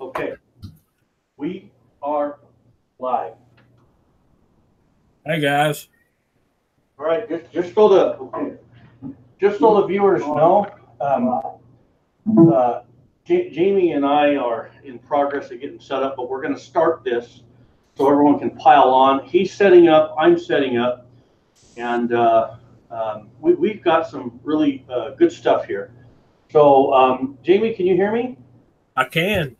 Okay, we are live. Hey guys. All right, just so the viewers know, Jamie and I are in progress of getting set up, but we're going to start this so everyone can pile on. He's setting up, I'm setting up, and we've got some really good stuff here. So, Jamie, can you hear me? I can.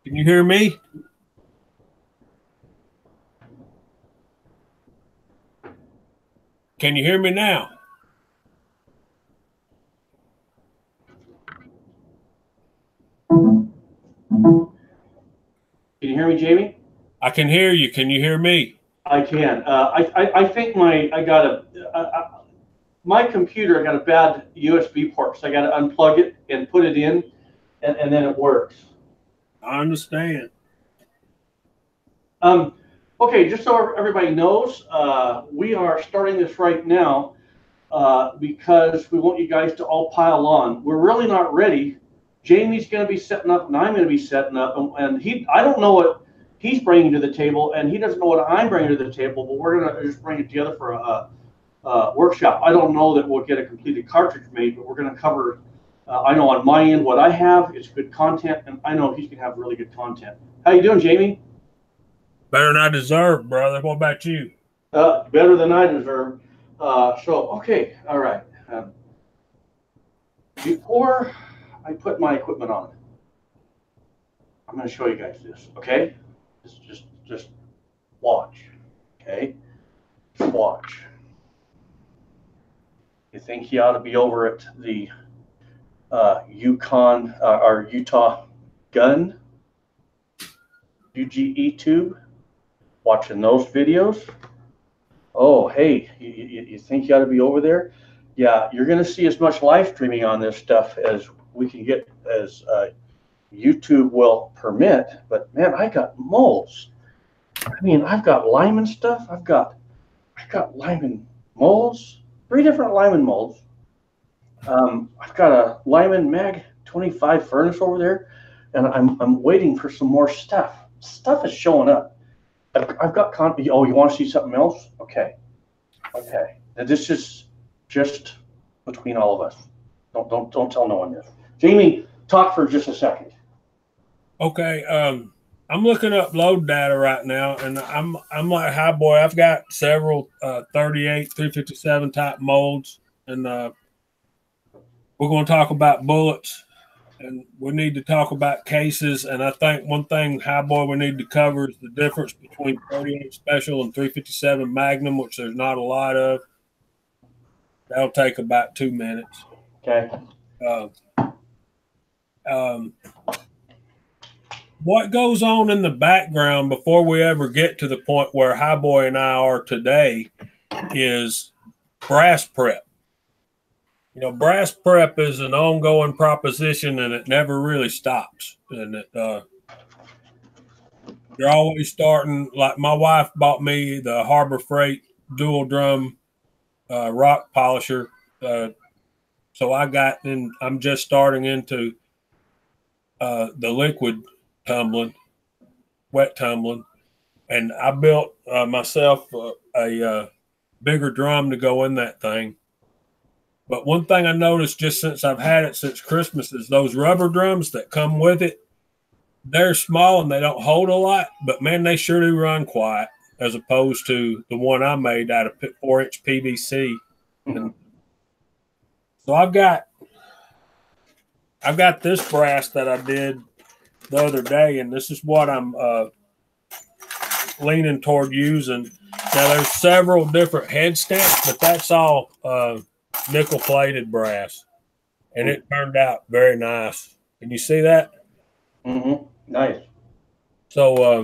Can you hear me? Can you hear me now? Can you hear me, Jamie? I can hear you. Can you hear me? I can. I think my computer, I got a bad USB port, so I got to unplug it and put it in, and then it works. I understand. Okay, just so everybody knows, we are starting this right now because we want you guys to all pile on. We're really not ready. Jamie's going to be setting up, and I'm going to be setting up, and I don't know what he's bringing to the table, and he doesn't know what I'm bringing to the table, but we're going to just bring it together for a workshop. I don't know that we'll get a completed cartridge made, but we're going to cover, I know on my end what I have is good content, and I know he's going to have really good content. How you doing, Jamie? Better than I deserve, brother. What about you? Better than I deserve. Okay, all right. Before I put my equipment on, I'm going to show you guys this, okay? Just watch, okay? Just watch. You think he ought to be over at the Yukon or Utah Gun UGE tube, watching those videos? Oh, hey, you think you ought to be over there? Yeah, you're going to see as much live streaming on this stuff as we can get, as YouTube will permit. But man, I got molds. I mean, I've got Lyman stuff. I've got Lyman molds, 3 different Lyman molds. I've got a Lyman Mag 25 furnace over there, and I'm waiting for some more stuff. Stuff is showing up. I've got oh, you want to see something else? Okay. And this is just between all of us. Don't tell no one this. Jamie, talk for just a second. Okay. I'm looking up load data right now, and I'm like, hi boy, I've got several 38, 357 type molds, and we're going to talk about bullets, and we need to talk about cases. And I think one thing, hi boy, we need to cover is the difference between 38 Special and 357 Magnum, which there's not a lot of. That'll take about 2 minutes. Okay. What goes on in the background before we ever get to the point where Highboy and I are today is brass prep. You know, brass prep is an ongoing proposition, and it never really stops. And you're always starting. Like my wife bought me the Harbor Freight dual drum rock polisher, so I'm just starting into the liquid tumbling, wet tumbling, and I built myself a bigger drum to go in that thing. But one thing I noticed just since I've had it since Christmas is those rubber drums that come with it. They're small and they don't hold a lot, but man, they sure do run quiet as opposed to the one I made out of 4-inch PVC. And so I've got this brass that I did the other day, and this is what I'm leaning toward using. Now there's several different head stamps, but that's all nickel plated brass, and it turned out very nice. Can you see that? Nice. So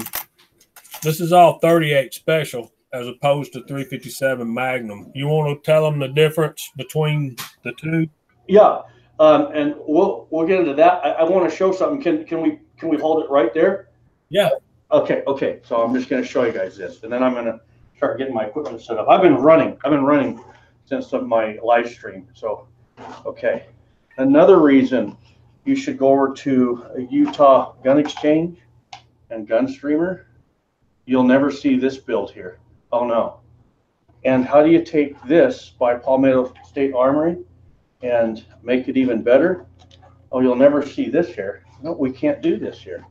this is all 38 Special as opposed to 357 Magnum. You want to tell them the difference between the two? Yeah, and we'll get into that. I want to show something. Can we hold it right there? Yeah. Okay. So I'm just going to show you guys this, and then I'm going to start getting my equipment set up. I've been running since my live stream. So, okay. Another reason you should go over to Utah Gun Exchange and Gun Streamer. You'll never see this build here. Oh no. And how do you take this by Palmetto State Armory and make it even better? Oh, you'll never see this here. No, we can't do this here.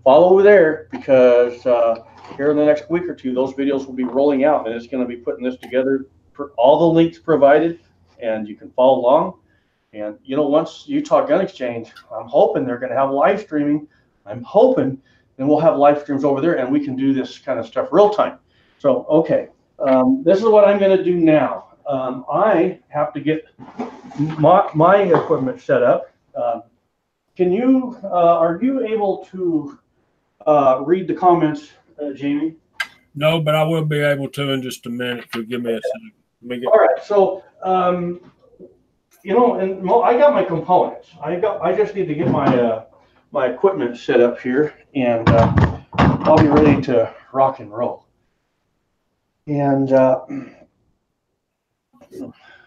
Follow over there, because here in the next week or two, those videos will be rolling out, and it's going to be putting this together for all the links provided, and you can follow along. And you know, once Utah Gun Exchange, I'm hoping they're going to have live streaming. I'm hoping, and we'll have live streams over there, and we can do this kind of stuff real time. So, okay, this is what I'm going to do now. I have to get my equipment set up. Can you, are you able to read the comments, Jamie? No, but I will be able to in just a minute. If you give me a second. All right. So, you know, and I got my components. I just need to get my my equipment set up here, and I'll be ready to rock and roll. And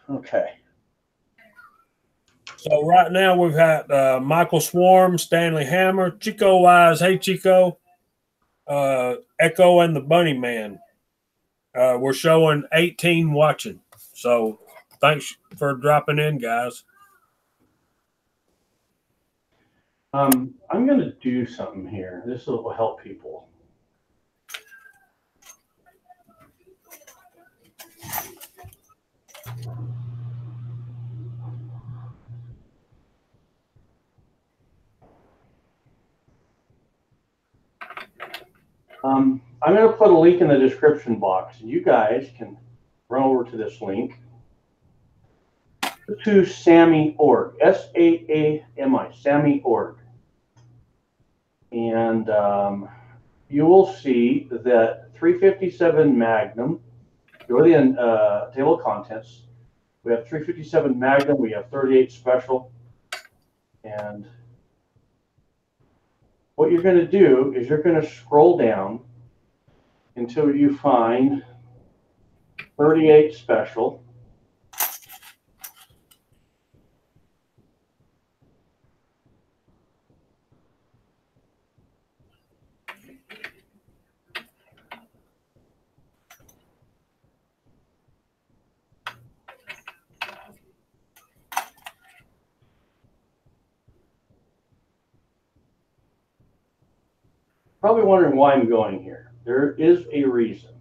okay. So right now we've got Michael Swarm, Stanley Hammer, Chico Wise. Hey, Chico. Echo and the Bunny Man. We're showing 18 watching. So thanks for dropping in, guys. I'm going to do something here. This will help people. I'm going to put a link in the description box, and you guys can run over to this link to SAAMI.org, S-A-A-M-I, SAAMI.org. And you will see that 357 Magnum, go to the table of contents. We have 357 Magnum, we have 38 Special, and what you're going to do is you're going to scroll down until you find 38 Special. Probably wondering why I'm going here. There is a reason.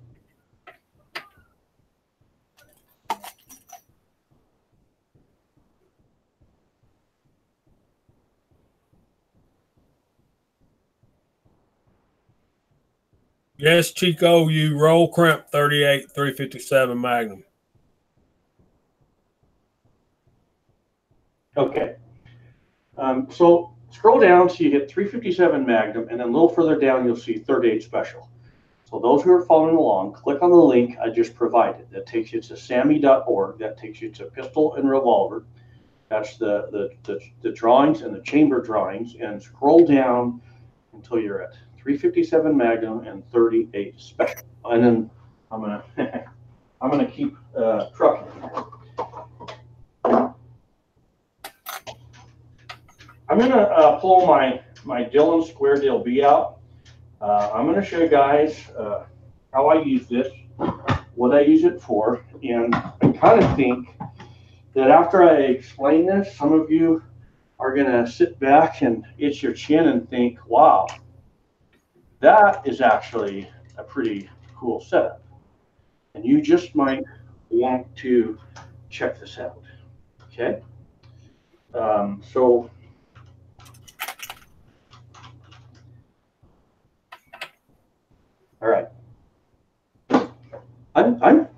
Yes, Chico, you roll Crimp 38 357 Magnum. Okay. So scroll down so you hit 357 Magnum, and then a little further down you'll see 38 Special. So those who are following along, click on the link I just provided. That takes you to SAAMI.org. That takes you to Pistol and Revolver. That's the drawings and the chamber drawings. And scroll down until you're at 357 Magnum and 38 Special. And then I'm gonna keep trucking. I'm gonna pull my Dillon Square Deal B out. I'm going to show you guys how I use this, what I use it for, and I kind of think that after I explain this, some of you are going to sit back and itch your chin and think, wow, that is actually a pretty cool setup. And you just might want to check this out, okay? So all right. I'm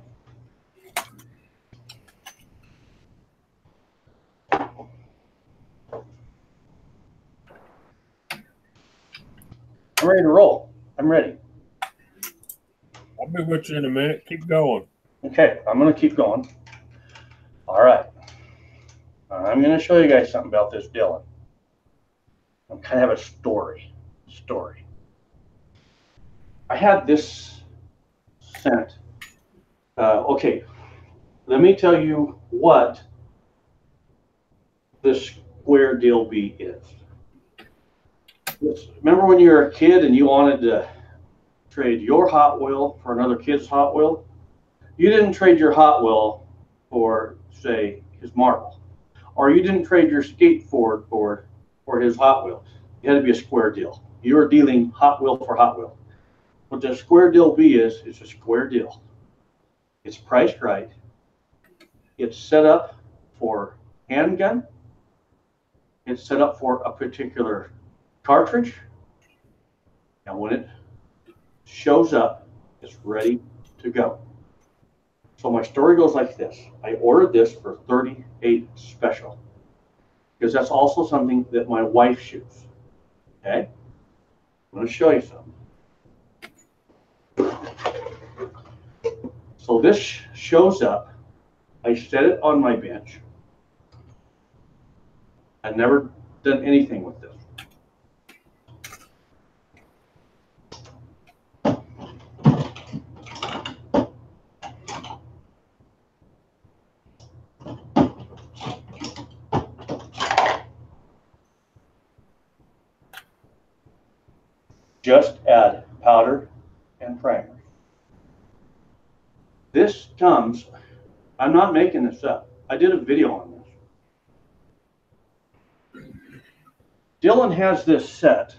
ready to roll. I'm ready. I'll be with you in a minute. Keep going. Okay, I'm going to keep going. All right. I'm going to show you guys something about this Dillon. I kind of have a story. I had this sent. Okay, let me tell you what the Square Deal B is. Remember when you were a kid and you wanted to trade your Hot Wheel for another kid's Hot Wheel? You didn't trade your Hot Wheel for, say, his marble. Or you didn't trade your skateboard for his Hot Wheel. It had to be a square deal. You were dealing Hot Wheel for Hot Wheel. What the square deal B is a square deal. It's priced right. It's set up for handgun. It's set up for a particular cartridge. And when it shows up, it's ready to go. So my story goes like this. I ordered this for 38 special because that's also something that my wife shoots. Okay? I'm going to show you something. So this shows up. I set it on my bench. I've never done anything with this. Just add powder and primer. This comes, I'm not making this up. I did a video on this. Dillon has this set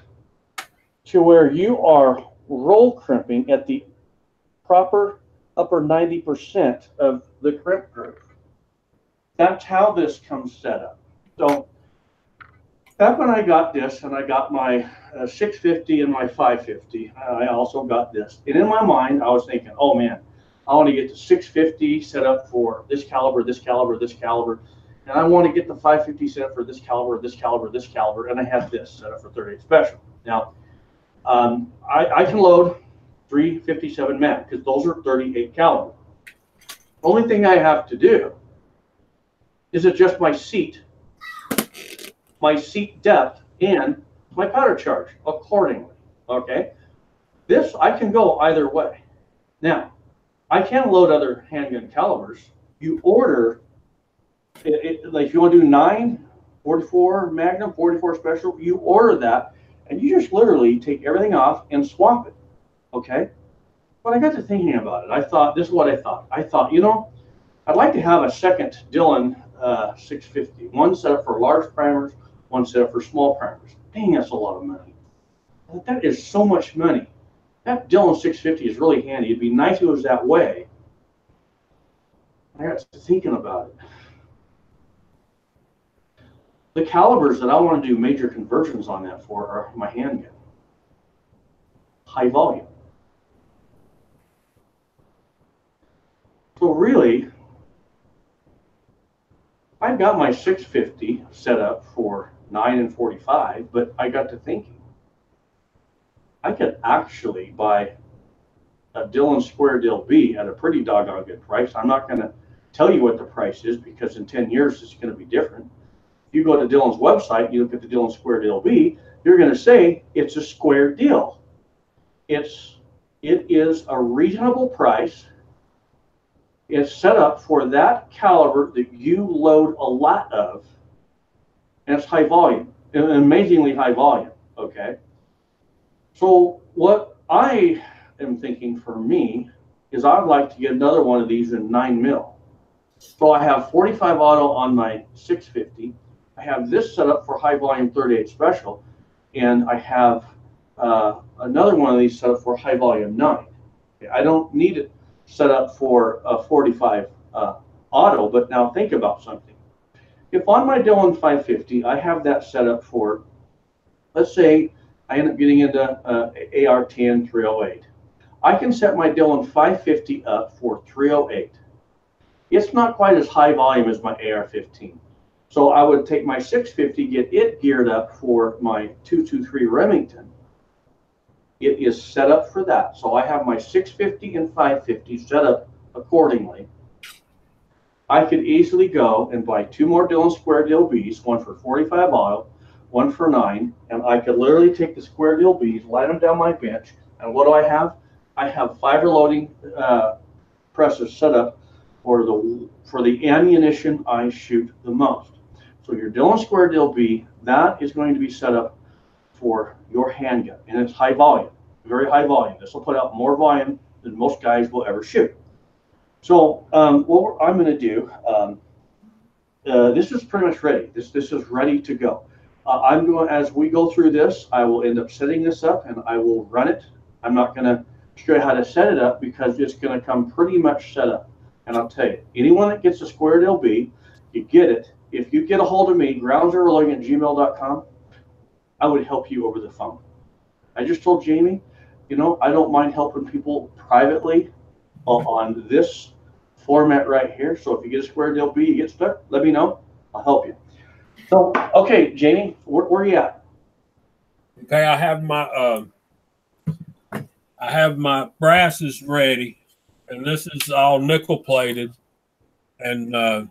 to where you are roll crimping at the proper upper 90% of the crimp groove. That's how this comes set up. So back when I got this and I got my 650 and my 550, I also got this. And in my mind, I was thinking, oh man, I want to get the 650 set up for this caliber, this caliber, this caliber. And I want to get the 550 set up for this caliber, this caliber, this caliber. And I have this set up for 38 special. Now, I can load 357 mag because those are 38 caliber. The only thing I have to do is adjust my seat depth, and my powder charge accordingly. Okay, this I can go either way. Now, I can load other handgun calibers. You order it like if you want to do 9, 44 Magnum, 44 Special, you order that, and you just literally take everything off and swap it. Okay, but I got to thinking about it. I thought, this is what I thought. I thought, you know, I'd like to have a second Dillon 650, one set up for large primers, one set up for small primers. Dang, that's a lot of money. That is so much money. That Dillon 650 is really handy. It'd be nice if it was that way. I got to thinking about it. The calibers that I want to do major conversions on that for are my handgun. High volume. So really, I've got my 650 set up for 9 and 45, but I got to thinking, I could actually buy a Dillon Square Deal B at a pretty doggone good price. I'm not going to tell you what the price is because in 10 years it's going to be different. If you go to Dillon's website, you look at the Dillon Square Deal B, you're going to say it's a square deal. It is a reasonable price. It's set up for that caliber that you load a lot of, and it's high volume, amazingly high volume, okay? So what I am thinking for me is I'd like to get another one of these in 9 mil. So I have 45 auto on my 650. I have this set up for high volume 38 special, and I have another one of these set up for high volume 9. Okay, I don't need it set up for a 45 auto, but now think about something. If on my Dillon 550, I have that set up for, let's say I end up getting into AR-10 308. I can set my Dillon 550 up for 308. It's not quite as high volume as my AR-15. So I would take my 650, get it geared up for my 223 Remington. It is set up for that. So I have my 650 and 550 set up accordingly. I could easily go and buy 2 more Dillon Square Deal Bs, one for 45 auto, one for 9, and I could literally take the Square Deal Bs, line them down my bench, and what do I have? I have fiber loading presses set up for the ammunition I shoot the most. So your Dillon Square Deal B, that is going to be set up for your handgun, and it's high volume, very high volume. This will put out more volume than most guys will ever shoot. So what I'm going to do, this is pretty much ready. This is ready to go. I'm going, as we go through this, I will end up setting this up and I will run it. I'm not going to show you how to set it up because it's going to come pretty much set up. And I'll tell you, anyone that gets a squared LB, you get it. If you get a hold of me, groundzeroreloading@gmail.com, I would help you over the phone. I just told Jamie, you know, I don't mind helping people privately on this format right here. So if you get a squared LB, you get stuck, let me know. I'll help you. So, okay, Jamie, where are you at? Okay, I have my brasses ready, and this is all nickel plated, and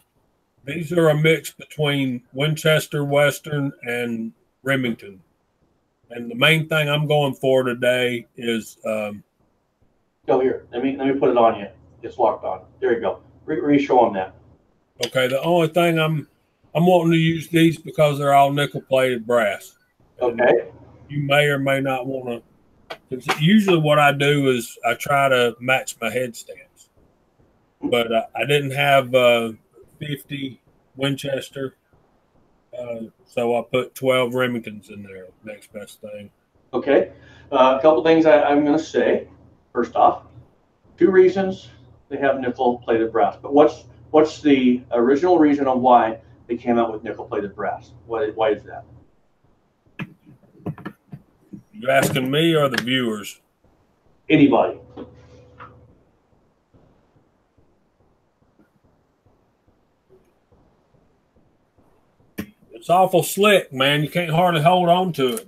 these are a mix between Winchester Western and Remington. And the main thing I'm going for today is Go here. Let me put it on you. It's locked on. There you go. Re-show them that. okay. The only thing I'm wanting to use these because they're all nickel plated brass. And okay. You may or may not want to. Usually, what I do is I try to match my headstands, but I didn't have 50 Winchester, so I put 12 Remingtons in there. Next best thing. Okay. A couple things I'm going to say. First off, 2 reasons they have nickel-plated brass. But what's the original reason on why they came out with nickel-plated brass? Why is that? You asking me or the viewers? Anybody. It's awful slick, man. You can't hardly hold on to it.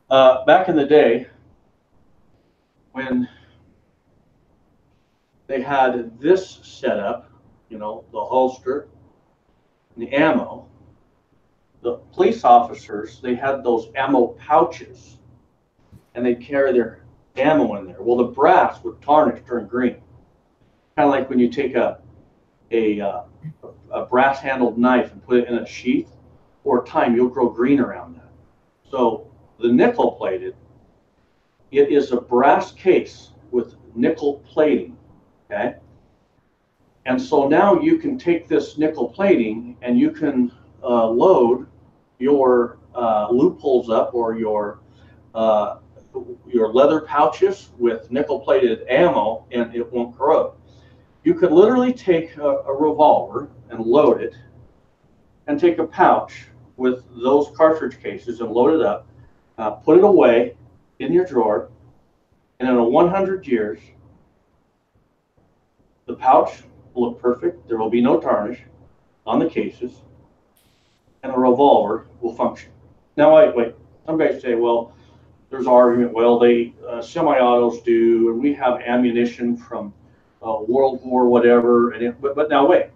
Back in the day, when they had this setup, you know, the holster, the ammo, the police officers, they had those ammo pouches, and they'd carry their ammo in there. Well, the brass would tarnish, turn green. Kind of like when you take a brass-handled knife and put it in a sheath, over time you'll grow green around that. So the nickel-plated, it is a brass case with nickel plating, okay? And so now you can take this nickel plating and you can load your loopholes up, or your leather pouches with nickel plated ammo, and it won't corrode. You could literally take a revolver and load it, and take a pouch with those cartridge cases and load it up, put it away in your drawer, and in 100 years, the pouch will look perfect. There will be no tarnish on the cases, and the revolver will function. Now, wait. Some guys say, well, there's an argument. Well, they semi-autos do, and we have ammunition from World War whatever. And but now wait.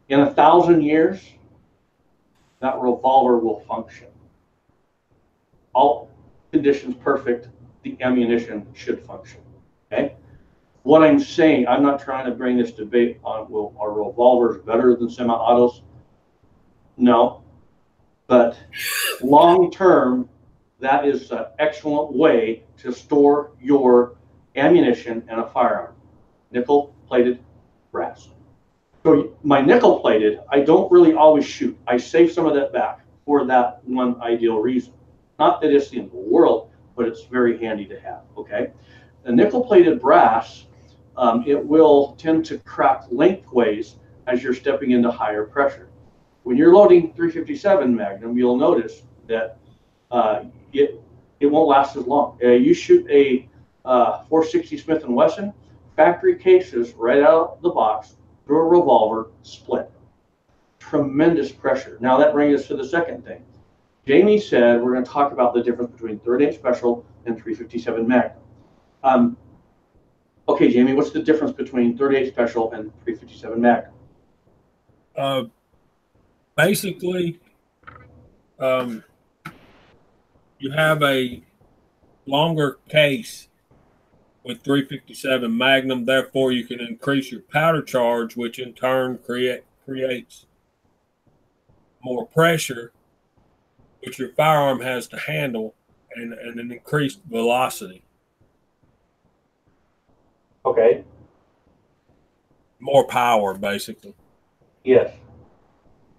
In 1,000 years, that revolver will function. All conditions perfect, the ammunition should function. Okay. What I'm saying, I'm not trying to bring this debate on, well, are revolvers better than semi-autos? No, but long term, that is an excellent way to store your ammunition and a firearm. Nickel-plated brass. So my nickel-plated, I don't really always shoot. I save some of that back for that one ideal reason. Not that it's the end of the world, but it's very handy to have, okay? The nickel-plated brass, it will tend to crack lengthways as you're stepping into higher pressure. When you're loading 357 Magnum, you'll notice that it won't last as long. You shoot a 460 Smith & Wesson, factory cases right out of the box, through a revolver, split. Tremendous pressure. Now that brings us to the second thing. Jamie said we're going to talk about the difference between 38 Special and 357 Magnum. Okay, Jamie, what's the difference between 38 Special and 357 Magnum? Basically, you have a longer case with 357 Magnum, therefore you can increase your powder charge, which in turn creates more pressure, which your firearm has to handle, and an increased velocity. Okay. More power, basically. Yes.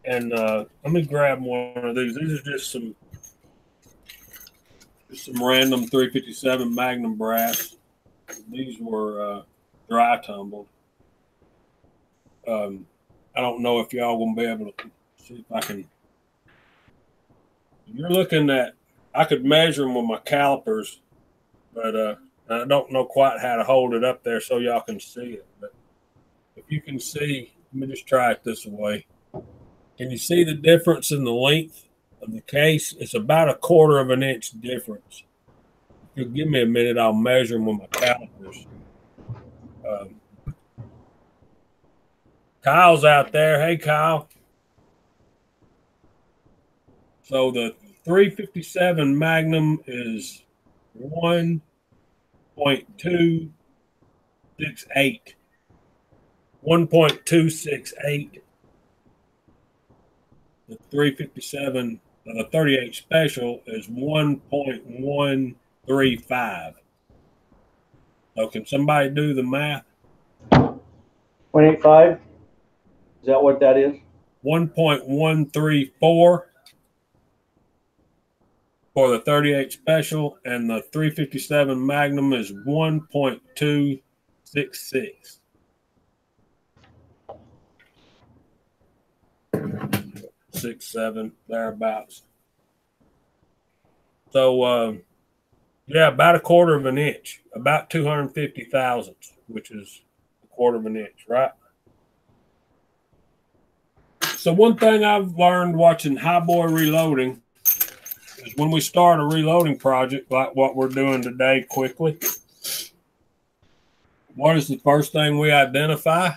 And let me grab one of these. These are just some random 357 Magnum brass. These were dry tumbled. I don't know if y'all gonna be able to see if I can. You're looking at. I could measure them with my calipers, but I don't know quite how to hold it up there so y'all can see it. But if you can see, let me just try it this way. Can you see the difference in the length of the case? It's about 1/4 of an inch difference. If you'll give me a minute, I'll measure them with my calipers. Kyle's out there. Hey, Kyle. So the 357 Magnum is 1.268. 1.268. The 357, the 38 Special is 1.135. So can somebody do the math? 0.85? Is that what that is? 1.134 for the 38 Special, and the 357 Magnum is 1.266. 6.7 thereabouts. So yeah, about 1/4 of an inch, about 250 thousandths, which is 1/4 of an inch, right? So one thing I've learned watching Highboy reloading is when we start a reloading project like what we're doing today quickly, what is the first thing we identify?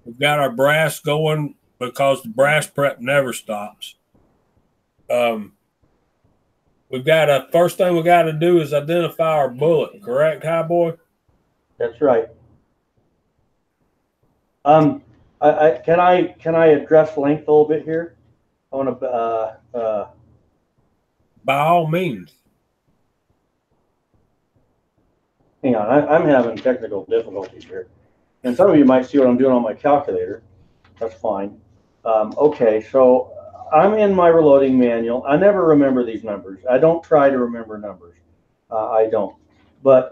We've got our brass going because the brass prep never stops. We've got a first thing we got to do is identify our bullet, correct, Highboy? That's right. Can I address length a little bit here? I want to By all means. hang on. I'm having technical difficulties here, and some of you might see what I'm doing on my calculator. That's fine. Okay, so I'm in my reloading manual. I never remember these numbers. I don't try to remember numbers. I don't. But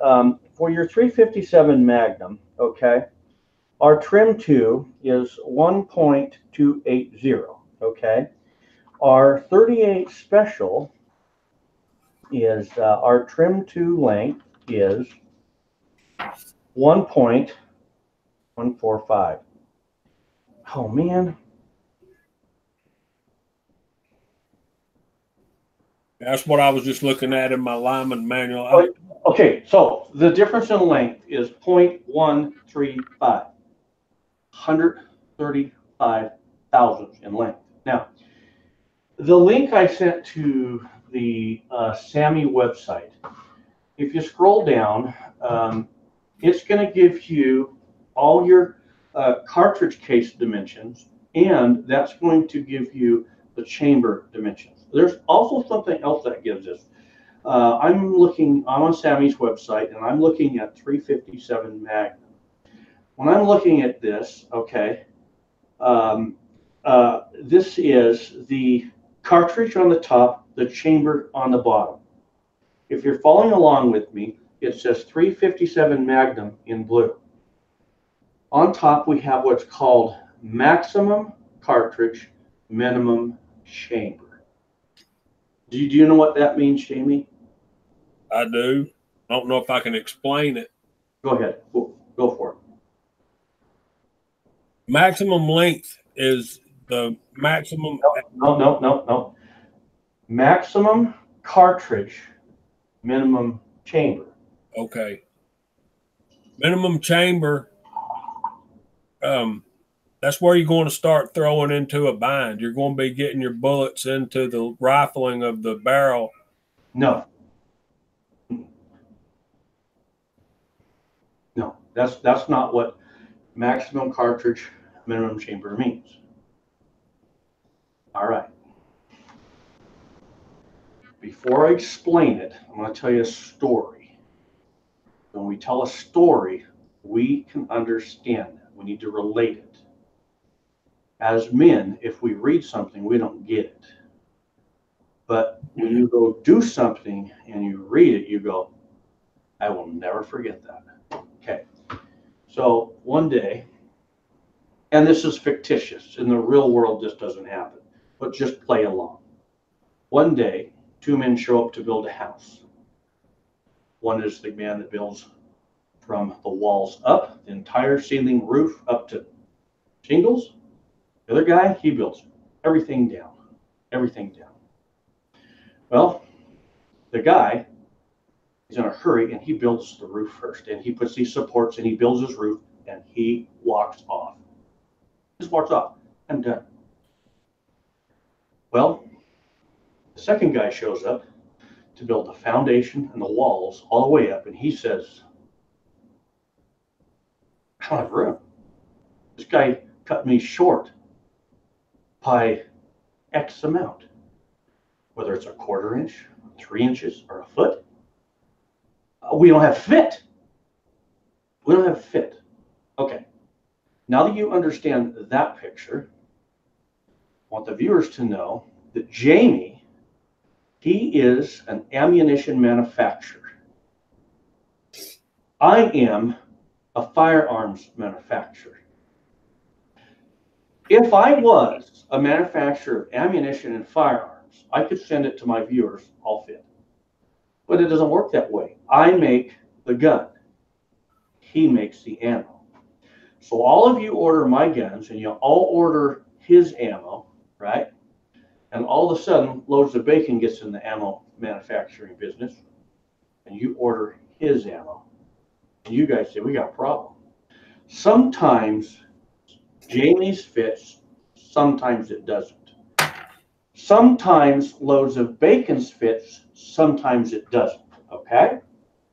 for your 357 Magnum, okay, our trim 2 is 1.280, okay? Our 38 Special is, our trim 2 length is 1.145. Oh, man. That's what I was just looking at in my lineman manual. Okay, so the difference in length is 0.135. 135 thousandths in length. Now, the link I sent to the SAMI website, if you scroll down, it's going to give you all your cartridge case dimensions, and that's going to give you the chamber dimensions. There's also something else that gives us. I'm on SAMI's website, and I'm looking at 357 Magnum. When I'm looking at this, okay, this is the cartridge on the top, the chamber on the bottom. If you're following along with me, it says 357 Magnum in blue. On top, we have what's called maximum cartridge, minimum chamber. Do you know what that means, Jamie? I do. I don't know if I can explain it. Go ahead. Go for it. Maximum length is the maximum. No. Maximum cartridge, minimum chamber. Okay. Minimum chamber. That's where you're going to start throwing into a bind. You're going to be getting your bullets into the rifling of the barrel. No, that's not what maximum cartridge, minimum chamber means. All right. Before I explain it, I'm going to tell you a story. When we tell a story, we can understand it. We need to relate it. As men, if we read something, we don't get it. But when you go do something and you read it, you go, I will never forget that. Okay. So one day, and this is fictitious. In the real world, this doesn't happen. But just play along. One day, two men show up to build a house. One is the man that builds from the walls up, the entire ceiling roof up to shingles. The other guy, he builds everything down, everything down. Well, the guy is in a hurry and he builds the roof first, and he puts these supports and he builds his roof and he walks off. Just walks off. I'm done. Well, the second guy shows up to build the foundation and the walls all the way up, and he says, I don't have room. This guy cut me short by X amount, whether it's a quarter inch, 3 inches, or a foot. We don't have fit. We don't have fit. Okay. Now that you understand that picture, I want the viewers to know that Jamie, he is an ammunition manufacturer. I am a firearms manufacturer. If I was a manufacturer of ammunition and firearms, I could send it to my viewers all fit. But it doesn't work that way. I make the gun. He makes the ammo. So all of you order my guns and you all order his ammo, right? And all of a sudden, loads of bacon gets in the ammo manufacturing business, and you order his ammo. And you guys say, we got a problem. Sometimes Jamie's fits, sometimes it doesn't. Sometimes loads of bacon's fits, sometimes it doesn't. Okay?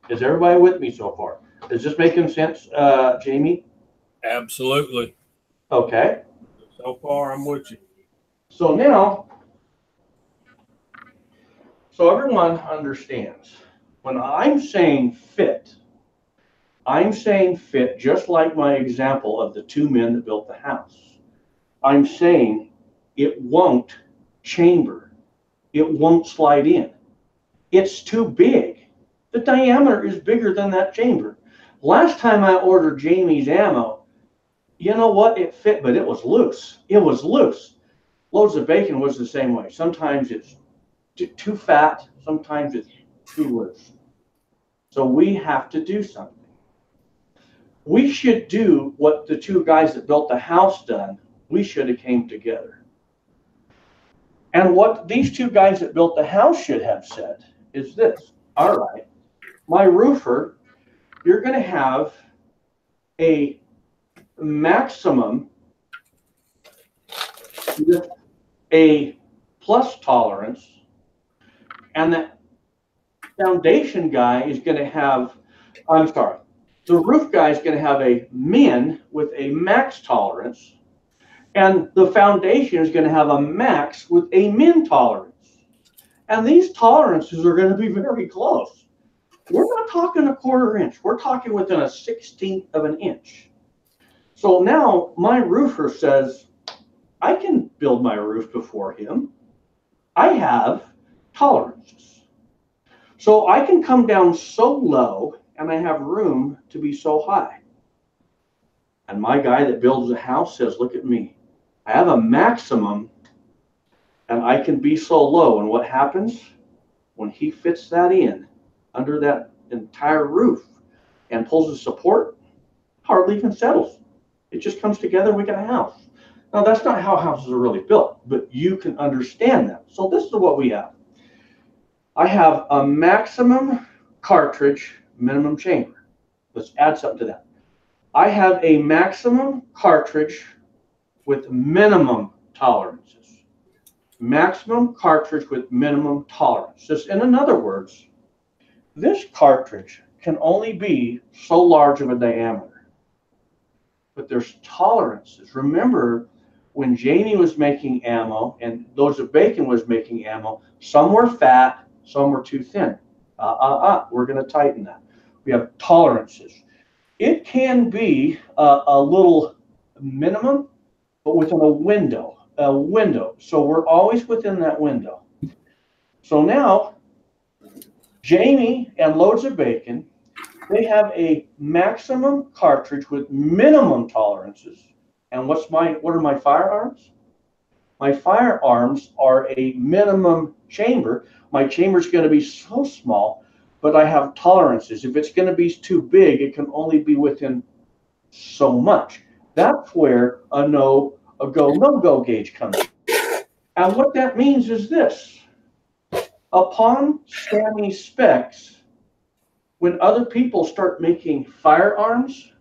Is everybody with me so far? Is this making sense, Jamie? Absolutely. Okay. So far, I'm with you. So now, so everyone understands. When I'm saying fit just like my example of the two men that built the house. I'm saying it won't chamber. It won't slide in. It's too big. The diameter is bigger than that chamber. Last time I ordered Jamie's ammo, you know what? It fit, but it was loose. It was loose. Loads of bacon was the same way. Sometimes it's too fat. Sometimes it's too loose. So we have to do something. We should do what the two guys that built the house done. We should have came together. And what these two guys that built the house should have said is this. All right, my roofer, you're going to have a maximum with a plus tolerance, and that foundation guy is going to have, the roof guy is going to have a min with a max tolerance, and the foundation is going to have a max with a min tolerance. And these tolerances are going to be very close. We're not talking a quarter inch. We're talking within a 16th of an inch. So now my roofer says, I can build my roof before him. I have tolerances. So I can come down so low and I have room to be so high. And my guy that builds a house says, look at me. I have a maximum and I can be so low. And what happens when he fits that in under that entire roof and pulls the support, hardly even settles. It just comes together and we got a house. Now, that's not how houses are really built, but you can understand that. So this is what we have. I have a maximum cartridge, minimum chamber. Let's add something to that. I have a maximum cartridge with minimum tolerances. Maximum cartridge with minimum tolerances. In other words, this cartridge can only be so large of a diameter. But there's tolerances. Remember, when Jamie was making ammo and Loads of Bacon was making ammo, some were fat, some were too thin. We're going to tighten that. We have tolerances. It can be a little minimum, but within a window. So we're always within that window. So now, Jamie and Loads of Bacon, they have a maximum cartridge with minimum tolerances. And what are my firearms? My firearms are a minimum chamber. My chamber is going to be so small, but I have tolerances. If it's going to be too big, it can only be within so much. That's where a go, no-go gauge comes in. And what that means is this. Upon SAMI specs, when other people start making firearms,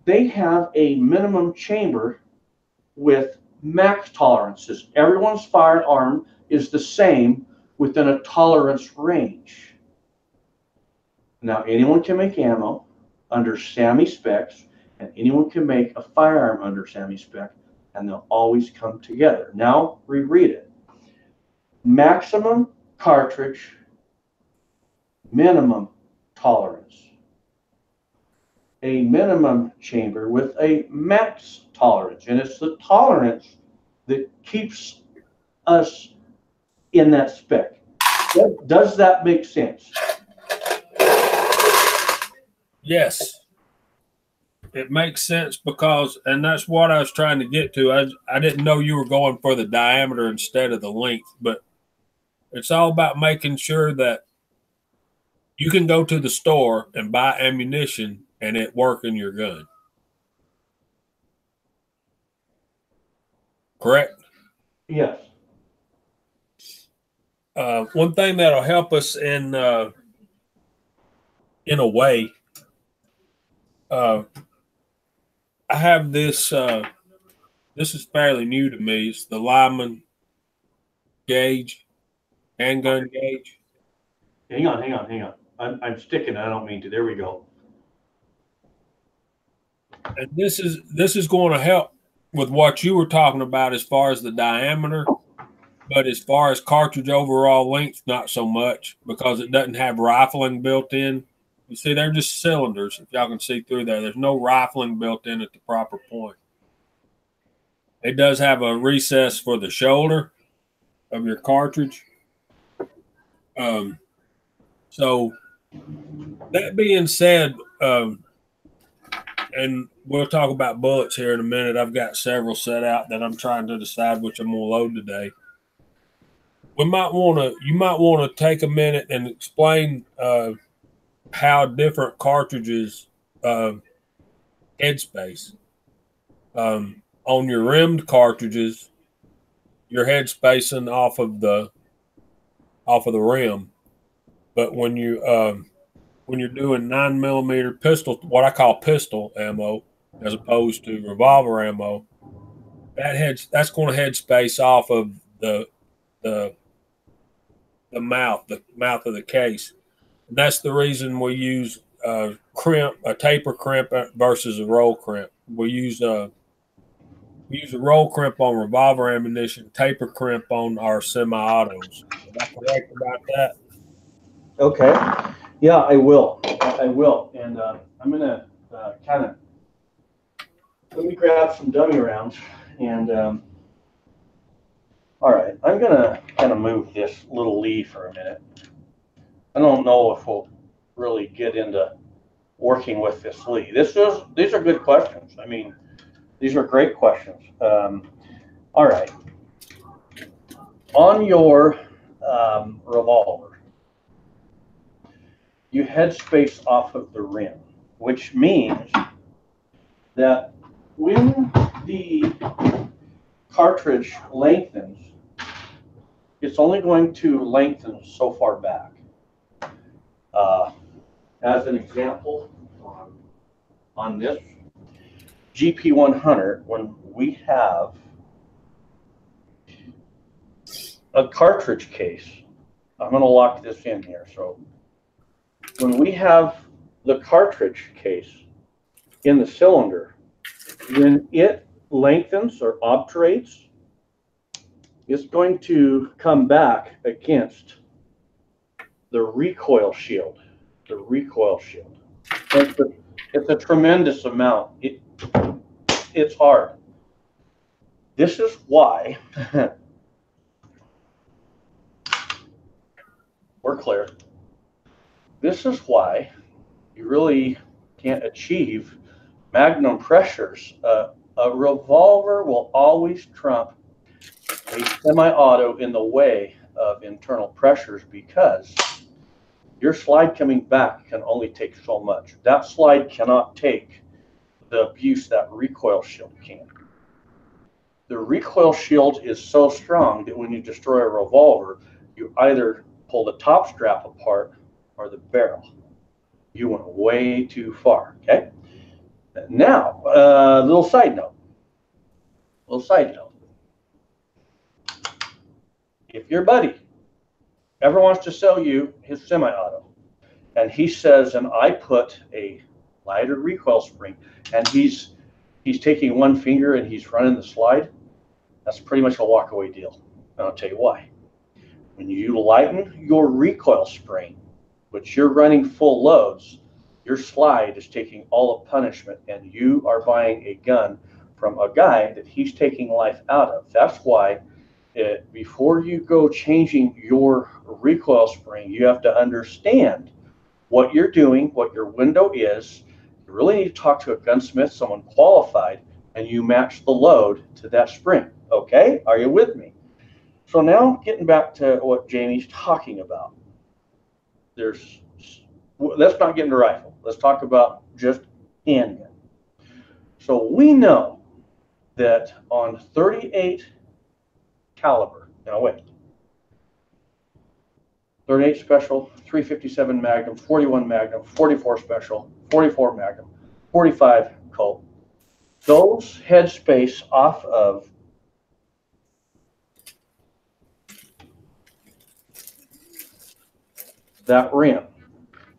they have a minimum chamber with max tolerances. Everyone's firearm is the same within a tolerance range. Now, anyone can make ammo under SAMI specs, and anyone can make a firearm under SAMI spec, and they'll always come together. Now, reread it. Maximum cartridge, minimum tolerance. A minimum chamber with a max tolerance. And it's the tolerance that keeps us in that spec. Does that make sense? Yes. It makes sense because, and that's what I was trying to get to. I didn't know you were going for the diameter instead of the length, but it's all about making sure that you can go to the store and buy ammunition and it work in your gun. Correct? Yes. One thing that'll help us in a way, I have this. This is fairly new to me. It's the Lyman gauge, handgun gauge. Hang on. I'm sticking. I don't mean to. There we go. And this is going to help with what you were talking about as far as the diameter, but as far as cartridge overall length, not so much because it doesn't have rifling built in. You see, they're just cylinders. If y'all can see through there, there's no rifling built in at the proper point. It does have a recess for the shoulder of your cartridge. So that being said, and we'll talk about bullets here in a minute. I've got several set out that I'm trying to decide which I'm going to load today. You might want to take a minute and explain how different cartridges headspace. On your rimmed cartridges, you're headspacing off of the rim, but when you're doing 9mm pistol, what I call pistol ammo, as opposed to revolver ammo, that's going to headspace off of the mouth of the case. And that's the reason we use crimp, a taper crimp versus a roll crimp. We use a roll crimp on revolver ammunition, taper crimp on our semi-autos. Am I correct about that? Okay. Yeah, I will. And I'm going to let me grab some dummy rounds. And all right, I'm going to kind of move this little lead for a minute. I don't know if we'll really get into working with this lead. These are good questions. I mean, these are great questions. All right. On your revolver, you headspace off of the rim, which means that when the cartridge lengthens, it's only going to lengthen so far back. As an example, on this GP100, when we have a cartridge case, I'm going to lock this in here. So when we have the cartridge case in the cylinder, when it lengthens or obturates, it's going to come back against the recoil shield. The recoil shield. It's a tremendous amount. It's hard. This is why we're clear. This is why you really can't achieve magnum pressures. A revolver will always trump a semi-auto in the way of internal pressures because your slide coming back can only take so much. That slide cannot take the abuse that recoil shield can. The recoil shield is so strong that when you destroy a revolver, you either pull the top strap apart or the barrel. You went way too far, okay? Now, little side note. If your buddy ever wants to sell you his semi-auto, and he says, and I put a lighter recoil spring, and he's taking one finger and he's running the slide, that's pretty much a walk-away deal. And I'll tell you why. When you lighten your recoil spring, which you're running full loads, your slide is taking all the punishment, and you are buying a gun from a guy that he's taking life out of. That's why before you go changing your recoil spring, you have to understand what you're doing, what your window is. You really need to talk to a gunsmith, someone qualified, and you match the load to that spring. Okay? Are you with me? So now getting back to what Jamie's talking about. Let's not get into rifle. Let's talk about just handgun. So we know that on 38 caliber, now wait, 38 special, 357 Magnum, 41 Magnum, 44 special, 44 Magnum, 45 Colt, those headspace off of that rim,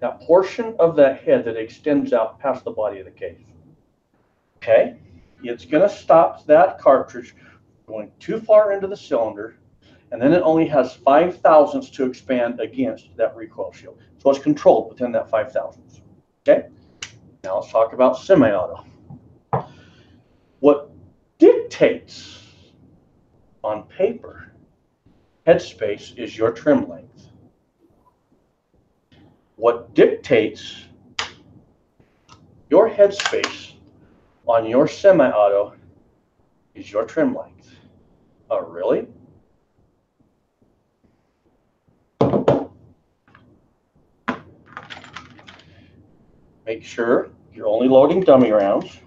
that portion of that head that extends out past the body of the case. Okay, it's going to stop that cartridge going too far into the cylinder, and then it only has 5 thousandths to expand against that recoil shield. So it's controlled within that 5 thousandths. Okay, now let's talk about semi-auto. What dictates on paper headspace is your trim length. What dictates your headspace on your semi-auto is your trim length. Oh, really? Make sure you're only loading dummy rounds.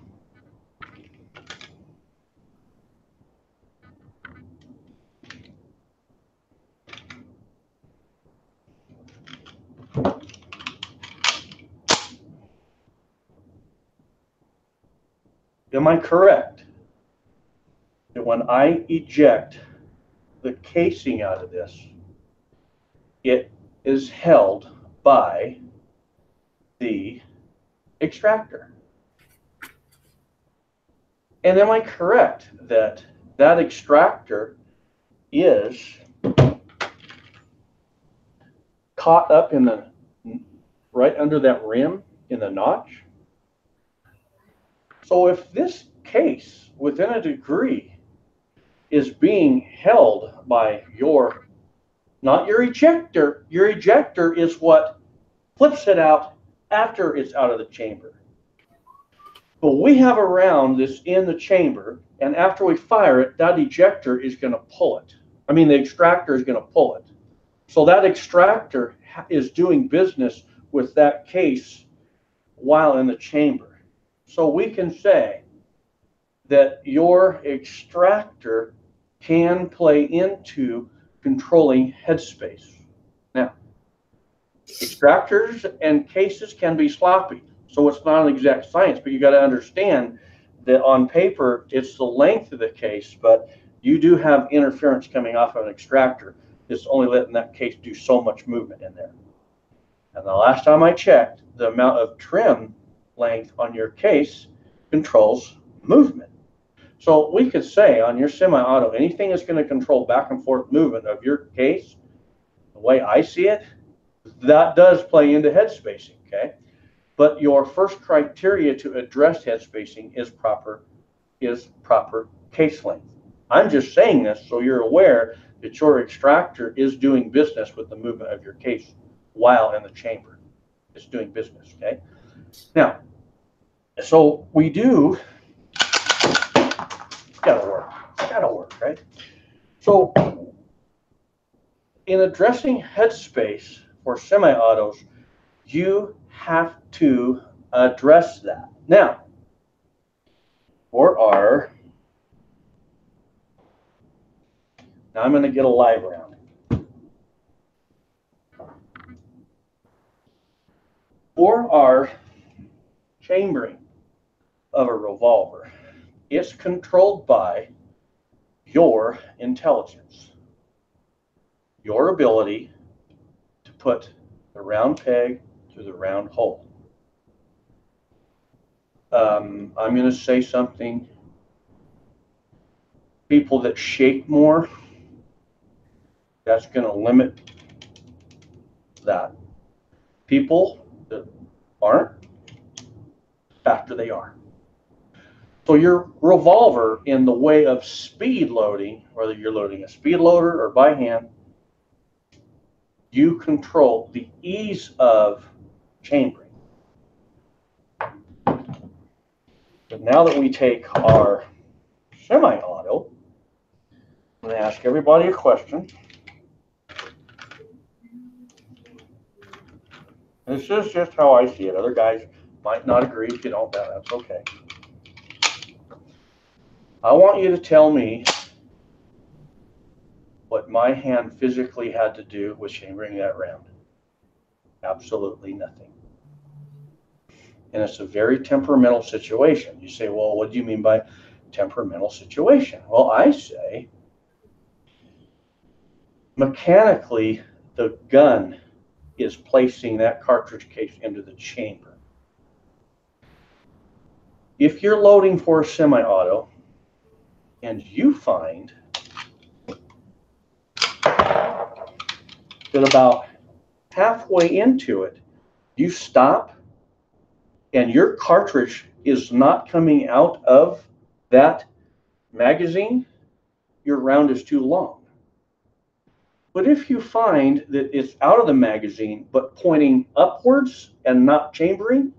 Am I correct that when I eject the casing out of this, it is held by the extractor? And am I correct that that extractor is caught up in the right under that rim in the notch? So if this case within a degree is being held by not your ejector is what flips it out after it's out of the chamber. But we have a round that's in the chamber, and after we fire it, that ejector is going to pull it. I mean, the extractor is going to pull it. So that extractor is doing business with that case while in the chamber. So we can say that your extractor can play into controlling headspace. Now, extractors and cases can be sloppy, so it's not an exact science, but you got to understand that on paper, it's the length of the case, but you do have interference coming off of an extractor. It's only letting that case do so much movement in there. And the last time I checked, the amount of trim length on your case controls movement. So we could say on your semi-auto, anything that's going to control back and forth movement of your case, the way I see it, that does play into head spacing, okay? But your first criteria to address head spacing is proper case length. I'm just saying this so you're aware that your extractor is doing business with the movement of your case while in the chamber. It's doing business, okay? Now, so we do, it's gotta work, right? So in addressing headspace for semi-autos, you have to address that. Now, now I'm going to get a live round. For our chambering of a revolver, it's controlled by your intelligence, your ability to put the round peg through the round hole. I'm going to say something. People that shake more, that's going to limit that. People that aren't, after they are. So your revolver, in the way of speed loading, whether you're loading a speed loader or by hand, you control the ease of chambering. But now that we take our semi-auto, I'm going to ask everybody a question. This is just how I see it. Other guys might not agree. If you don't, that's okay. I want you to tell me what my hand physically had to do with chambering that round. Absolutely nothing. And it's a very temperamental situation. You say, well, what do you mean by temperamental situation? Well, I say mechanically the gun is placing that cartridge case into the chamber. If you're loading for a semi-auto and you find that about halfway into it, you stop and your cartridge is not coming out of that magazine, your round is too long. But if you find that it's out of the magazine but pointing upwards and not chambering,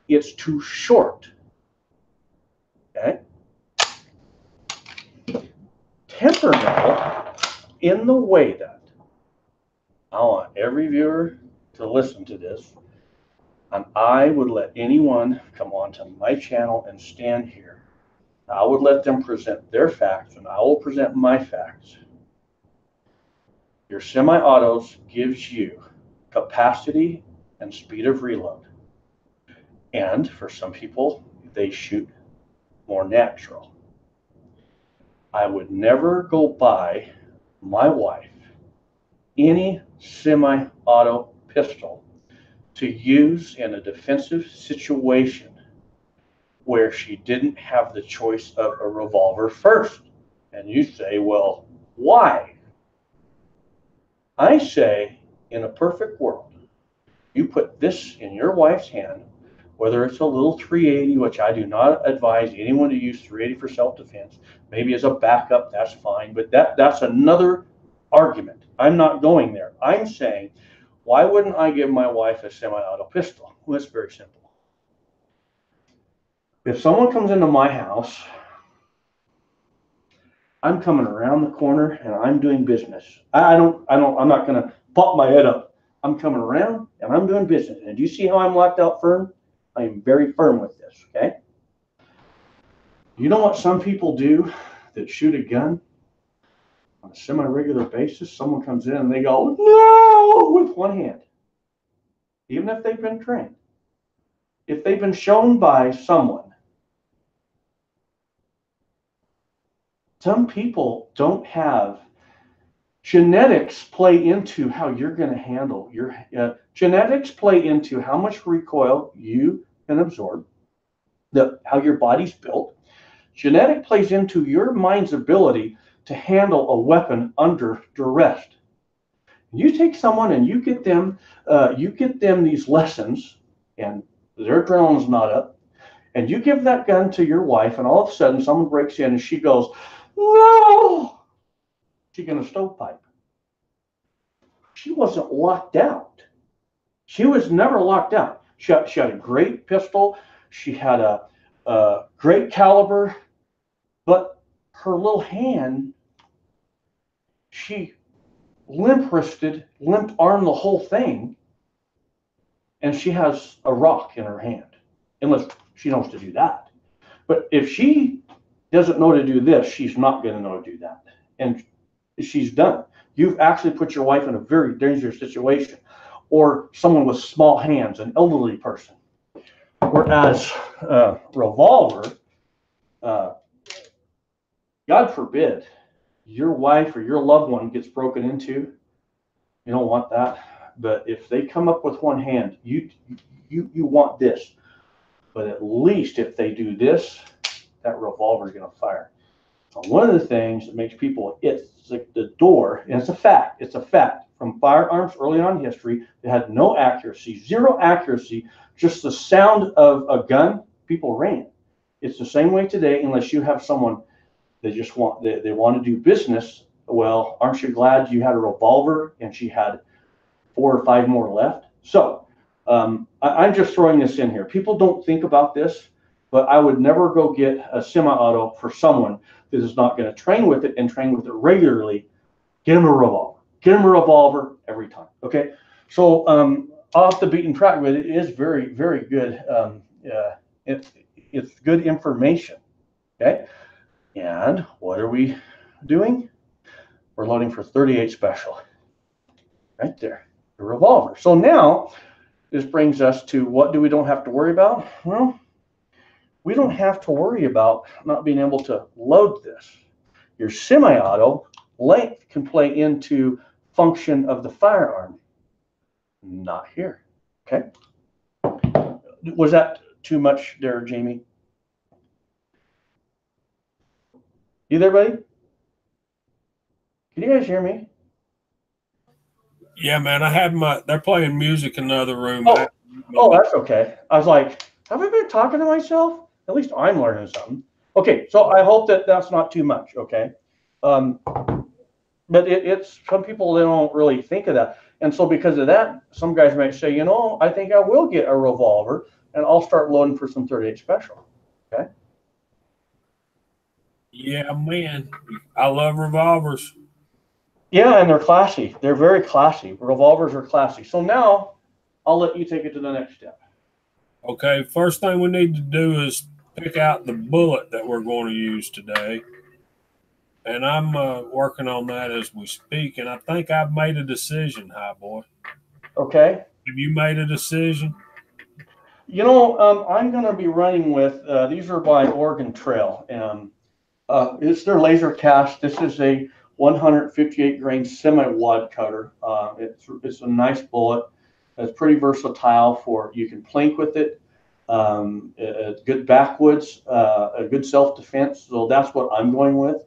it's too short. Okay? Temperamental in the way that I want every viewer to listen to this, and I would let anyone come onto my channel and stand here. I would let them present their facts, and I will present my facts. Your semi-autos gives you capacity and speed of reload. And for some people, they shoot more natural. I would never go buy my wife any semi-auto pistol to use in a defensive situation where she didn't have the choice of a revolver first. And you say, well, why? I say, in a perfect world, you put this in your wife's hand, whether it's a little 380, which I do not advise anyone to use 380 for self-defense, maybe as a backup, that's fine, but that's another argument. I'm not going there. I'm saying, why wouldn't I give my wife a semi-auto pistol? Well, it's very simple. If someone comes into my house, I'm coming around the corner and I'm doing business. I'm not going to pop my head up. I'm coming around and I'm doing business. And do you see how I'm locked out firm? I am very firm with this, okay? You know what some people do that shoot a gun on a semi-regular basis? Someone comes in and they go, no, with one hand. Even if they've been trained. If they've been shown by someone. Some people don't have genetics play into how you're going to handle your genetics play into how much recoil you can absorb, how your body's built. Genetic plays into your mind's ability to handle a weapon under duress. You take someone and you get them these lessons, and their adrenaline's not up, and you give that gun to your wife, and all of a sudden someone breaks in and she goes, "No!" She's gonna stovepipe. She wasn't locked out. She was never locked out. She had a great pistol. She had a great caliber, but her little hand, she limp-wristed, limp-armed the whole thing, and she has a rock in her hand, unless she knows to do that. But if she doesn't know to do this, she's not going to know to do that, and she's done. You've actually put your wife in a very dangerous situation, or someone with small hands, an elderly person. Whereas Revolver, God forbid, your wife or your loved one gets broken into, you don't want that. But if they come up with one hand, you want this. But at least if they do this, that revolver is going to fire. So one of the things that makes people, it's like the door, and it's a fact, from firearms early on in history, they had no accuracy, zero accuracy, just the sound of a gun, people ran. It's the same way today, unless you have someone they just want, they want to do business. Well, aren't you glad you had a revolver and she had 4 or 5 more left? So I'm just throwing this in here. People don't think about this, but I would never go get a semi-auto for someone that is not going to train with it and train with it regularly. Get them a revolver. Get them a revolver every time. Okay. So off the beaten track, but it is very, very good. It's good information. Okay. And what are we doing? We're loading for 38 special. Right there, the revolver. So now this brings us to what do we don't have to worry about? Well, we don't have to worry about not being able to load this. Your semi-auto length can play into function of the firearm. Not here. Okay. Was that too much there, Jamie? You there, buddy? Can you guys hear me? Yeah, man. I had they're playing music in the other room. Oh, that's okay. I was like, have I been talking to myself? At least I'm learning something. Okay, so I hope that that's not too much, okay? But it's, some people, they don't really think of that. And so because of that, some guys might say, you know, I think I will get a revolver and I'll start loading for some 38 special, okay? Yeah, man. I love revolvers. Yeah, and they're classy. They're very classy. Revolvers are classy. So now I'll let you take it to the next step. Okay, first thing we need to do is pick out the bullet that we're going to use today. And I'm working on that as we speak. And I think I've made a decision, High Boy. Okay. Have you made a decision? You know, I'm going to be running with, these are by Oregon Trail. It's their laser cast. This is a 158 grain semi-wad cutter. It's a nice bullet. It's pretty versatile for, you can plink with it. Good backwoods, a good self-defense. So that's what I'm going with.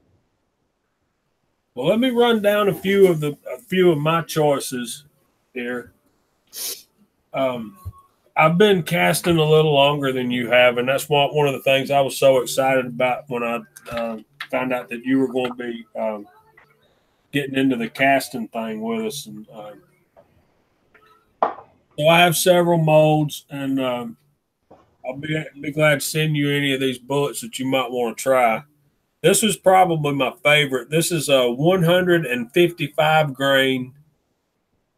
Well, let me run down a few of my choices here. I've been casting a little longer than you have, and that's one of the things I was so excited about when I found out that you were going to be getting into the casting thing with us. And so I have several molds, and I'll be glad to send you any of these bullets that you might want to try. This was probably my favorite. This is a 155 grain,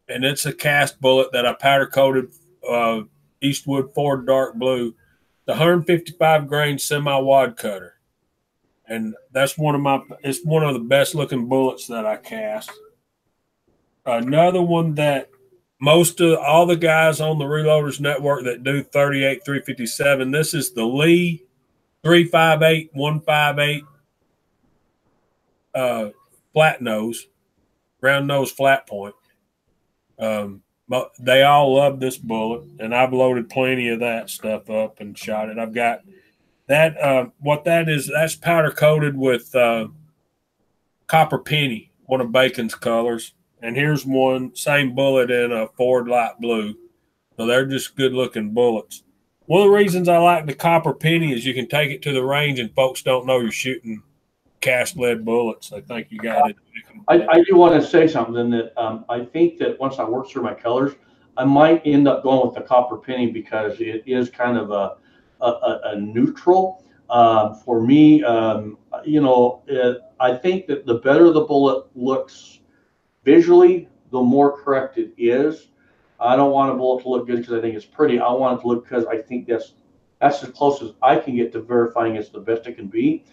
and it's a cast bullet that I powder coated Eastwood Ford dark blue. The 155 grain semi-wad cutter, and that's it's one of the best looking bullets that I cast. Another one that most of all the guys on the Reloaders Network that do 38 357. This is the Lee 358 158 flat nose, round nose flat point. They all love this bullet, and I've loaded plenty of that stuff up and shot it. I've got That what that is, that's powder coated with copper penny, one of Bacon's colors. And here's one, same bullet in a Ford light blue. So they're just good looking bullets. One of the reasons I like the copper penny is you can take it to the range and folks don't know you're shooting cast lead bullets. They think you got it. I do want to say something that I think that once I work through my colors, I might end up going with the copper penny because it is kind of a neutral. For me, you know, I think that the better the bullet looks visually, the more correct it is. I don't want a bullet to look good because I think it's pretty. I want it to look because I think that's as close as I can get to verifying it's the best it can be.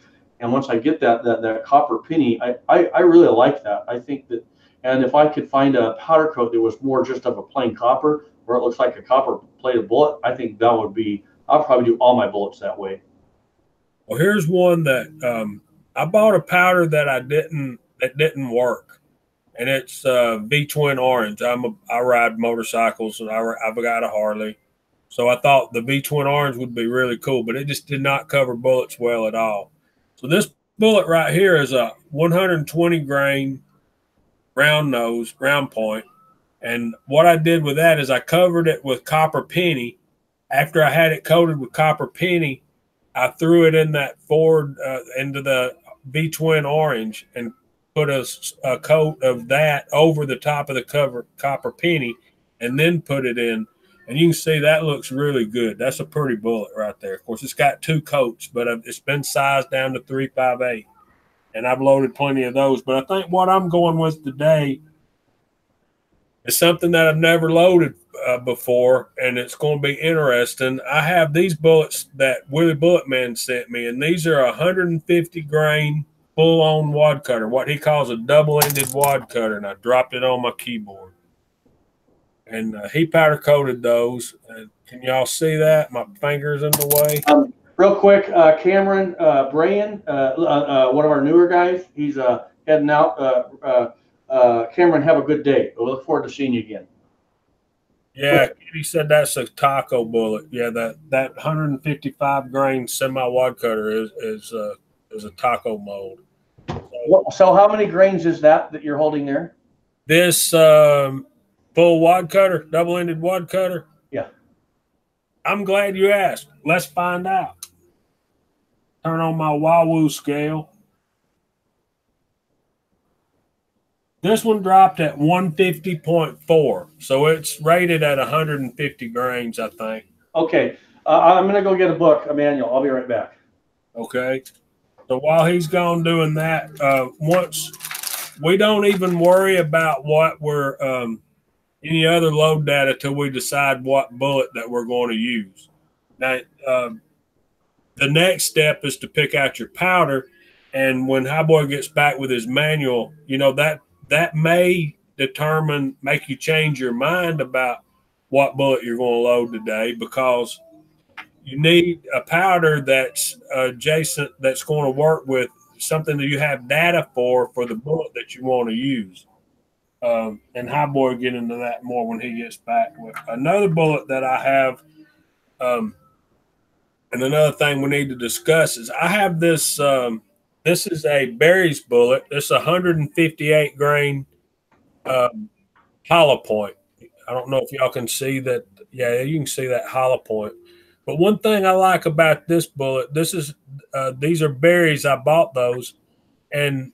And once I get that copper penny, I really like that. I think that, and if I could find a powder coat that was more just of a plain copper, where it looks like a copper plated bullet, I think that would be. I'll probably do all my bullets that way. Well, here's one that I bought a powder that didn't work, and it's V-twin orange. I ride motorcycles, and I've got a Harley, so I thought the V-twin orange would be really cool, but it just did not cover bullets well at all. So this bullet right here is a 120 grain round nose, round point. And what I did with that is I covered it with copper penny. After I had it coated with copper penny, I threw it in that Ford, into the V-twin orange and put a coat of that over the top of the copper penny and then put it in. And you can see that looks really good. That's a pretty bullet right there. Of course, it's got 2 coats, but it's been sized down to 358. And I've loaded plenty of those. But I think what I'm going with today is something that I've never loaded before, and it's going to be interesting. I have these bullets that Willie Bulletman sent me, and these are 150 grain full-on wad cutter, what he calls a double-ended wad cutter, and I dropped it on my keyboard. And he powder coated those. Can y'all see that? My finger's in the way. Real quick, Cameron Brayan, one of our newer guys, he's heading out. Cameron, have a good day. We'll look forward to seeing you again. Yeah, he said that's a taco bullet. Yeah, that 155 grain semi wad cutter is a taco mold. So how many grains is that you're holding there? This full wad cutter, double-ended wad cutter? Yeah. I'm glad you asked. Let's find out. Turn on my Wahoo scale. This one dropped at 150.4, so it's rated at 150 grains, I think. Okay. I'm going to go get a book, a manual. I'll be right back. Okay. So while he's gone doing that, once we don't even worry about what we're any other load data till we decide what bullet that we're going to use. Now, the next step is to pick out your powder, and when Cowboy gets back with his manual, you know, that may make you change your mind about what bullet you're going to load today, because you need a powder that's adjacent, that's going to work with something that you have data for the bullet that you want to use. And Cowboy will get into that more when he gets back. With another bullet that I have, and another thing we need to discuss is I have this. This is a Berry's bullet. This is 158 grain hollow point. I don't know if y'all can see that. Yeah, you can see that hollow point. But one thing I like about this bullet, these are Berry's. I bought those, and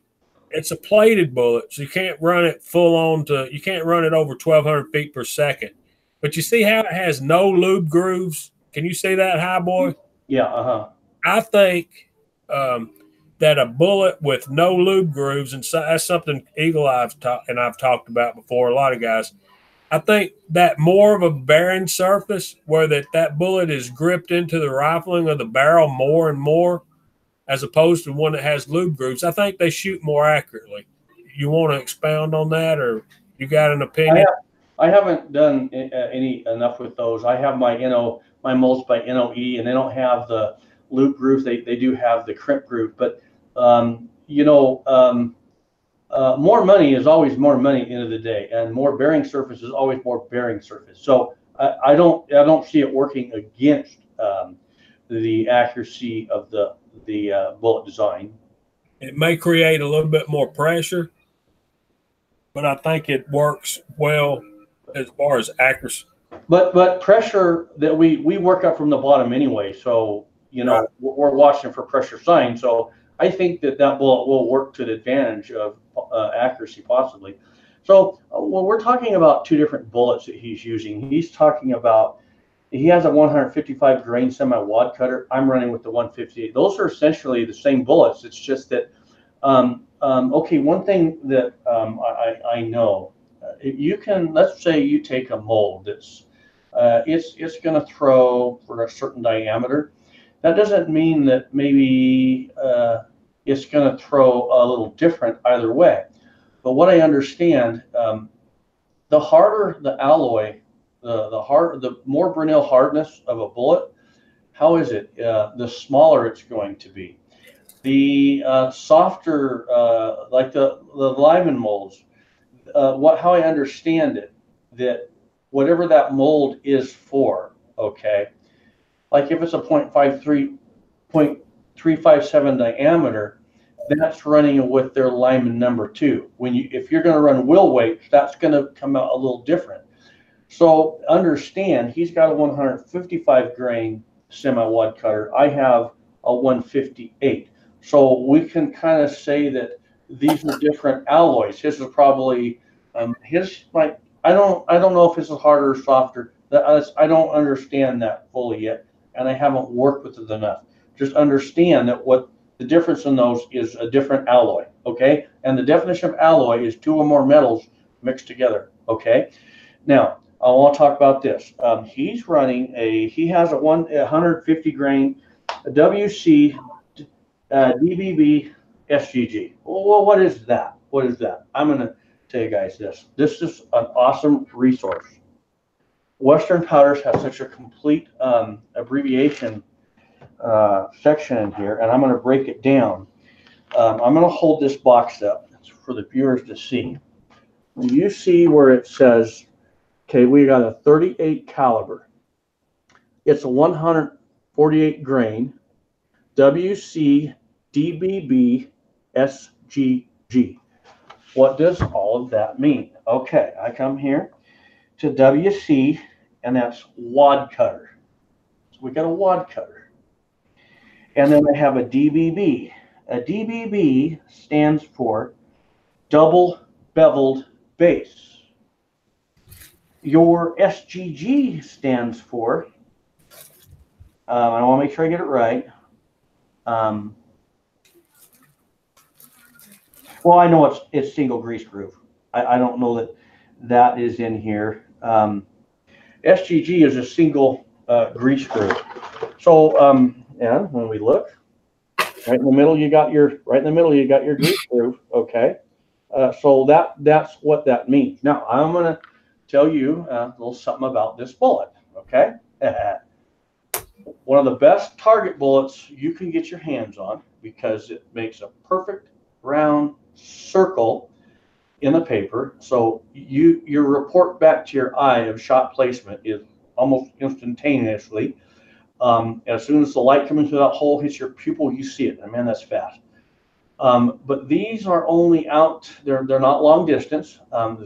it's a plated bullet, so you can't run it you can't run it over 1,200 feet per second. But you see how it has no lube grooves? Can you see that, Cowboy? Yeah, I think that a bullet with no lube grooves, and so that's something Eagle I've talked about before, a lot of guys, I think that more of a bearing surface where that bullet is gripped into the rifling of the barrel more and more, as opposed to one that has lube grooves, I think they shoot more accurately. You want to expound on that, or you got an opinion? I haven't done enough with those. I have my my molds by NOE, and they don't have the lube grooves. They do have the crimp groove, but more money is always more money at the end of the day, and more bearing surface is always more bearing surface. So I don't see it working against the accuracy of the bullet design. It may create a little bit more pressure, but I think it works well as far as accuracy. But pressure that we work up from the bottom anyway, so you know, Right. we're watching for pressure signs. So I think that bullet will work to the advantage of accuracy possibly. So when we're talking about two different bullets that he's using, he's talking about, he has a 155 grain semi-wad cutter. I'm running with the 158. Those are essentially the same bullets. It's just that, okay, one thing that I know, you can, let's say you take a mold that's, it's going to throw for a certain diameter. That doesn't mean that maybe it's going to throw a little different either way. But what I understand, the harder the alloy, the more Brinell hardness of a bullet, how is it? The smaller it's going to be. The softer, like the Lyman molds, how I understand it, that whatever that mold is for, okay, like if it's a 0.357 diameter, that's running with their Lyman number 2. If you're going to run will weights, that's going to come out a little different. So understand, he's got a 155 grain semi-wad cutter. I have a 158. So we can kind of say that these are different alloys. His is probably his, like, I don't know if his is harder or softer. I don't understand that fully yet, and I haven't worked with it enough. Just understand that what the difference in those is a different alloy, okay? And the definition of alloy is 2 or more metals mixed together, okay? Now, I want to talk about this. He's running he has a 150 grain WC DBB SGG. Well, what is that? What is that? I'm going to tell you guys this. This is an awesome resource. Western Powders has such a complete abbreviation section in here, and I'm going to break it down. I'm going to hold this box up for the viewers to see. When you see where it says, okay, we got a 38 caliber. It's a 148 grain WC DBB SGG. What does all of that mean? Okay, I come here to WC, and that's wad cutter. So we got a wad cutter. And then I have a DBB. A DBB stands for double beveled base. Your SGG stands for, I want to make sure I get it right. Well, I know it's single grease groove. I don't know that is in here. SGG is a single grease groove. So, and when we look, right in the middle you got your grease groove. Okay, so that's what that means. Now I'm going to tell you a little something about this bullet. Okay, one of the best target bullets you can get your hands on because it makes a perfect round circle in the paper. So your report back to your eye of shot placement is almost instantaneously. As soon as the light coming through that hole hits your pupil, you see it. And man, that's fast. But these are only out, they're not long distance.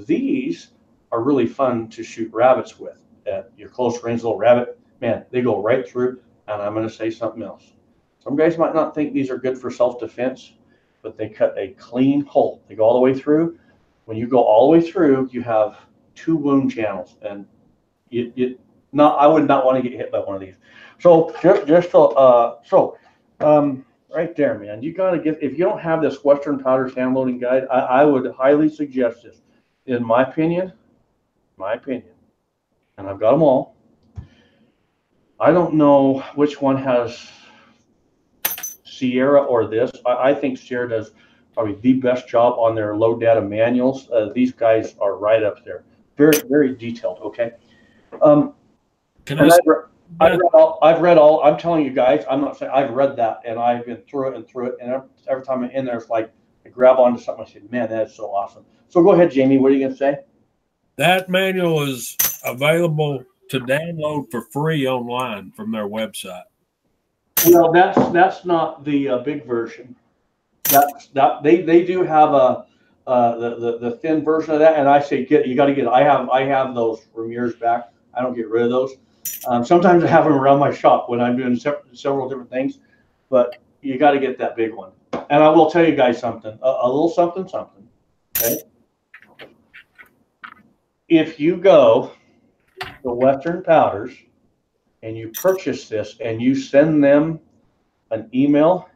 These are really fun to shoot rabbits with. At your close range little rabbit, man, they go right through. And I'm going to say something else. Some guys might not think these are good for self-defense, but they cut a clean hole. They go all the way through. When you go all the way through, you have 2 wound channels, and I would not want to get hit by one of these. So right there, man, you got to get, if you don't have this Western Powders hand loading guide, I would highly suggest this. In my opinion, and I've got them all. I don't know which one has Sierra or this. I think Sierra does probably the best job on their low data manuals. These guys are right up there. Very, very detailed, okay? I've read all, I'm telling you guys, I'm not saying, I've read that, and I've been through it, and every time I'm in there, it's like I grab onto something, I say, man, that's so awesome. So go ahead, Jamie, what are you going to say? That manual is available to download for free online from their website. Well, that's not the big version. They do have the thin version of that, and I say you got to get. I have those from years back. I don't get rid of those. Sometimes I have them around my shop when I'm doing several different things, but you got to get that big one. And I will tell you guys something, a little something. Okay, if you go to Western Powders and you purchase this and you send them an email,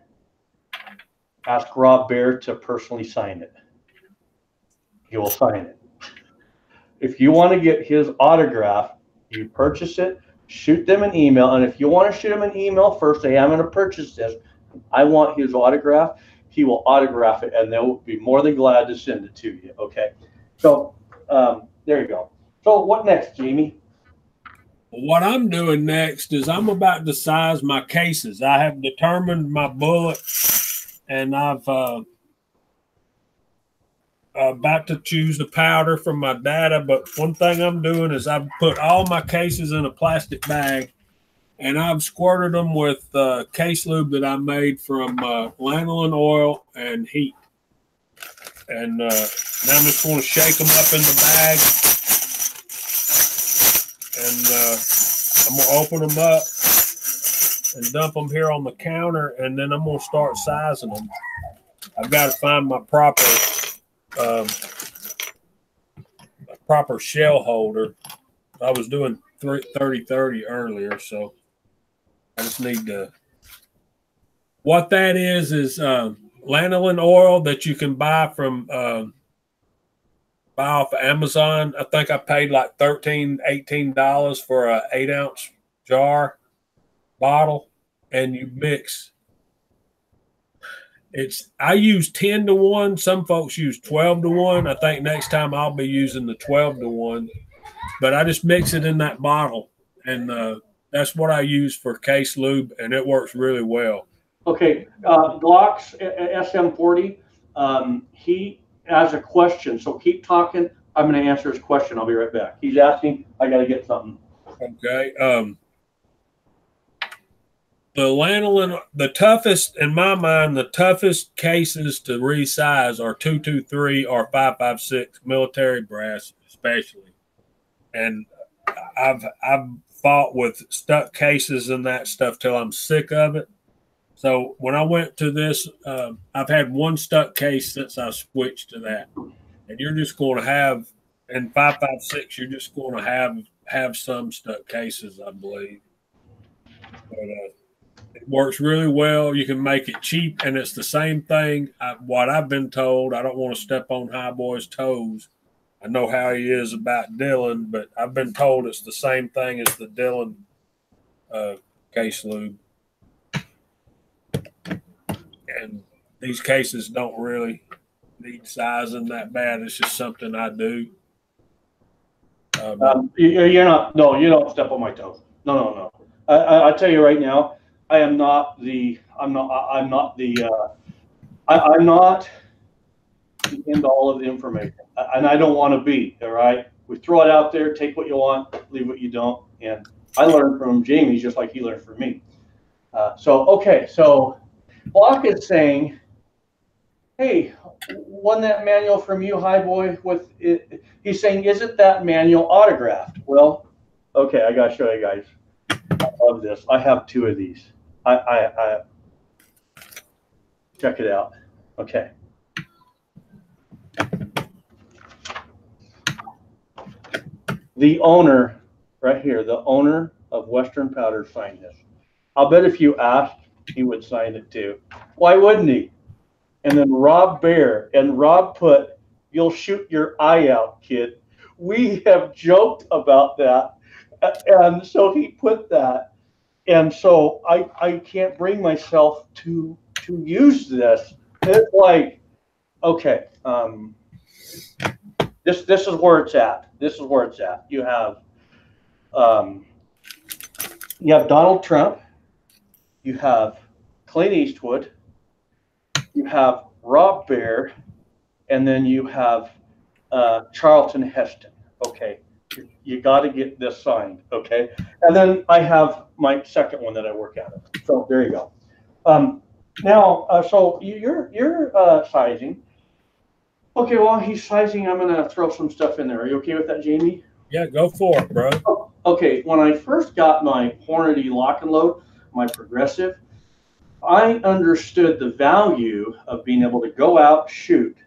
ask Rob Bear to personally sign it. He will sign it. If you want to get his autograph, you purchase it, shoot them an email. And if you want to shoot him an email first, say, I'm going to purchase this, I want his autograph, he will autograph it, and they'll be more than glad to send it to you. Okay. So there you go. So what next, Jamie? What I'm doing next is I'm about to size my cases. I have determined my bullet, and I've about to choose the powder from my data. But one thing I'm doing is I've put all my cases in a plastic bag, and I've squirted them with case lube that I made from lanolin oil and heat. And now I'm just going to shake them up in the bag. And I'm going to open them up and dump them here on the counter, and then I'm going to start sizing them. I've got to find my proper shell holder. I was doing 30-30 earlier, so I just need to. What that is lanolin oil that you can buy from buy off of Amazon. I think I paid like $18 for a 8-ounce jar bottle, and you mix. I use 10-to-1. Some folks use 12-to-1. I think next time I'll be using the 12-to-1. But I just mix it in that bottle, and that's what I use for case lube, and it works really well. Okay, Glock's SM40. He has a question, so keep talking. I'm going to answer his question. I'll be right back. He's asking. I got to get something. Okay. The lanolin, the toughest, in my mind, the toughest cases to resize are 223 or 556 military brass, especially. And I've fought with stuck cases and that stuff till I'm sick of it. So when I went to this, I've had one stuck case since I switched to that. And you're just going to have, in 556, you're just going to have some stuck cases, I believe. But it works really well. You can make it cheap, and it's the same thing. What I've been told, I don't want to step on Highboy's toes. I know how he is about Dillon, but I've been told it's the same thing as the Dillon case lube. And these cases don't really need sizing that bad. It's just something I do. You're not. No, you don't step on my toes. No. I tell you right now, I'm not the end all of the information, and I don't want to be. All right, we throw it out there, take what you want, leave what you don't, and I learned from Jamie just like he learned from me. So Block is saying, hey, wasn't that manual from you, Highboy? With it, he's saying, isn't that manual autographed? Well, okay, I gotta show you guys. I love this. I have 2 of these. I check it out. Okay. The owner, right here, the owner of Western Powder signed this. I'll bet if you asked, he would sign it too. Why wouldn't he? And then Rob Bear, and Rob put, "You'll shoot your eye out, kid." We have joked about that, and so he put that, and so I can't bring myself to use this. It's like, okay, this is where it's at. This is where it's at. You have Donald Trump, you have Clint Eastwood, you have Rob Bear, and then you have Charlton Heston. Okay, You got to get this signed, okay? And then I have my second one that I work out of. So there you go. Now, so you're sizing. Okay, while he's sizing, I'm going to throw some stuff in there. Are you okay with that, Jamie? Yeah, go for it, bro. Oh, okay, when I first got my Hornady lock and load, my progressive, I understood the value of being able to go out, shoot,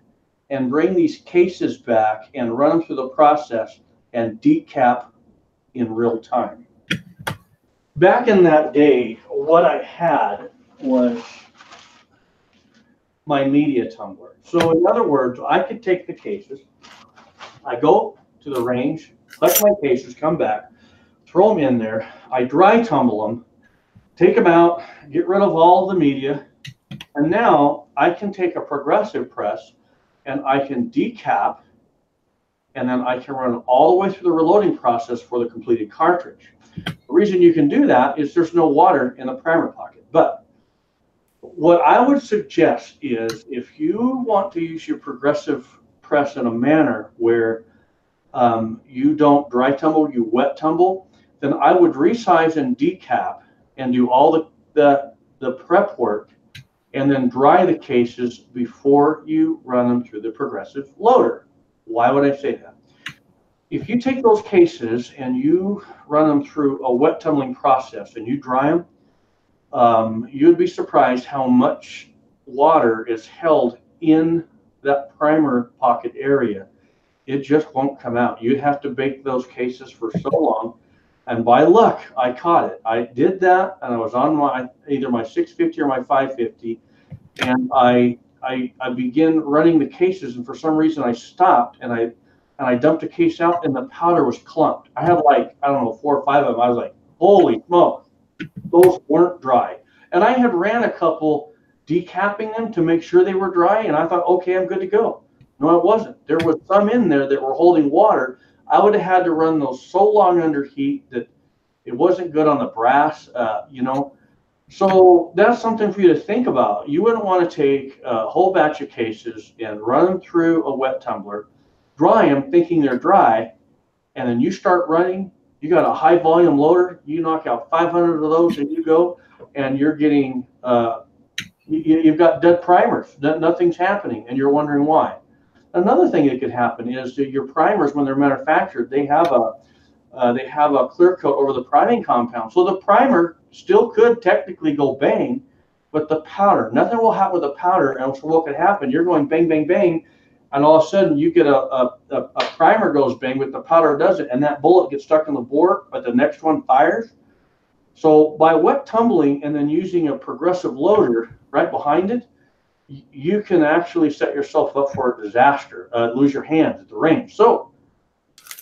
and bring these cases back and run them through the process and decap in real time. Back in that day, what I had was my media tumbler. So in other words, I could take the cases, I go to the range, collect my cases, come back, throw them in there, I dry tumble them, take them out, get rid of all the media, and now I can take a progressive press and I can decap, and then I can run all the way through the reloading process for the completed cartridge. The reason you can do that is there's no water in the primer pocket. But what I would suggest is if you want to use your progressive press in a manner where you don't dry tumble, you wet tumble, then I would resize and decap and do all the prep work and then dry the cases before you run them through the progressive loader. Why would I say that? If you take those cases and you run them through a wet tumbling process and you dry them, you'd be surprised how much water is held in that primer pocket area. It just won't come out. You have to bake those cases for so long. And by luck, I caught it. I did that, and I was on my either my 650 or my 550, and I began running the cases, and for some reason I stopped, and I dumped a case out, and the powder was clumped. I had like, I don't know, 4 or 5 of them. I was like, holy smoke, those weren't dry. And I had ran a couple decapping them to make sure they were dry, and I thought, okay, I'm good to go. No, it wasn't. There was some in there that were holding water. I would have had to run those so long under heat that it wasn't good on the brass, you know. So that's something for you to think about. You wouldn't want to take a whole batch of cases and run them through a wet tumbler, dry them thinking they're dry, and then you start running. You got a high volume loader. You knock out 500 of those and you go, and you're getting, you've got dead primers. Nothing's happening, and you're wondering why. Another thing that could happen is that your primers, when they're manufactured, they have a clear coat over the priming compound. So the primer still could technically go bang, but the powder, nothing will happen with the powder. And so what could happen? You're going bang, bang, bang, and all of a sudden you get a primer goes bang, but the powder doesn't, and that bullet gets stuck in the bore, but the next one fires. So by wet tumbling and then using a progressive loader right behind it, you can actually set yourself up for a disaster, lose your hands at the range. So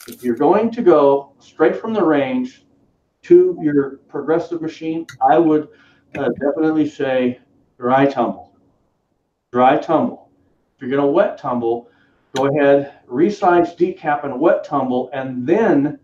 if you're going to go straight from the range to your progressive machine, I would definitely say dry tumble. Dry tumble. If you're going to wet tumble, go ahead, resize, decap, and wet tumble, and then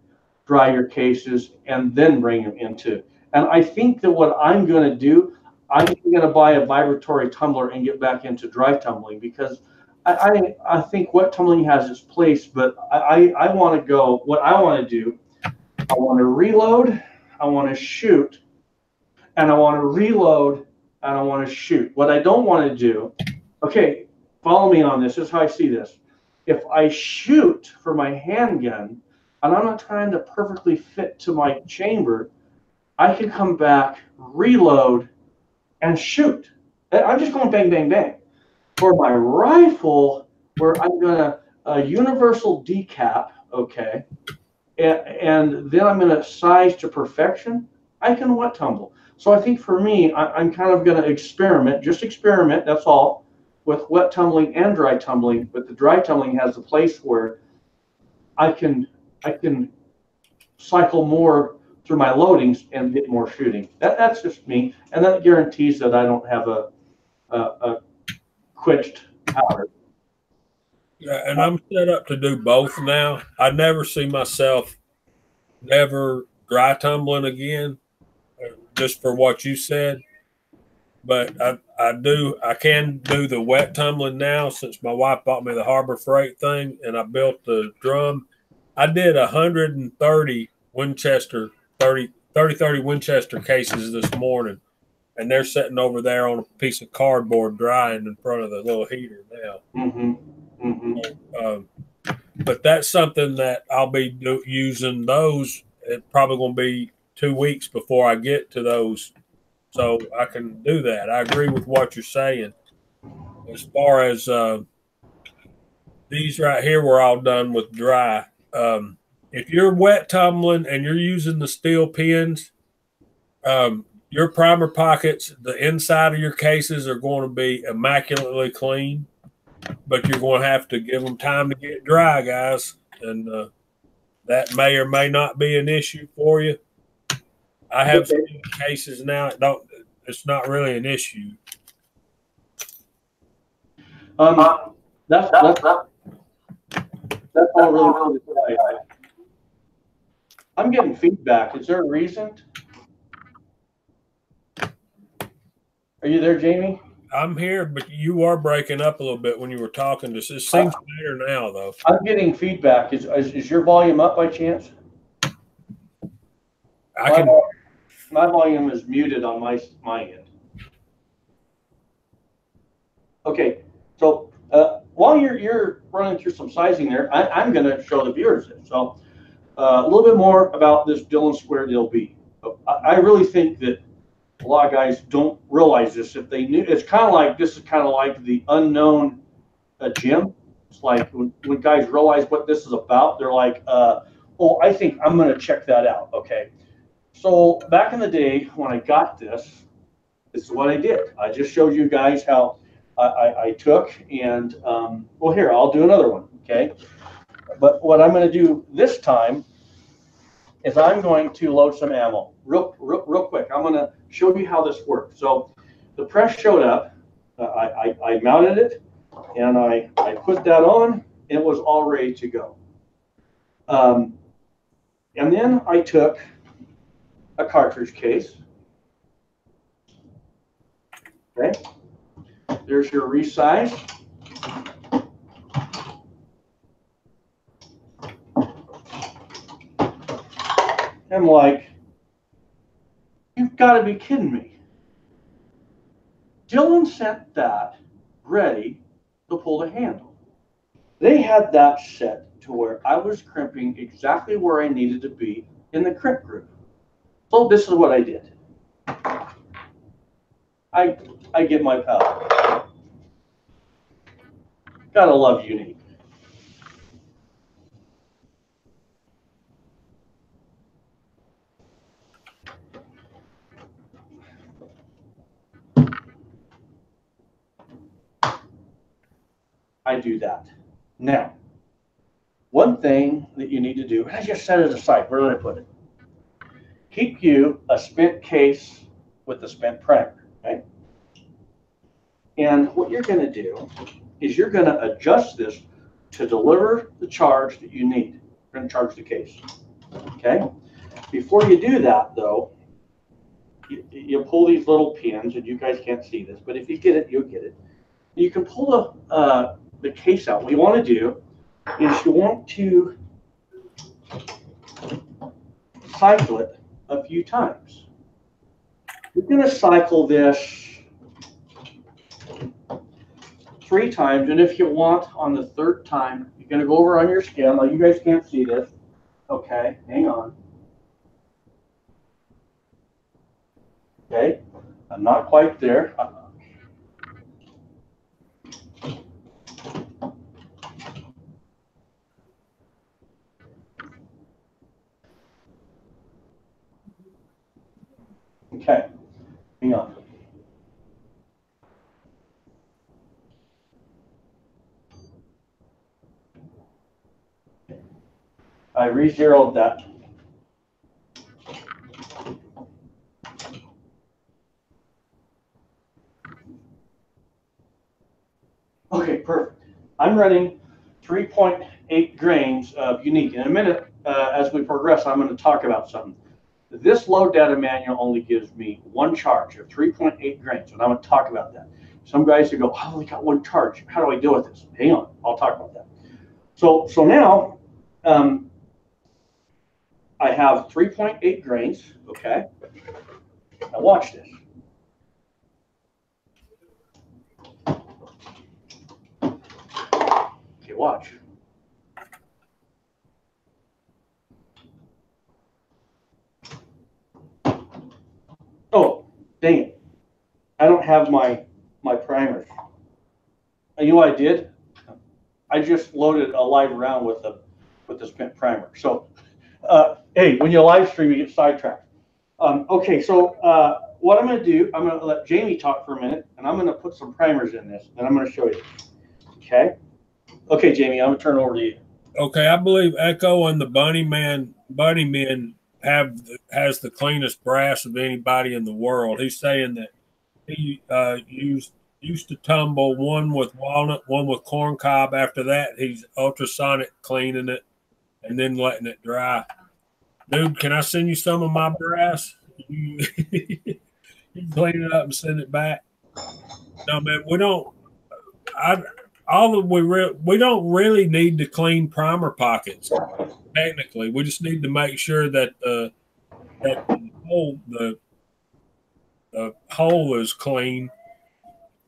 dry your cases, and then bring them into. And I think that what I'm going to do, I'm going to buy a vibratory tumbler and get back into dry tumbling, because I think wet tumbling has its place, but I want to go, what I want to do, I want to reload, I want to shoot, and I want to reload, and I want to shoot. What I don't want to do, okay, follow me on this, this is how I see this. If I shoot for my handgun, and I'm not trying to perfectly fit to my chamber, I can come back, reload, and shoot. I'm just going bang, bang, bang. For my rifle, where I'm going to universal decap, okay, and then I'm going to size to perfection, I can wet tumble. So I think for me, I'm kind of going to experiment, just experiment, that's all, with wet tumbling and dry tumbling. But the dry tumbling has a place where I can cycle more through my loadings and get more shooting. That's just me, and that guarantees that I don't have a quenched powder. Yeah, and I'm set up to do both now. I never see myself never dry tumbling again, just for what you said. But I can do the wet tumbling now, since my wife bought me the Harbor Freight thing and I built the drum. I did 130 Winchester 30 Winchester cases this morning, and they're sitting over there on a piece of cardboard drying in front of the little heater now. But that's something that I'll be using those. It's probably going to be 2 weeks before I get to those, so I can do that. I agree with what you're saying. As far as these right here, we're all done with dry. If you're wet tumbling and you're using the steel pins, your primer pockets, the inside of your cases are going to be immaculately clean, but you're going to have to give them time to get dry, guys. And that may or may not be an issue for you. I have some cases now. It's not really an issue. That's all really good. I'm getting feedback. Is there a reason? Are you there, Jamie? I'm here, but you are breaking up a little bit when you were talking. It seems better now, though. I'm getting feedback. Is your volume up by chance? My volume is muted on my end. Okay, so while you're running through some sizing there, I'm going to show the viewers this. So a little bit more about this Dillon Square DLB. I really think that a lot of guys don't realize this. If they knew, it's kind of like, this is kind of like the unknown gym. It's like when guys realize what this is about, they're like, oh, I think I'm going to check that out. Okay. So back in the day when I got this is what I did. I just showed you guys how I took and, well, here, I'll do another one. Okay. But what I'm going to do this time is I'm going to load some ammo real quick. I'm going to show you how this works. So the press showed up. I mounted it and I put that on. It was all ready to go. And then I took a cartridge case. Okay. There's your resize. I'm like, you've got to be kidding me. Dillon sent that ready to pull the handle. They had that set to where I was crimping exactly where I needed to be in the crimp group. So this is what I did. I get my power. Gotta love Unique. I do that. Now, one thing that you need to do, and I just set it aside, where did I put it? Keep you a spent case with the spent primer, okay? And what you're going to do is you're going to adjust this to deliver the charge that you need. You're going to charge the case, okay? Before you do that, though, you pull these little pins, and you guys can't see this, but if you get it, you'll get it. You can pull the case out. What you want to do is you want to cycle it a few times. You're going to cycle this 3 times, and if you want, on the 3rd time, you're going to go over on your scale. Now, you guys can't see this. Okay, hang on. Okay, I'm not quite there. Okay, hang on. I re-zeroed that. Okay, perfect. I'm running 3.8 grains of Unique. In a minute, as we progress, I'm going to talk about something. This load data manual only gives me 1 charge of 3.8 grains, and I'm going to talk about that. Some guys who go, I only got 1 charge. How do I deal with this? Hang on, I'll talk about that. So now, I have 3.8 grains, okay? Now watch this. Okay, watch. Oh, dang it. I don't have my primers. And you know what I did? I just loaded a live round with the spent primer. So, hey, when you live stream, you get sidetracked. Okay, so what I'm going to do, I'm going to let Jamie talk for a minute, and I'm going to put some primers in this, and I'm going to show you. Okay? Okay, Jamie, I'm going to turn it over to you. Okay, I believe Echo and the Bunny Men has the cleanest brass of anybody in the world. He's saying that he used to tumble one with walnut, one with corn cob. After that, he's ultrasonic cleaning it and then letting it dry. Dude, can I send you some of my brass? You, you clean it up and send it back. No, man, we don't. We don't really need to clean primer pockets. Technically, we just need to make sure that the hole is clean.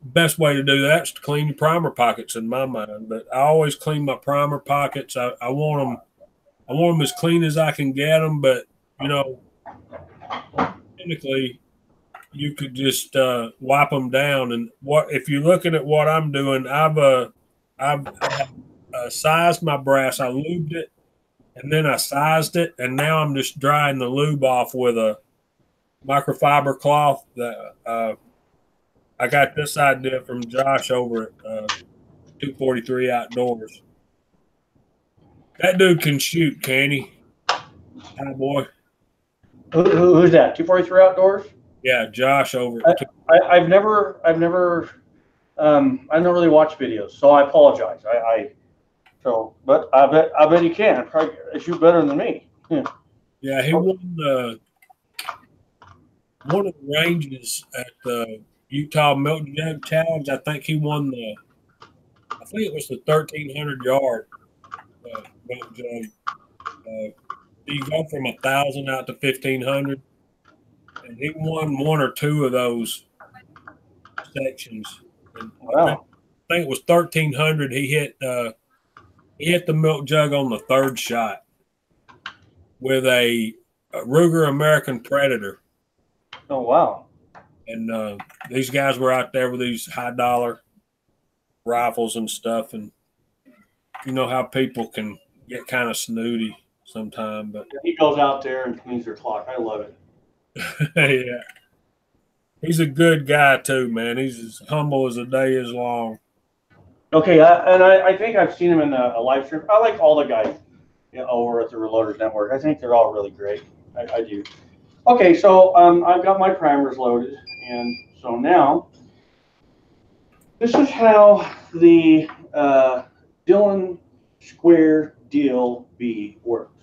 Best way to do that is to clean your primer pockets, in my mind. But I always clean my primer pockets. I want them as clean as I can get them. But you know, technically, you could just wipe them down. And what if you're looking at what I'm doing? I've sized my brass. I lubed it, and then I sized it, and now I'm just drying the lube off with a microfiber cloth. That I got this idea from Josh over at 243 Outdoors. That dude can shoot, can he? Cowboy. Who's that? 243 Outdoors? Yeah, Josh over. I've never I don't really watch videos, so I apologize. But I bet he can. Probably shoot better than me. Yeah, he won one of the ranges at the Utah Milk Jug Challenge. I think he won I think it was the 1,300 yard milk jug. You go from 1,000 out to 1,500, and he won one or two of those sections. And Wow. I think it was 1,300. He hit the milk jug on the third shot with a Ruger American Predator. Oh, wow. And these guys were out there with these high dollar rifles and stuff. And you know how people can get kind of snooty sometimes. But he goes out there and cleans their clock. I love it. yeah. He's a good guy too, man. He's as humble as the day is long. Okay, I think I've seen him in a live stream. I like all the guys over at the Reloaders Network. I think they're all really great. I do. Okay, so I've got my primers loaded, and so now this is how the Dillon Square Deal B works.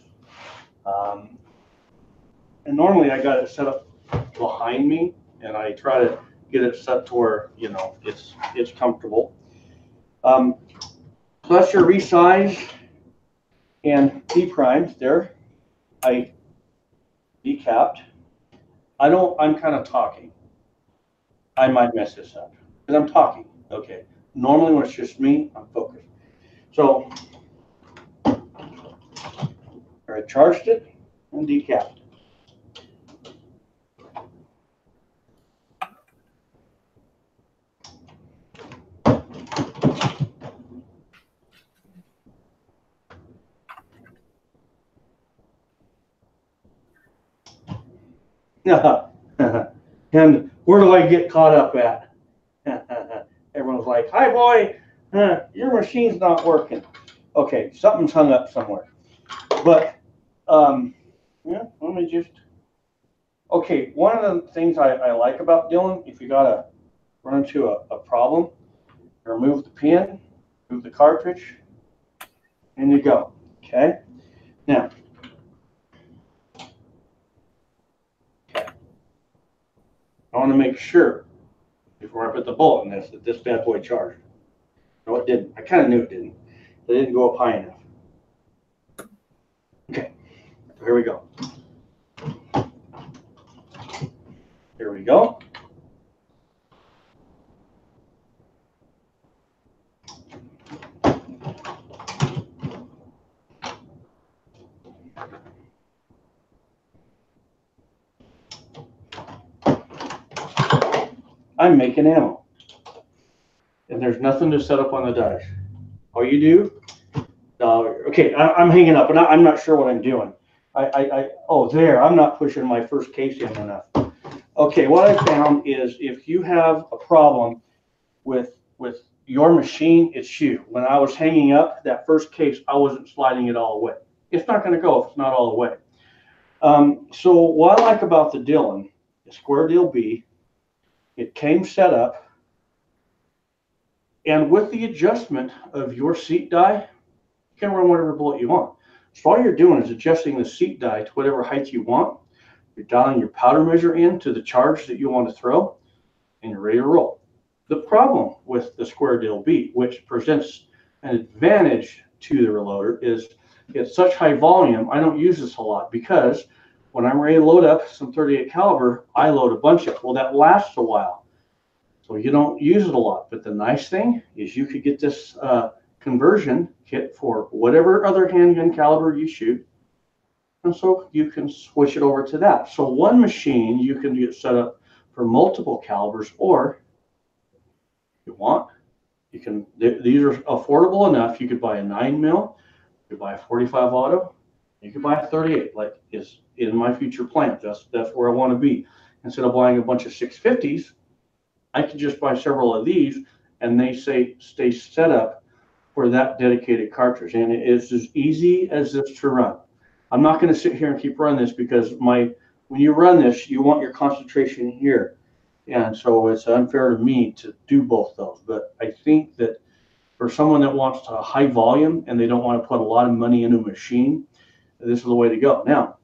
And normally I got it set up behind me, and I try to get it set to where it's comfortable. So that's your resize and deprimed there. I decapped. I'm kind of talking. I might mess this up because I'm talking. Okay. Normally when it's just me, I'm focused. So I charged it and decapped. And where do I get caught up at? Everyone's like, "Hi, boy, your machine's not working." Okay, something's hung up somewhere. But yeah, let me just. Okay, one of the things I like about Dillon, if you gotta run into a problem, remove the pin, move the cartridge, and you go. Okay, now. I want to make sure before I put the bullet in this that this bad boy charged. No, it didn't. I kind of knew it didn't. It didn't go up high enough. Okay. So here we go. Here we go. I'm making ammo. And there's nothing to set up on the dice. All you do, okay, I'm hanging up, and I'm not sure what I'm doing. Oh, there, I'm not pushing my first case in enough. Okay, what I found is if you have a problem with your machine, it's you. When I was hanging up that first case, I wasn't sliding it all away. It's not going to go if it's not all the way. So what I like about the Dillon, the square deal B, it came set up, and with the adjustment of your seat die, you can run whatever bullet you want. So all you're doing is adjusting the seat die to whatever height you want. You're dialing your powder measure in to the charge that you want to throw, and you're ready to roll. The problem with the square deal B, which presents an advantage to the reloader, is it's such high volume. I don't use this a lot because when I'm ready to load up some 38 caliber, I load a bunch of it. Well, that lasts a while, so you don't use it a lot. But the nice thing is you could get this conversion kit for whatever other handgun caliber you shoot, and so you can switch it over to that. So one machine you can get set up for multiple calibers, or you want, you can, these are affordable enough. You could buy a 9mm, you could buy a 45 auto, you could buy a 38, like is in my future plans. That's where I want to be. Instead of buying a bunch of 650s, I could just buy several of these, and they stay set up for that dedicated cartridge, and it is as easy as this to run. I'm not going to sit here and keep running this because when you run this, you want your concentration here. And so it's unfair to me to do both those. But I think that for someone that wants a high volume and they don't want to put a lot of money into a machine, this is the way to go. Now,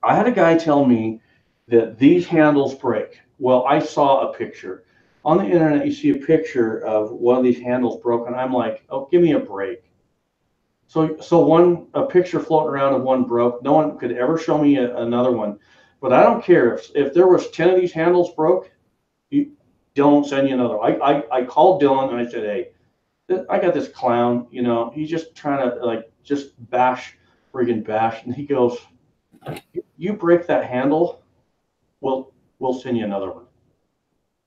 I had a guy tell me that these handles break. Well, I saw a picture. On the internet, you see a picture of one of these handles broken. I'm like, oh, give me a break. So a picture floating around of one broke. No one could ever show me another one. But I don't care. If there was 10 of these handles broke, Dillon send you another. I called Dillon and I said, hey, I got this clown, you know, he's just trying to just friggin' bash. And he goes, you break that handle, we'll send you another one.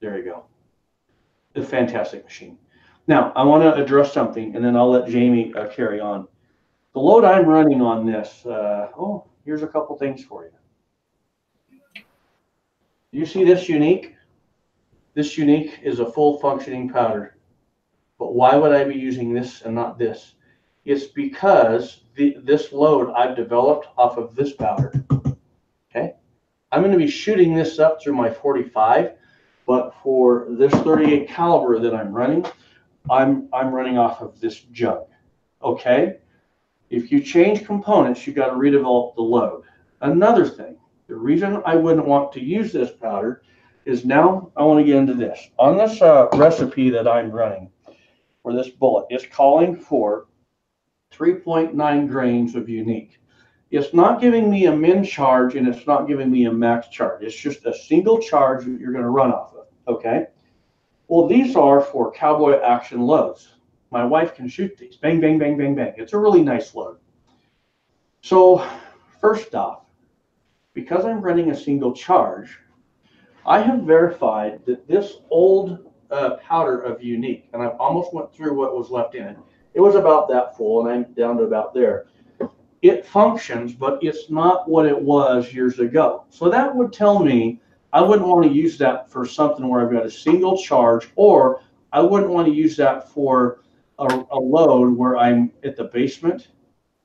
There you go. A fantastic machine. Now, I want to address something, and then I'll let Jamie carry on. The load I'm running on this, here's a couple things for you. Do you see this unique? This unique is a full functioning powder. But why would I be using this and not this? It's because this load I've developed off of this powder. Okay? I'm going to be shooting this up through my 45, but for this 38 caliber that I'm running, I'm running off of this jug. Okay? If you change components, you got to redevelop the load. Another thing, the reason I wouldn't want to use this powder is now I want to get into this. On this recipe that I'm running for this bullet, it's calling for 3.9 grains of unique. It's not giving me a min charge and it's not giving me a max charge. It's just a single charge that you're going to run off of. Okay? Well, these are for Cowboy action loads. My wife can shoot these. Bang, bang, bang, bang, bang. It's a really nice load. So, first off, because I'm running a single charge, I have verified that this old powder of unique, and I almost went through what was left in it. It was about that full, and I'm down to about there. It functions, but it's not what it was years ago. So that would tell me I wouldn't want to use that for something where I've got a single charge, or I wouldn't want to use that for a load where I'm at the basement,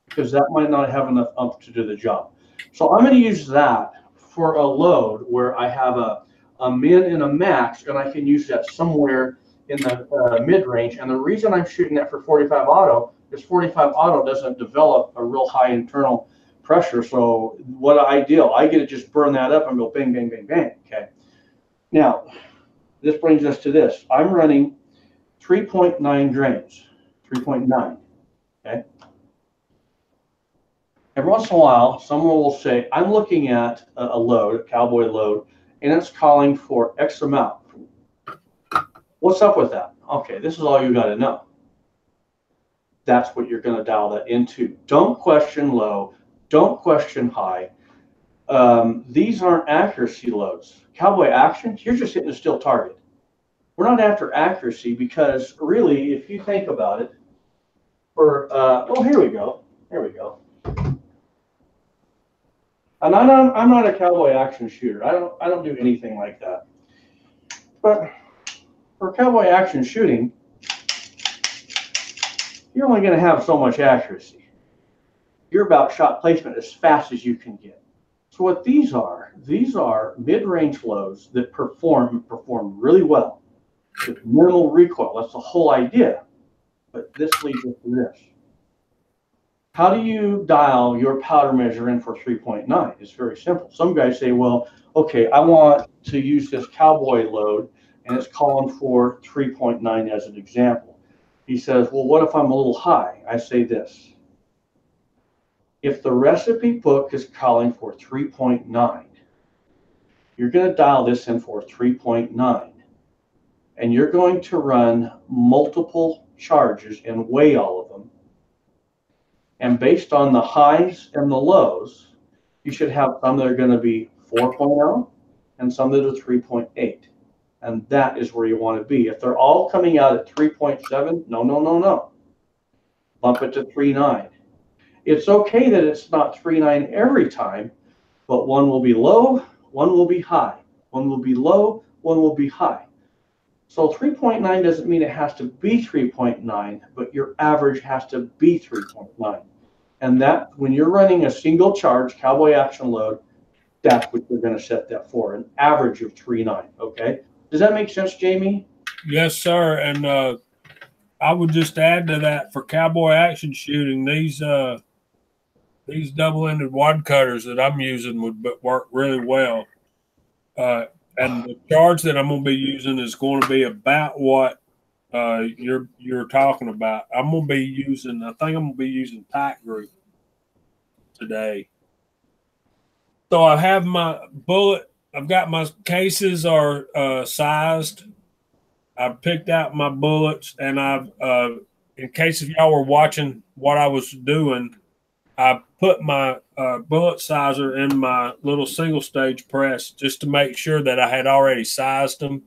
because that might not have enough ump to do the job. So I'm going to use that for a load where I have a min and a max, and I can use that somewhere in the mid-range. And the reason I'm shooting that for 45 auto is 45 auto doesn't develop a real high internal pressure. So what I do, I get to just burn that up and go bang, bang, bang, bang. Okay. Now, this brings us to this. I'm running 3.9 grains, 3.9. Okay. Every once in a while, someone will say, I'm looking at a load, a Cowboy load, and it's calling for X amount. What's up with that? Okay, this is all you got to know. That's what you're going to dial that into. Don't question low. Don't question high. These aren't accuracy loads. Cowboy actions, you're just hitting a still target. We're not after accuracy because really, if you think about it, oh, here we go. Here we go. And I'm not a Cowboy action shooter. I don't do anything like that. But for Cowboy action shooting, you're only going to have so much accuracy. You're about shot placement as fast as you can get. So what these are mid-range loads that perform really well with minimal recoil. That's the whole idea. But this leads us to this. How do you dial your powder measure in for 3.9? It's very simple. Some guys say, well, okay, I want to use this Cowboy load, and it's calling for 3.9 as an example. He says, well, what if I'm a little high? I say this. If the recipe book is calling for 3.9, you're going to dial this in for 3.9. And you're going to run multiple charges and weigh all of them. And based on the highs and the lows, you should have some that are going to be 4.0 and some that are 3.8. And that is where you want to be. If they're all coming out at 3.7, no. Bump it to 3.9. It's okay that it's not 3.9 every time, but one will be low, one will be high. One will be low, one will be high. So 3.9 doesn't mean it has to be 3.9, but your average has to be 3.9. And that, when you're running a single charge Cowboy action load, that's what you're going to set that for, an average of 3.9, okay? Does that make sense, Jamie? Yes, sir. And I would just add to that, for Cowboy action shooting, these double-ended wad cutters that I'm using would work really well. And the charge that I'm going to be using is going to be about what you're talking about. I think I'm going to be using tight group today. So I have my bullet. I've got my cases are sized. I've picked out my bullets, and I've in case if y'all were watching what I was doing, I put my bullet sizer in my little single stage press just to make sure that I had already sized them.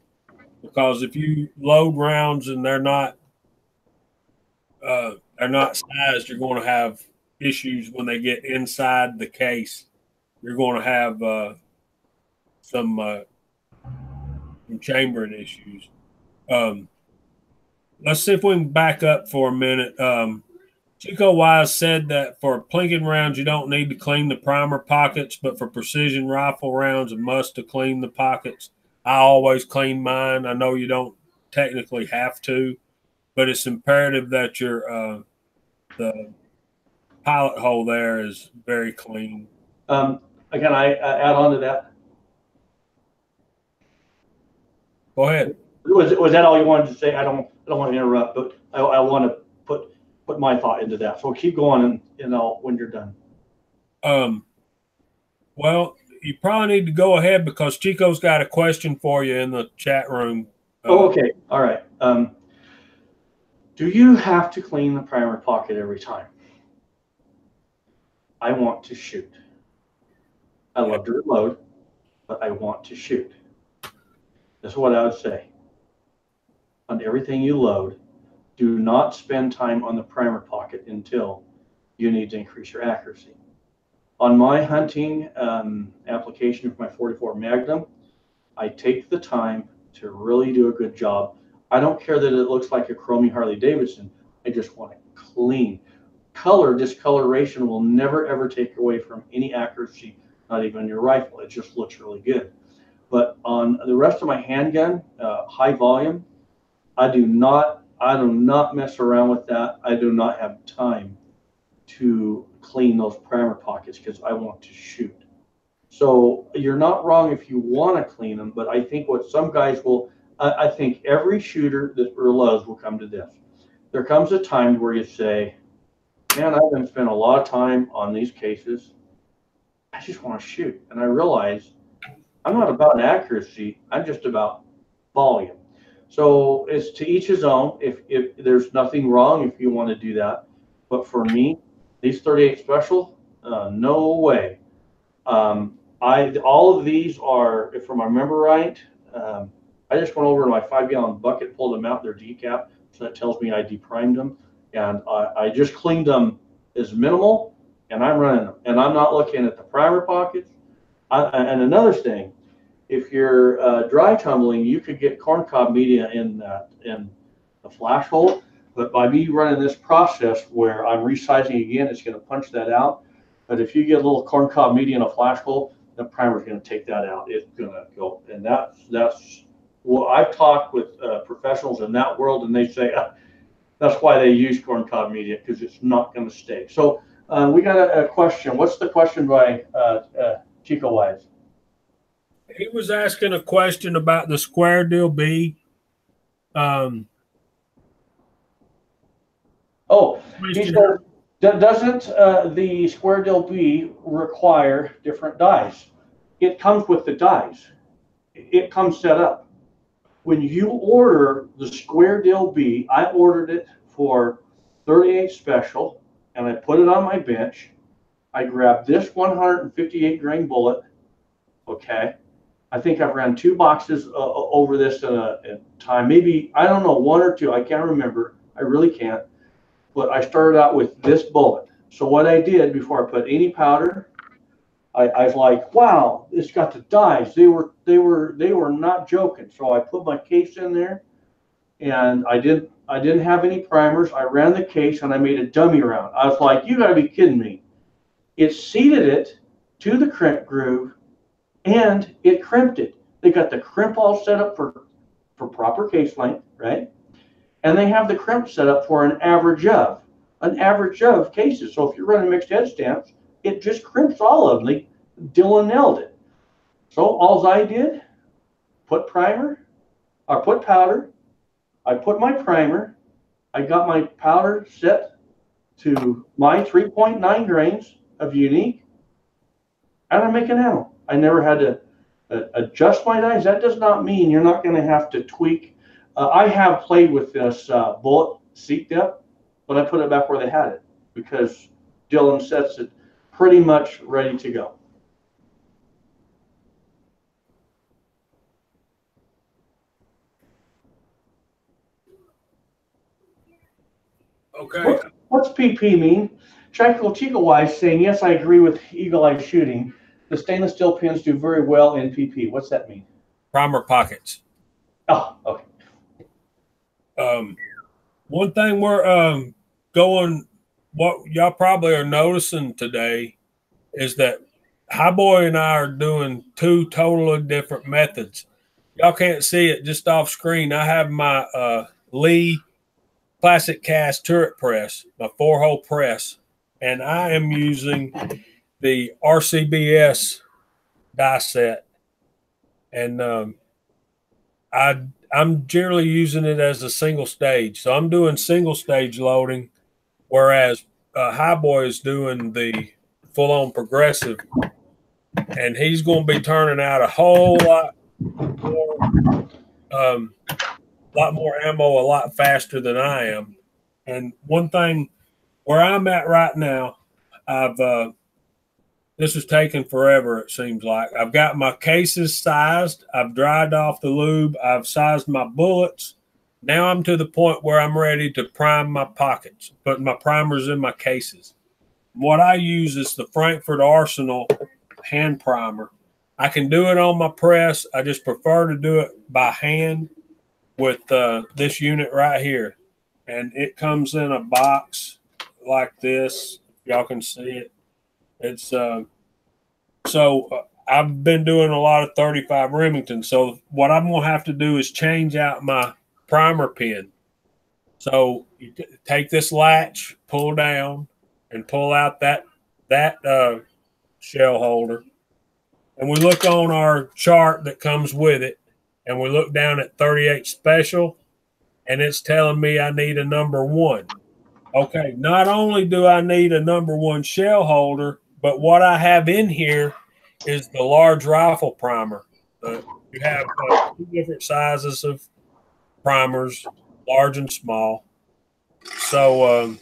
Because if you load rounds and they're not sized, you're going to have issues when they get inside the case. You're going to have some chambering issues. Let's see if we can back up for a minute. Chico Wise said that for plinking rounds, you don't need to clean the primer pockets, but for precision rifle rounds, it must to clean the pockets. I always clean mine. I know you don't technically have to, but it's imperative that your the pilot hole there is very clean. Can I add on to that? Go ahead. Was that all you wanted to say? I don't want to interrupt, but I want to put my thought into that. So keep going, and when you're done. Well, you probably need to go ahead because Chico's got a question for you in the chat room. Okay. All right. Do you have to clean the primer pocket every time? I want to shoot. I love to reload, but I want to shoot. This is what I would say. On everything you load, do not spend time on the primer pocket until you need to increase your accuracy. On my hunting application of my 44 Magnum, I take the time to really do a good job. I don't care that it looks like a chromey Harley Davidson. I just want it clean. Color discoloration will never ever take away from any accuracy, not even your rifle. It just looks really good. But on the rest of my handgun, high volume, I do not mess around with that. I do not have time to clean those primer pockets because I want to shoot. So you're not wrong if you want to clean them, but I think what some guys will, I think every shooter that reloads will come to this. There comes a time where you say, man, I've been spending a lot of time on these cases. I just want to shoot. And I realize I'm not about accuracy. I'm just about volume. So it's to each his own. If there's nothing wrong, if you want to do that. But for me, these 38 special, no way. All of these are, if I remember right, I just went over to my 5-gallon bucket, pulled them out, they're decap, so that tells me I deprimed them, and I just cleaned them as minimal, and I'm running them, and I'm not looking at the primer pockets. And another thing, if you're dry tumbling, you could get corncob media in the flash hole, but by me running this process where I'm resizing again, it's going to punch that out. But if you get a little corncob media in a flash hole, the primer's going to take that out. It's going to go, and that's well, I've talked with professionals in that world, and they say that's why they use corncob media, because it's not going to stay. So we got a question. What's the question by Chico Wise? He was asking a question about the square deal B. He said, doesn't the square deal B require different dies? It comes with the dies. It comes set up. When you order the square deal B, I ordered it for 38 special, and I put it on my bench. I grabbed this 158 grain bullet. Okay. I think I've ran 2 boxes over this in a time. Maybe, I don't know, 1 or 2. I can't remember. I really can't. But I started out with this bullet. So what I did before I put any powder, I was like, wow, it's got the dies. They were not joking. So I put my case in there, and I didn't have any primers. I ran the case and I made a dummy round. I was like, you gotta be kidding me. It seated it to the crimp groove, and it crimped it. They got the crimp all set up for proper case length, right? And they have the crimp set up for an average of cases. So if you're running mixed head stamps, it just crimps all of them. Dillon nailed it. So all I did, put primer, or put powder. I put my primer. I got my powder set to my 3.9 grains of unique, and I'm making ammo. I never had to adjust my dies. That does not mean you're not going to have to tweak. I have played with this bullet seat depth, but I put it back where they had it because Dillon sets it pretty much ready to go. Okay. What's PP mean? Chico Wise saying, yes, I agree with Eagle Eye shooting. The stainless steel pins do very well in PP. What's that mean? Primer pockets. Oh, okay. One thing we're going, what y'all probably are noticing today is that Cowboy and I are doing 2 totally different methods. Y'all can't see it just off screen. I have my Lee classic cast turret press, my 4-hole press, and I am using the RCBS die set, and I'm generally using it as a single stage. So I'm doing single stage loading, whereas Cowboy is doing the full-on progressive, and he's going to be turning out a whole lot more ammo a lot faster than I am. And one thing where I'm at right now, this is taking forever, it seems like. I've got my cases sized. I've dried off the lube. I've sized my bullets. Now I'm to the point where I'm ready to prime my pockets, putting my primers in my cases. What I use is the Frankfurt Arsenal hand primer. I can do it on my press. I just prefer to do it by hand with this unit right here. And it comes in a box like this. Y'all can see it. It's so I've been doing a lot of 35 Remington. So what I'm going to have to do is change out my primer pin. So you take this latch, pull down, and pull out that shell holder. And we look on our chart that comes with it, and we look down at 38 special, and it's telling me I need a number 1. Okay, not only do I need a number one shell holder, but what I have in here is the large rifle primer. You have two different sizes of primers, large and small. So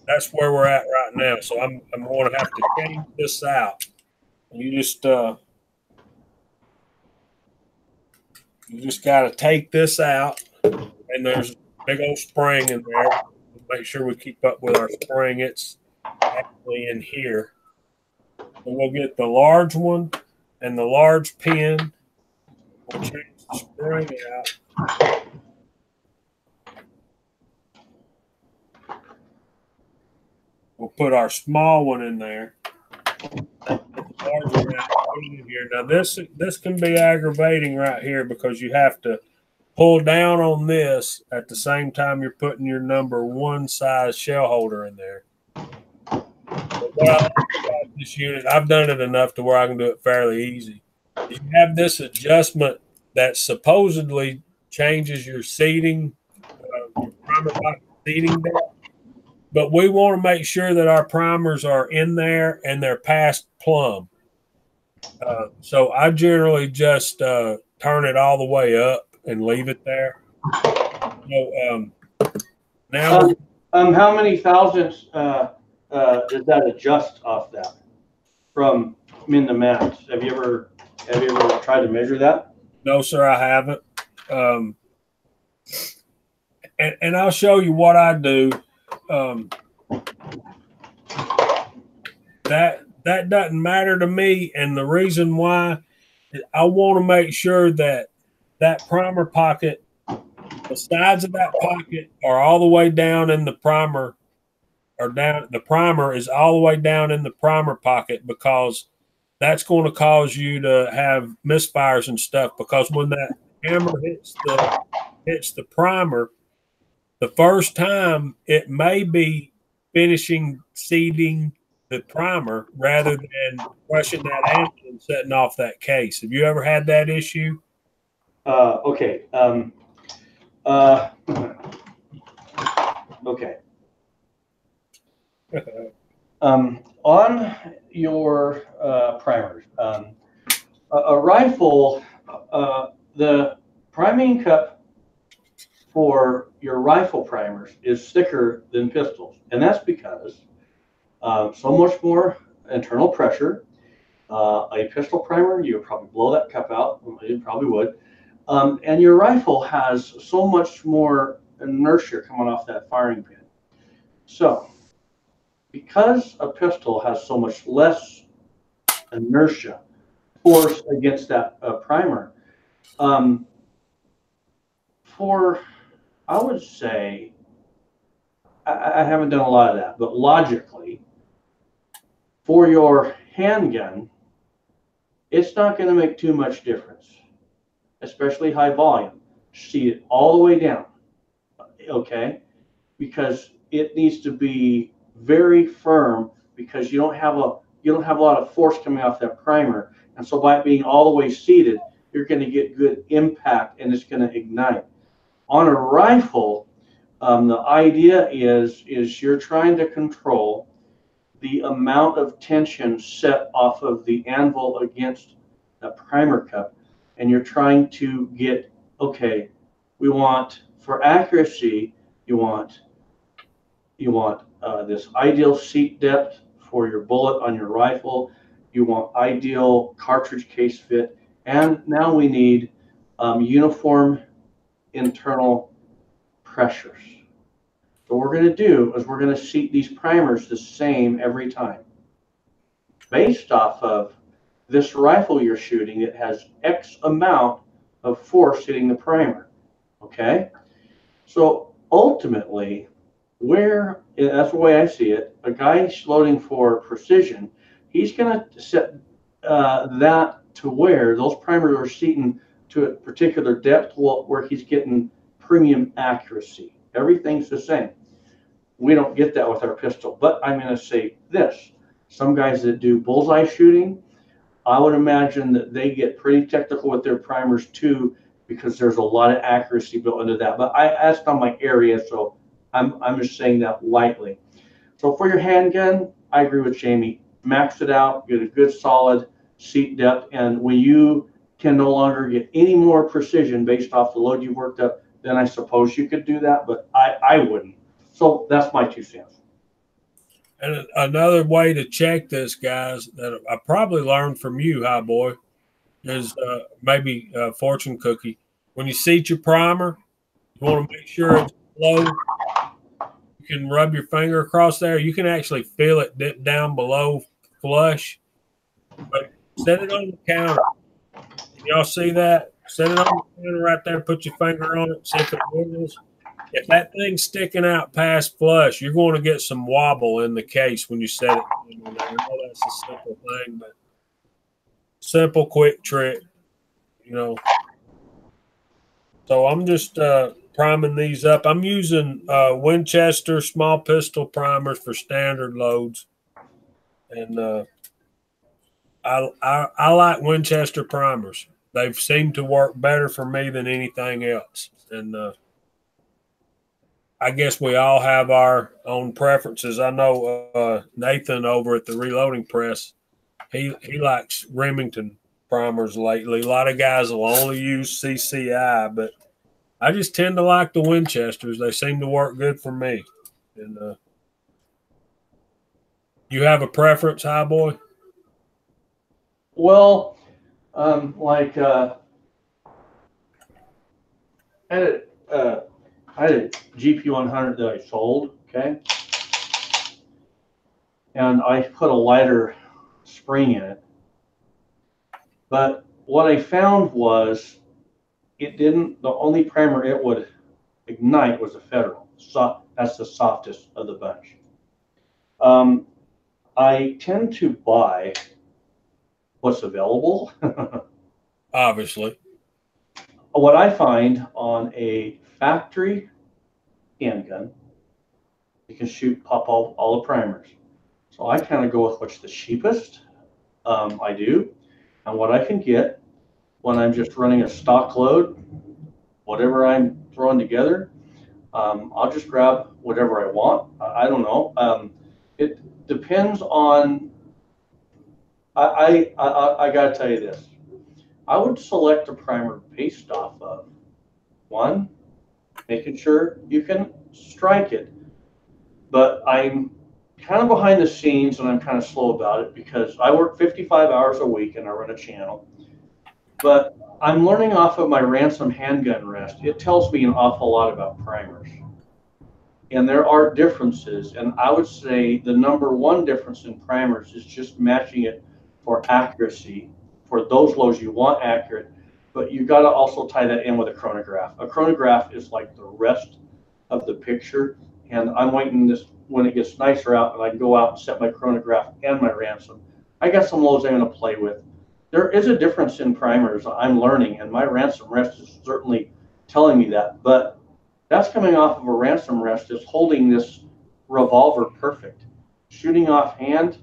that's where we're at right now. So I'm going to have to change this out. You just got to take this out, and there's a big old spring in there. Make sure we keep up with our spring. It's actually in here. And we'll get the large one and the large pin. We'll change the spring out. We'll put our small one in there. Large one out in here. Now this can be aggravating right here because you have to pull down on this at the same time you're putting your number one size shell holder in there. But what I like about this unit, I've done it enough to where I can do it fairly easy. You have this adjustment that supposedly changes your seating, your primer pocket seating depth. But we want to make sure that our primers are in there and they're past plumb. So I generally just turn it all the way up and leave it there. So now, how many thousandths does that adjust off that from min to max? Have you ever tried to measure that? No, sir, I haven't. And I'll show you what I do. That doesn't matter to me, and the reason why I want to make sure that primer pocket, the sides of that pocket are all the way down in the primer, or down the primer is all the way down in the primer pocket, because that's going to cause you to have misfires and stuff. Because when that hammer hits the primer, the first time it may be finishing seating the primer rather than crushing that anvil and setting off that case. Have you ever had that issue? Okay. Okay. On your primers, a rifle, the priming cup for your rifle primers is thicker than pistols, and that's because so much more internal pressure. A pistol primer, you would probably blow that cup out. You probably would. And your rifle has so much more inertia coming off that firing pin. So, because a pistol has so much less inertia, force against that primer, I would say, I haven't done a lot of that, but logically, for your handgun, it's not going to make too much difference, especially high volume. Seat it all the way down, okay? Because it needs to be very firm, because you don't have a lot of force coming off that primer, and so by it being all the way seated, you're going to get good impact and it's going to ignite. On a rifle, the idea is you're trying to control the amount of tension set off of the anvil against the primer cup, and you're trying to get, okay, we want, for accuracy, you want this ideal seat depth for your bullet on your rifle, you want ideal cartridge case fit, and now we need uniform internal pressures. So what we're going to do is we're going to seat these primers the same every time, based off of this rifle you're shooting. It has X amount of force hitting the primer. Okay, so ultimately, that's the way I see it, a guy loading for precision, he's going to set that to where those primers are seating to a particular depth where he's getting premium accuracy. Everything's the same. We don't get that with our pistol, but I'm going to say this. Some guys that do bullseye shooting, I would imagine that they get pretty technical with their primers too, because there's a lot of accuracy built into that. But I asked on my area, so I'm just saying that lightly. So for your handgun, I agree with Jamie. Max it out, get a good solid seat depth, and when you can no longer get any more precision based off the load you've worked up, then I suppose you could do that, but I wouldn't. So that's my 2 cents. And another way to check this, guys, that I probably learned from you, High Boy, is maybe fortune cookie. When you seat your primer, you want to make sure it's low. You can rub your finger across there. You can actually feel it dip down below flush. But set it on the counter. Y'all see that? Set it on the counter right there. Put your finger on it. See if it wiggles. If that thing's sticking out past flush, you're going to get some wobble in the case when you set it. I know that's a simple thing, but simple, quick trick, you know. So I'm just priming these up. I'm using Winchester small pistol primers for standard loads, and I like Winchester primers. They've seemed to work better for me than anything else, and I guess we all have our own preferences. I know Nathan over at the Reloading Press, he likes Remington primers lately. A lot of guys will only use CCI, but I just tend to like the Winchesters. They seem to work good for me. And you have a preference, High Boy? Well, I had a GP100 that I sold, okay? And I put a lighter spring in it. But what I found was the only primer it would ignite was a Federal. So that's the softest of the bunch. I tend to buy what's available. Obviously. What I find on a factory handgun, you can pop all the primers. So I kind of go with what's the cheapest. I do. And what I can get when I'm just running a stock load, whatever I'm throwing together, I'll just grab whatever I want. I don't know. It depends on, I got to tell you this. I would select a primer based off of, one, making sure you can strike it. But I'm kind of behind the scenes and I'm kind of slow about it because I work 55 hours a week and I run a channel. But I'm learning off of my Ransom handgun rest. It tells me an awful lot about primers. And there are differences. And I would say the #1 difference in primers is just matching it for accuracy. For those loads you want accurate, but you got to also tie that in with a chronograph. A chronograph is like the rest of the picture. And I'm waiting this when it gets nicer out and I can go out and set my chronograph and my Ransom. I got some loads I'm going to play with. There is a difference in primers I'm learning, and my Ransom rest is certainly telling me that. But that's coming off of a Ransom rest is holding this Revolver perfect. Shooting off hand,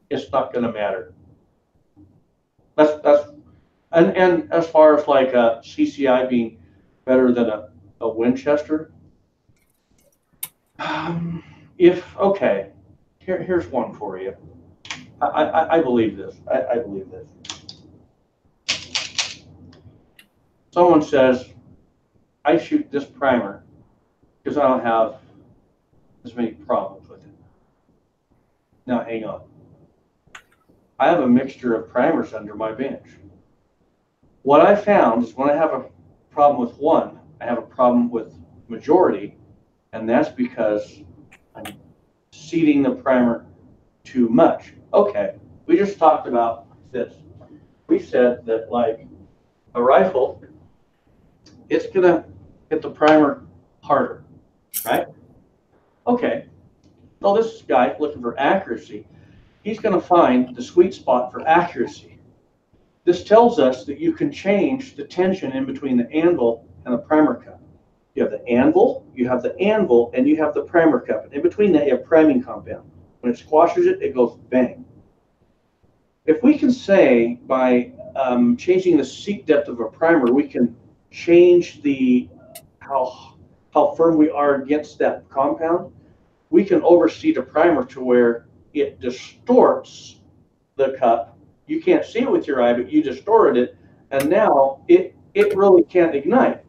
it's not going to matter. And as far as like a CCI being better than a Winchester, okay, here's one for you. I believe this. I believe this. Someone says, I shoot this primer because I don't have as many problems with it. Now, hang on. I have a mixture of primers under my bench. What I found is when I have a problem with one, I have a problem with majority, and that's because I'm seeding the primer too much. Okay, we just talked about this. We said that like a rifle, it's gonna hit the primer harder, right? Okay, so this guy looking for accuracy, he's gonna find the sweet spot for accuracy. This tells us that you can change the tension in between the anvil and the primer cup. You have the anvil, and you have the primer cup. And in between that, you have priming compound. When it squashes it, it goes bang. If we can say by changing the seat depth of a primer, we can change the how how firm we are against that compound, we can overseed a primer to where it distorts the cup. You can't see it with your eye, but you distorted it, and now it really can't ignite.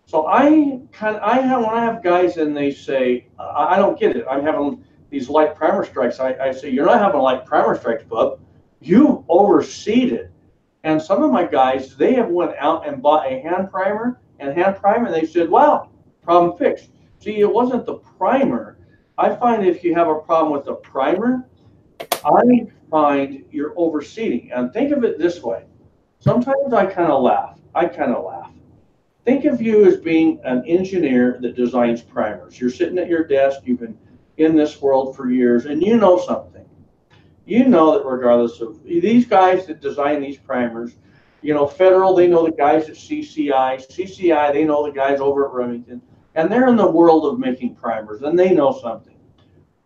So when I have guys and they say, I don't get it, I'm having these light primer strikes. I say, you're not having light primer strikes, bub. You overseeded. And some of my guys, they have went out and bought a hand primer, and they said, wow, problem fixed. See, it wasn't the primer. I find if you have a problem with the primer, I find you're overseeding. And think of it this way. Sometimes I kind of laugh. Think of you as being an engineer that designs primers. You're sitting at your desk. You've been in this world for years, and you know something. You know that regardless of these guys that design these primers, Federal, they know the guys at CCI. CCI, they know the guys over at Remington. And they're in the world of making primers, and they know something.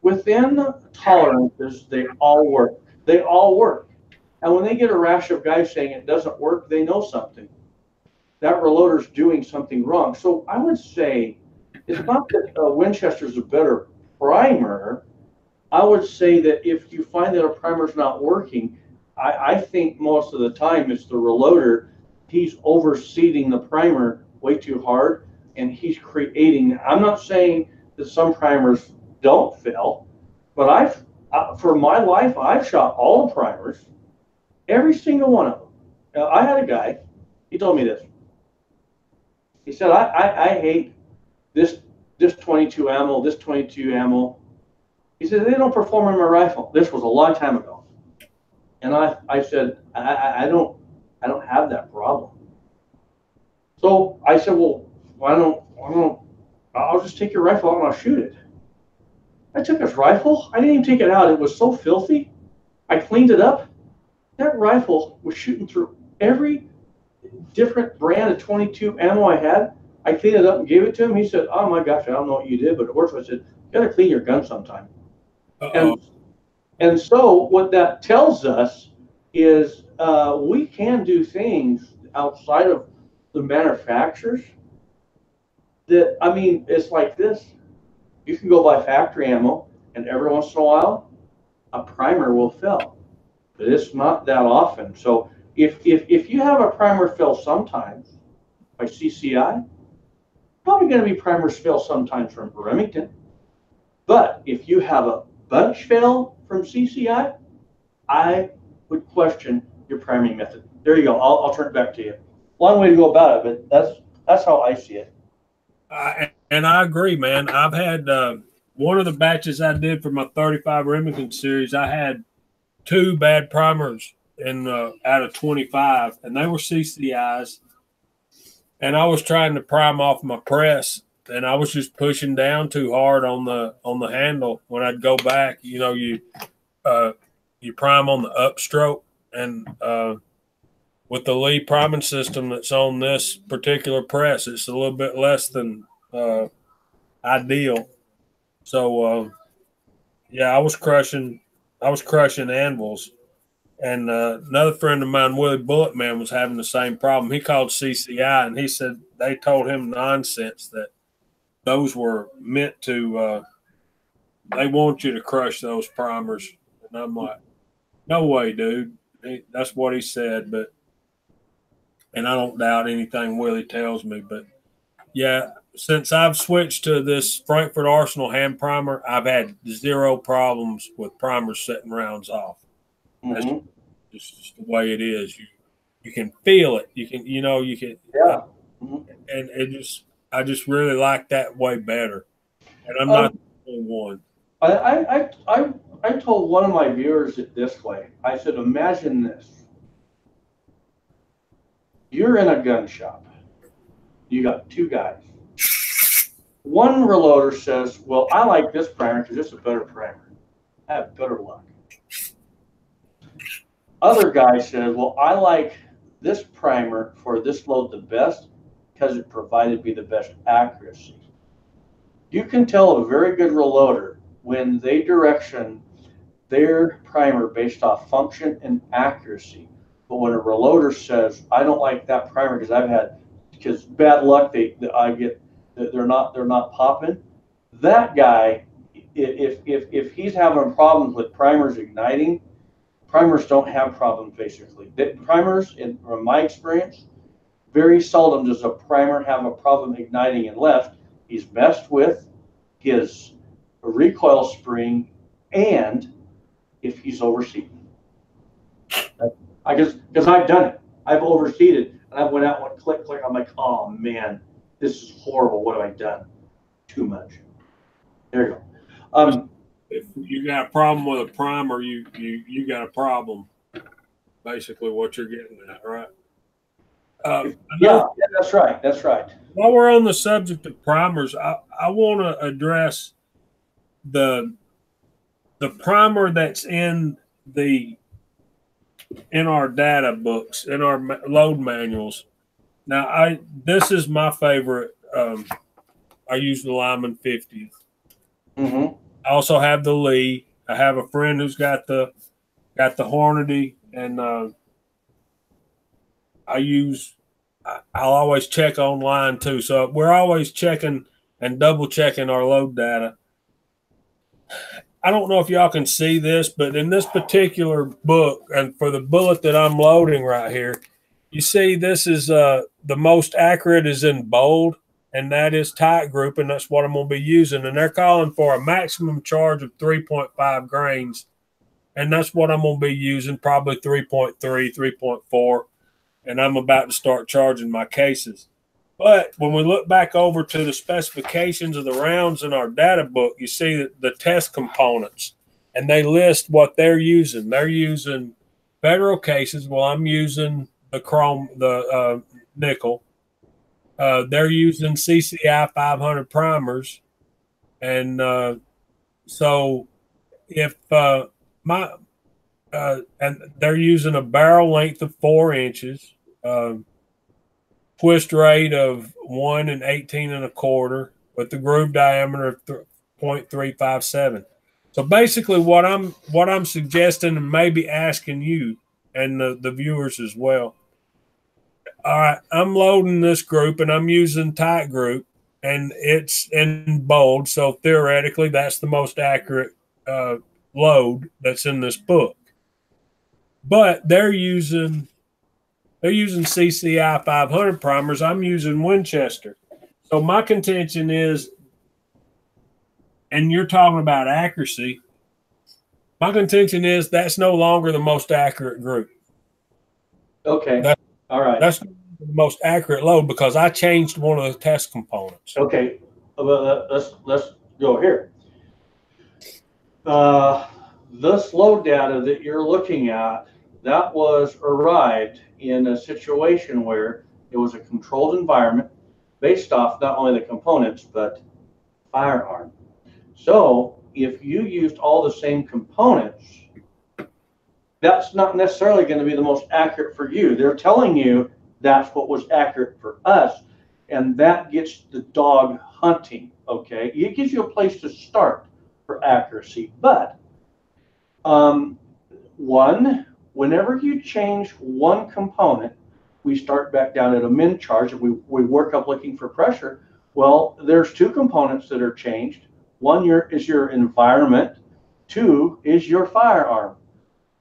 Within tolerances, they all work. They all work. And when they get a rash of guys saying it doesn't work, they know something. That reloader's doing something wrong. So I would say it's not that Winchester's a better primer. I would say that if you find that a primer's not working, I think most of the time it's the reloader. He's overseeding the primer way too hard, and he's creating. I'm not saying that some primers don't fail, but for my life, I've shot all the primers, every single one of them. I had a guy, he told me this. He said, I hate this 22 ammo, this 22 ammo. He said, they don't perform in my rifle. This was a long time ago. And I said, I don't have that problem. So I said, well, I'll just take your rifle out and I'll shoot it. I took his rifle. I didn't even take it out. It was so filthy. I cleaned it up. That rifle was shooting through every different brand of 22 ammo I had. I cleaned it up and gave it to him. He said, oh my gosh, I don't know what you did, but it works. I said, you got to clean your gun sometime. And so what that tells us is we can do things outside of the manufacturers that, I mean, it's like this. You can go buy factory ammo, and every once in a while, a primer will fail. But it's not that often. So if you have a primer fail sometimes by CCI, probably going to be primers fail sometimes from Remington. But if you have a bunch fail from CCI, I would question your priming method. There you go. I'll turn it back to you. Long way to go about it, but that's how I see it. And I agree, man. I've had one of the batches I did for my 35 Remington series. I had 2 bad primers out of 25, and they were CCIs. And I was trying to prime off my press, and I was just pushing down too hard on the handle. When I'd go back, you prime on the upstroke, and with the Lee priming system that's on this particular press, it's a little bit less than ideal. So yeah, I was crushing anvils. And another friend of mine, Willie Bulletman, was having the same problem. He called CCI, and he said they told him nonsense, that those were meant to they want you to crush those primers. And I'm like, no way, dude. That's what he said. And I don't doubt anything Willie tells me. But, yeah, since I've switched to this Frankfurt Arsenal hand primer, I've had 0 problems with primers setting rounds off. That's just the way it is. You can feel it. You can. Yeah. And I just really like that way better. And I'm not the only one. I told one of my viewers it this way. I said, imagine this. You're in a gun shop. You got 2 guys. One reloader says, well, I like this primer because it's a better primer. I have better luck. Other guy says, well, I like this primer for this load the best because it provided me the best accuracy. You can tell a very good reloader when they direction their primer based off function and accuracy. But when a reloader says, I don't like that primer because bad luck, I get they're not popping. That guy, if he's having problems with primers igniting, primers don't have problems basically. Primers, from my experience, very seldom does a primer have a problem igniting unless he's messed with his recoil spring and if he's overseated. Because I've done it. I've overseated and I went out and went click, click. I'm like, oh man, this is horrible. What have I done? Too much. There you go. If you got a problem with a primer, you got a problem. Basically, what you're getting at, right? Yeah, that's right. That's right. While we're on the subject of primers, I want to address the primer that's in our data books, in our load manuals. Now, this is my favorite. I use the Lyman 50th. Mm-hmm. I also have the Lee. I have a friend who's got the Hornady, and I'll always check online too. So we're always checking and double checking our load data. I don't know if y'all can see this, but in this particular book, and for the bullet that I'm loading right here, you see this is the most accurate is in bold, and that is tight group, and that's what I'm going to be using. And they're calling for a maximum charge of 3.5 grains, and that's what I'm going to be using, probably 3.3, 3.4, and I'm about to start charging my cases. But when we look back over to the specifications of the rounds in our data book, you see that the test components, and they list what they're using. They're using Federal cases. Well, I'm using the chrome, the nickel. They're using CCI 500 primers, and so if and they're using a barrel length of 4 inches. Twist rate of 1 and 18 1/4 with the groove diameter of 0.357. So basically what I'm suggesting and maybe asking you and the viewers as well. All right, I'm loading this group and I'm using tight group and it's in bold. So theoretically that's the most accurate load that's in this book. But they're using CCI 500 primers. I'm using Winchester. So my contention is, and you're talking about accuracy, my contention is that's no longer the most accurate group. Okay. All right. That's the most accurate load because I changed one of the test components. Okay. Let's go here. This load data that you're looking at, that was arrived in a situation where it was a controlled environment based off not only the components, but firearm. So if you used all the same components, that's not necessarily going to be the most accurate for you. They're telling you that's what was accurate for us, and that gets the dog hunting, okay? It gives you a place to start for accuracy, but whenever you change one component, we start back down at a min charge and we work up looking for pressure. Well, there's 2 components that are changed. One is your environment, 2 is your firearm.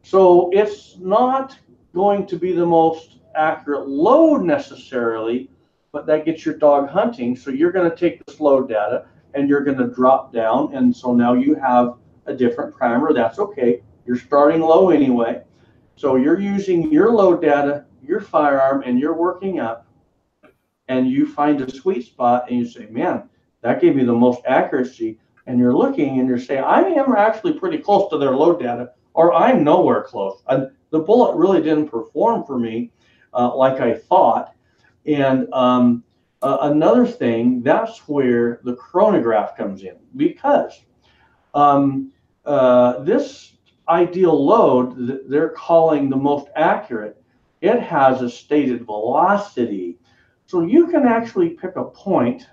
So it's not going to be the most accurate load necessarily, but that gets your dog hunting. So you're going to take this load data and you're going to drop down. And so now you have a different primer. That's okay. You're starting low anyway. So you're using your load data, your firearm, and you're working up, and you find a sweet spot, and you say, man, that gave me the most accuracy. And you're looking, and you're saying, I am actually pretty close to their load data, or I'm nowhere close. The bullet really didn't perform for me like I thought. And another thing, that's where the chronograph comes in, because this ideal load that they're calling the most accurate, it has a stated velocity. So you can actually pick a point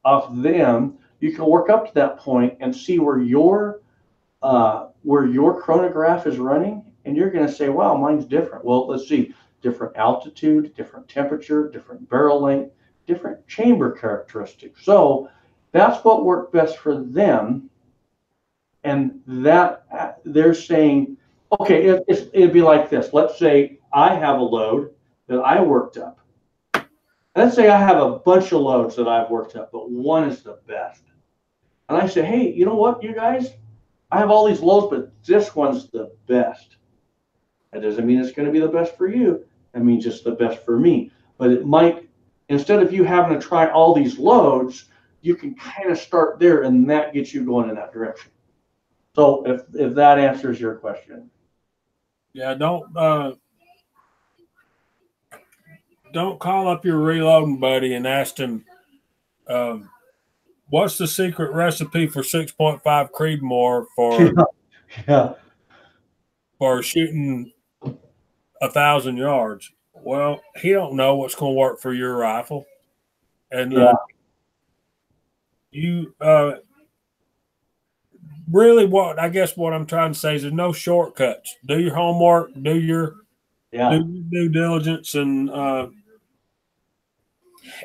off them. You can work up to that point and see where your chronograph is running, and you're going to say, wow, mine's different. Well, let's see, different altitude, different temperature, different barrel length, different chamber characteristics. So that's what worked best for them. And that they're saying, okay, it'd be like this. Let's say I have a load that I worked up. Let's say I have a bunch of loads that I've worked up, but one is the best. And I say, hey, you know what, you guys? I have all these loads, but this one's the best. That doesn't mean it's going to be the best for you. That means it's the best for me. But it might, instead of you having to try all these loads, you can kind of start there, and that gets you going in that direction. So if that answers your question. Yeah, don't call up your reloading buddy and ask him, what's the secret recipe for 6.5 Creedmoor for shooting 1,000 yards? Well, he don't know what's going to work for your rifle, and you really what I'm trying to say is there's no shortcuts. Do your homework, do your due diligence, and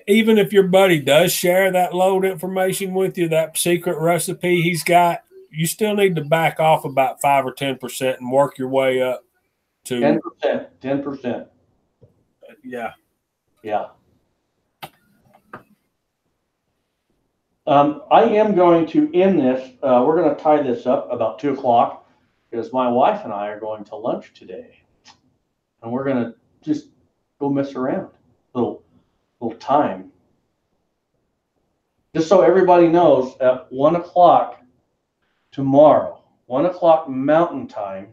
even if your buddy does share that load information with you, that secret recipe he's got, you still need to back off about 5 or 10% and work your way up to 10%. 10%. Yeah. Yeah. I am going to end this. We're going to tie this up about 2 o'clock because my wife and I are going to lunch today, and we're going to just go mess around little time. Just so everybody knows, at 1 o'clock tomorrow, 1 o'clock Mountain Time,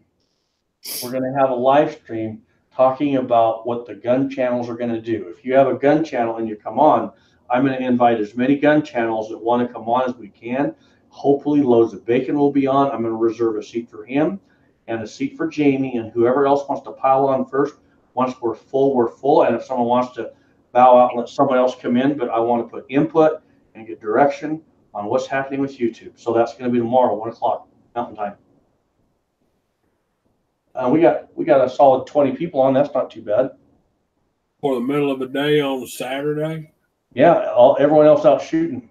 we're going to have a live stream talking about what the gun channels are going to do. If you have a gun channel and you come on, I'm going to invite as many gun channels that want to come on as we can. Hopefully Loads of Bacon will be on. I'm going to reserve a seat for him and a seat for Jamie, and whoever else wants to pile on first. Once we're full, we're full. And if someone wants to bow out and let someone else come in, but I want to put input and get direction on what's happening with YouTube. So that's going to be tomorrow, 1 o'clock Mountain Time. We got a solid 20 people on. That's not too bad. For the middle of the day on Saturday? Yeah, everyone else out shooting.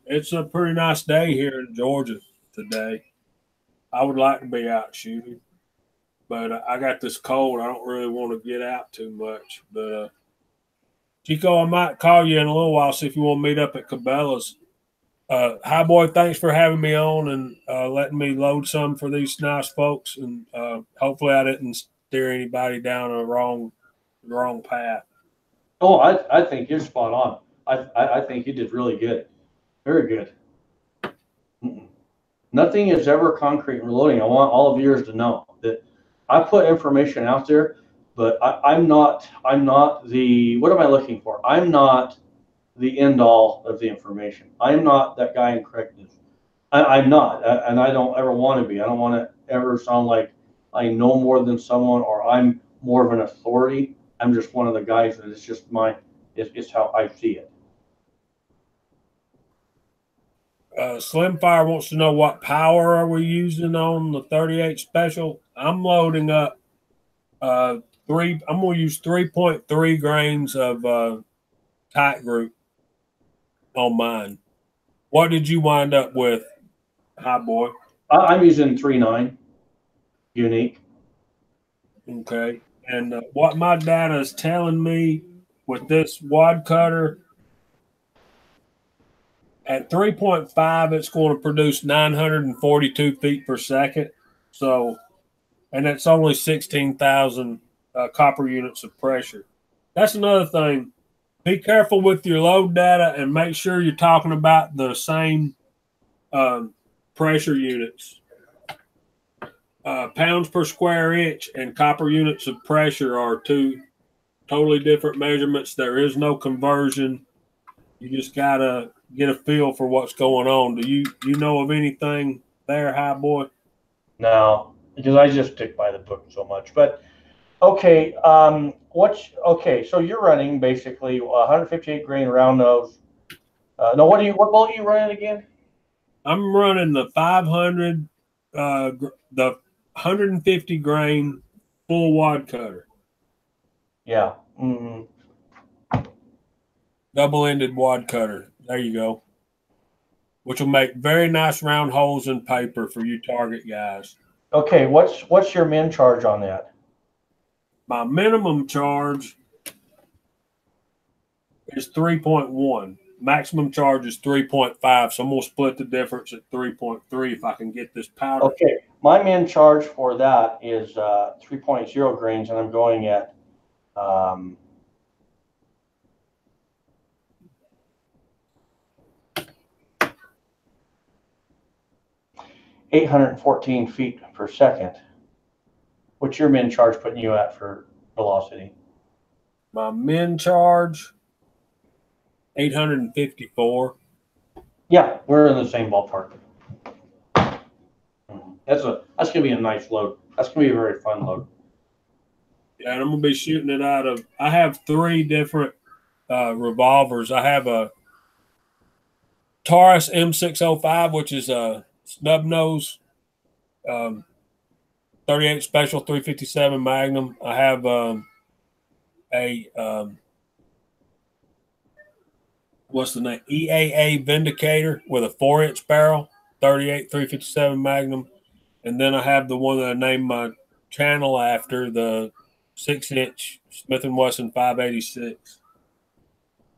It's a pretty nice day here in Georgia today. I would like to be out shooting, but I got this cold. I don't really want to get out too much. But Chico, I might call you in a little while, see if you want to meet up at Cabela's. Hi, boy, thanks for having me on and letting me load some for these nice folks. And hopefully I didn't steer anybody down a wrong path. Oh, I think you're spot on. I think you did really good. Very good. Nothing is ever concrete in reloading. I want all of yours to know that I put information out there, but I'm not the, what am I looking for? I'm not the end all of the information. I'm not that guy in correctness. I'm not, and I don't ever want to be. I don't want to ever sound like I know more than someone or I'm more of an authority. I'm just one of the guys that it's just it's how I see it. Slimfire wants to know what power are we using on the 38 special. I'm loading up I'm going to use 3.3 grains of tight group on mine. What did you wind up with, Hi Boy? I'm using 3.9 unique. Okay. And what my data is telling me with this wad cutter, at 3.5, it's going to produce 942 feet per second. So, and it's only 16,000 copper units of pressure. That's another thing. Be careful with your load data and make sure you're talking about the same pressure units. Pounds per square inch and copper units of pressure are two totally different measurements. There is no conversion. You just got to get a feel for what's going on. Do you know of anything there, Hi Boy? No, because I just stick by the book so much. But okay, so you're running basically 158 grain round nose. No, what bolt are you running again? I'm running the 500, the 150 grain full wad cutter. Yeah. Mm-hmm. double-ended wad cutter. There you go. Which will make very nice round holes in paper for you target guys. Okay, what's your min charge on that? My minimum charge is 3.1. Maximum charge is 3.5. So I'm gonna split the difference at 3.3 if I can get this powder. Okay, my min charge for that is 3.0 grains, and I'm going at 814 feet per second. What's your min charge putting you at for velocity? My min charge, 854. Yeah, we're in the same ballpark. That's gonna be a nice load. That's gonna be a very fun load. Yeah, and I'm gonna be shooting it out of. I have 3 different revolvers. I have a Taurus M605, which is a snub nose, 38 special 357 Magnum. I have what's the name? EAA Vindicator with a 4-inch barrel, 38 357 Magnum, and then I have the one that I named my channel after, the 6-inch Smith & Wesson 586,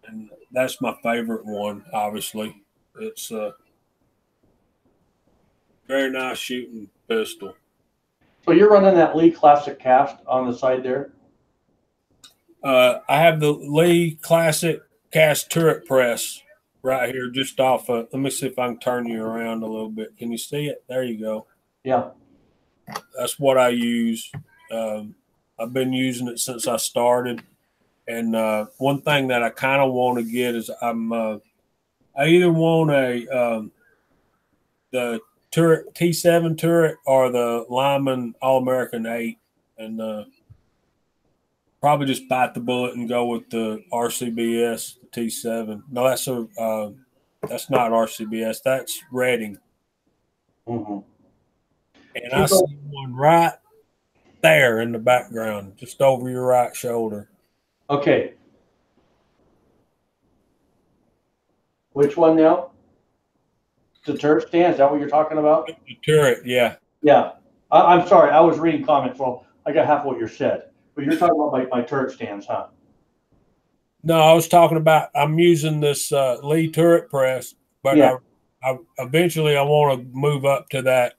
and that's my favorite one. Obviously, it's a very nice shooting pistol. So you're running that Lee Classic cast on the side there? I have the Lee Classic cast turret press right here, just off of. Let me see if I can turn you around a little bit. Can you see it? There you go. Yeah. That's what I use. I've been using it since I started. And one thing that I kind of want to get is I either want the turret T7 turret or the Lyman All-American 8, and probably just bite the bullet and go with the RCBS T7. No, that's not RCBS. That's Redding. Mm-hmm. And I see one right there in the background, just over your right shoulder. Okay. Which one now? The turret stand? Is that what you're talking about? The turret, yeah. Yeah. I'm sorry. I was reading comments. Well, I got half of what you said. But you're talking about my turret stands, huh? No, I was talking about I'm using this Lee turret press, but yeah. I eventually I want to move up to that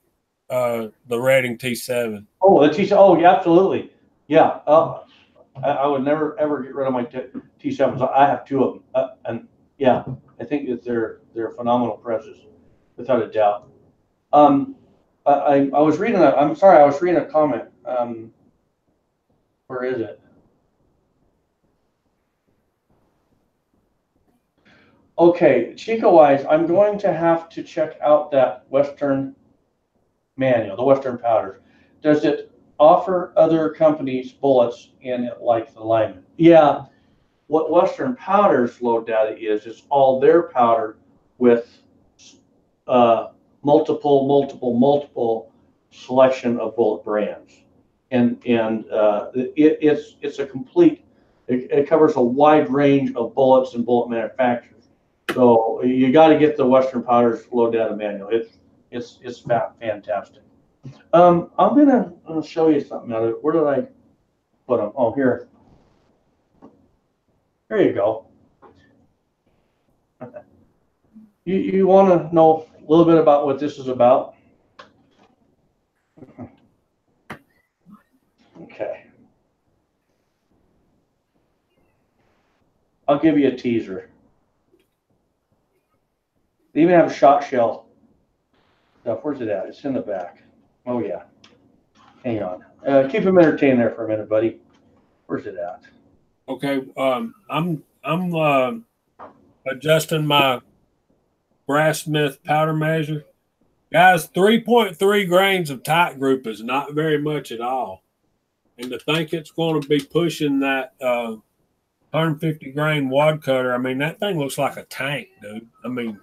the Redding T7. Oh, the T7. Oh, yeah, absolutely. Yeah. I would never ever get rid of my T7s. I have 2 of them, and yeah, I think that they're phenomenal presses, without a doubt. I was reading I'm sorry, I was reading a comment. Where is it? Okay, Chico-wise, I'm going to have to check out that Western manual, the Western powders. Does it offer other companies' bullets in it like the Lyman? Yeah. What Western Powders load data is all their powder with multiple selection of bullet brands, and it's a complete. It covers a wide range of bullets and bullet manufacturers. So you got to get the Western Powders load data manual. It's fantastic. I'm gonna show you something out of it. Where did I put them? Oh, here. There you go. You want to know a little bit about what this is about? Okay. I'll give you a teaser. They even have a shot shell stuff. Where's it at? It's in the back. Oh, yeah. Hang on. Keep him entertained there for a minute, buddy. Where's it at? Okay. I'm adjusting my Brassmith powder measure. Guys, 3.3 grains of tight group is not very much at all. And to think it's going to be pushing that 150 grain wad cutter, I mean, that thing looks like a tank, dude. I mean,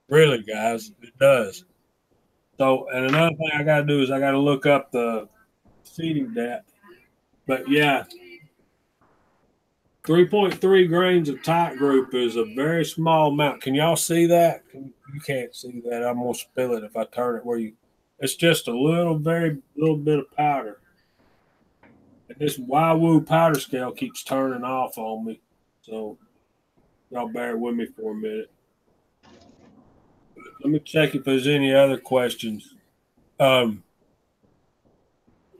really, guys, it does. So, and another thing I got to do is I got to look up the seating depth. But yeah, 3.3 grains of tight group is a very small amount. Can y'all see that? You can't see that. I'm going to spill it if I turn it where you. It's just a very little bit of powder. And this Wowoo powder scale keeps turning off on me. So y'all bear with me for a minute. Let me check if there's any other questions.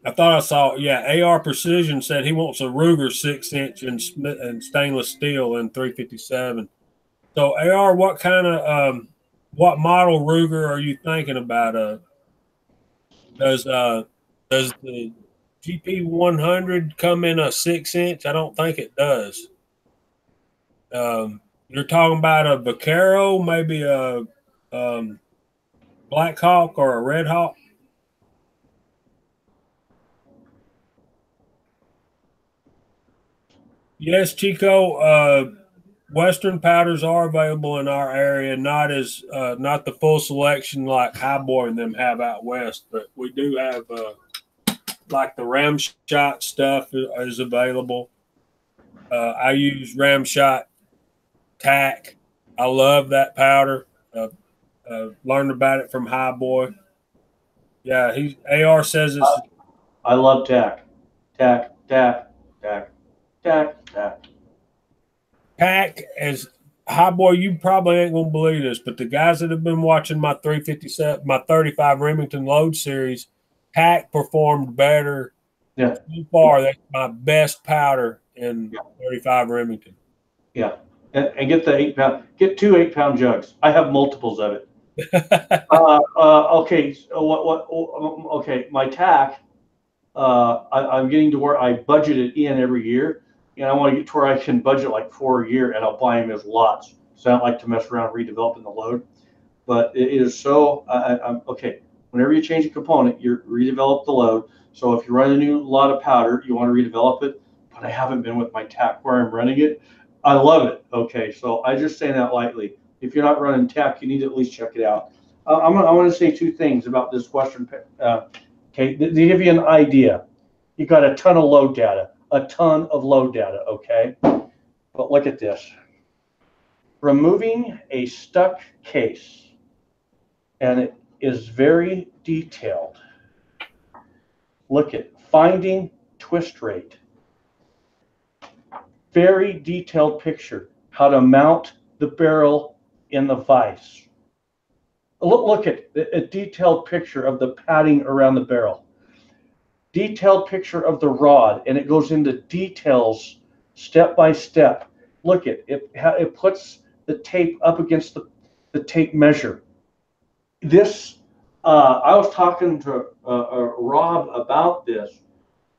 I thought I saw, AR Precision said he wants a Ruger 6-inch and stainless steel in 357. So AR, what kind of what model Ruger are you thinking about? Does the GP 100 come in a 6-inch? I don't think it does. You're talking about a Vaquero, maybe a Black Hawk or a Red Hawk? Yes, Chico. Western powders are available in our area, not the full selection like Cowboy and them have out west, but we do have like the Ramshot stuff is available. I use Ramshot tack. I love that powder. Learned about it from Highboy. Yeah, AR says it's. I love tack. Tack. Pack as Highboy, you probably ain't gonna believe this, but the guys that have been watching my 357, my 35 Remington load series, Pack performed better. Yeah. So far, that's my best powder in 35 Remington. Yeah. And get the 8-pound, get 2 8-pound jugs. I have multiples of it. Okay. So okay. My tack, I'm getting to where I budget it in every year. And I want to get to where I can budget like 4 a year, and I'll buy them as lots. So I don't like to mess around redeveloping the load. But it is so, I'm okay. Whenever you change a component, you redevelop the load. So if you run a new lot of powder, you want to redevelop it. But I haven't been with my tack where I'm running it. I love it. Okay, so I just say that lightly. If you're not running tack, you need to at least check it out. I want to say 2 things about this Western. Okay, to give you an idea, you got a ton of load data. Okay? But look at this. Removing a stuck case, and it is very detailed. Look at finding twist rate. Very detailed picture. How to mount the barrel in the vise. Look at a detailed picture of the padding around the barrel. Detailed picture of the rod, and it goes into details step by step. Look at it. It puts the tape up against the tape measure. This, I was talking to Rob about this,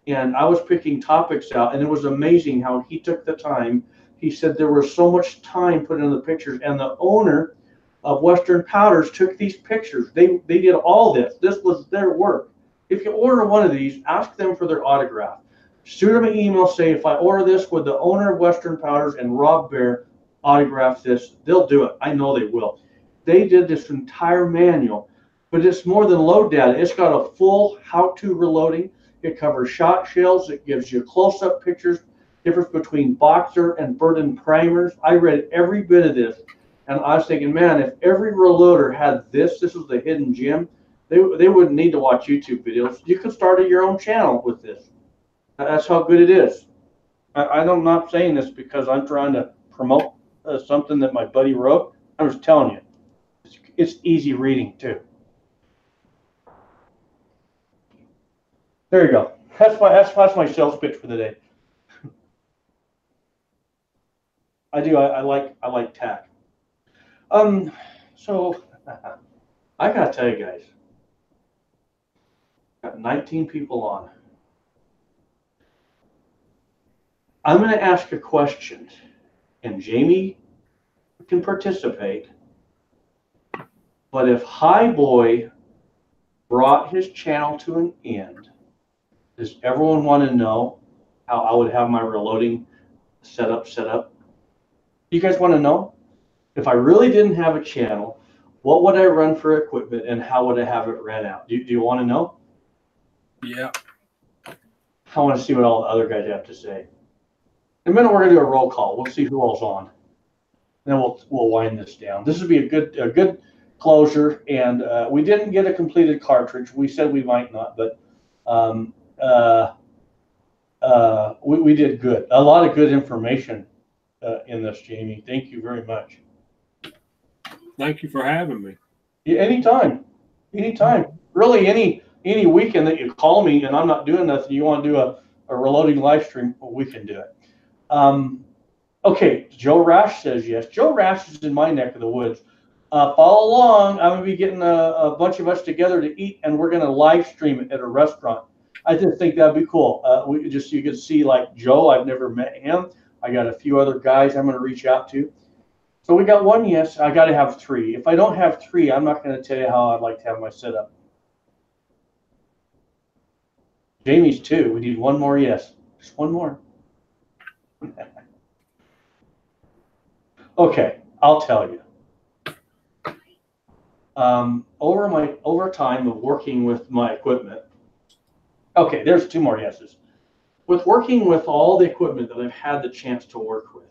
and I was picking topics out, and it was amazing how he took the time. He said there was so much time put into the pictures, and the owner of Western Powders took these pictures. They did all this. This was their work. If you order one of these, ask them for their autograph. Shoot them an email, say, if I order this, would the owner of Western Powders and Rob Bear autograph this? They'll do it. I know they will. They did this entire manual, but it's more than load data. It's got a full how-to reloading. It covers shot shells. It gives you close-up pictures, difference between boxer and burden primers. I read every bit of this, and I was thinking, man, if every reloader had this was the hidden gem, they wouldn't need to watch YouTube videos. You could start your own channel with this. That's how good it is. I'm not saying this because I'm trying to promote something that my buddy wrote. I'm just telling you, it's easy reading too. There you go. That's my sales pitch for the day. I do. I like tack. So I gotta tell you guys, got 19 people on. I'm going to ask a question, and Jamie can participate. But if Highboy brought his channel to an end, does everyone want to know how I would have my reloading set up? You guys want to know? If I really didn't have a channel, what would I run for equipment, and how would I have it ran out? Do you want to know? Yeah. I want to see what all the other guys have to say. In a minute, we're going to do a roll call. We'll see who all's on. And then we'll wind this down. This would be a good closure, and we didn't get a completed cartridge. We said we might not, but we did good. A lot of good information in this, Jamie. Thank you very much. Thank you for having me. Yeah, anytime. Really, any weekend that you call me and I'm not doing nothing, you want to do a reloading live stream, well, we can do it. Okay, Joe Rash says yes. Joe Rash is in my neck of the woods. Follow along. I'm going to be getting a bunch of us together to eat, and we're going to live stream it at a restaurant. I just think that'd be cool. You can see like Joe. I've never met him. I got a few other guys I'm going to reach out to. So we got one yes. I got to have 3. If I don't have 3, I'm not going to tell you how I'd like to have my setup. Jamie's 2. We need one more yes. Just one more. Okay, I'll tell you. Over time of working with my equipment. Okay, there's 2 more yeses. With working with all the equipment that I've had the chance to work with,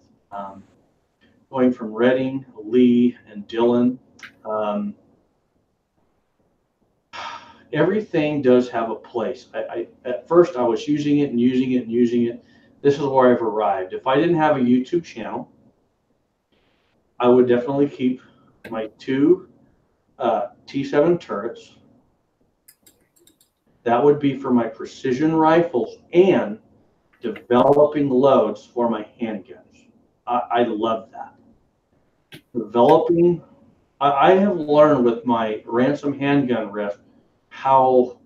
going from Redding, Lee, and Dillon, everything does have a place. At first I was using it. This is where I've arrived. If I didn't have a YouTube channel, I would definitely keep my 2 T7 turrets. That would be for my precision rifles and developing loads for my handguns. I love that. Developing, I have learned with my ransom handgun ref how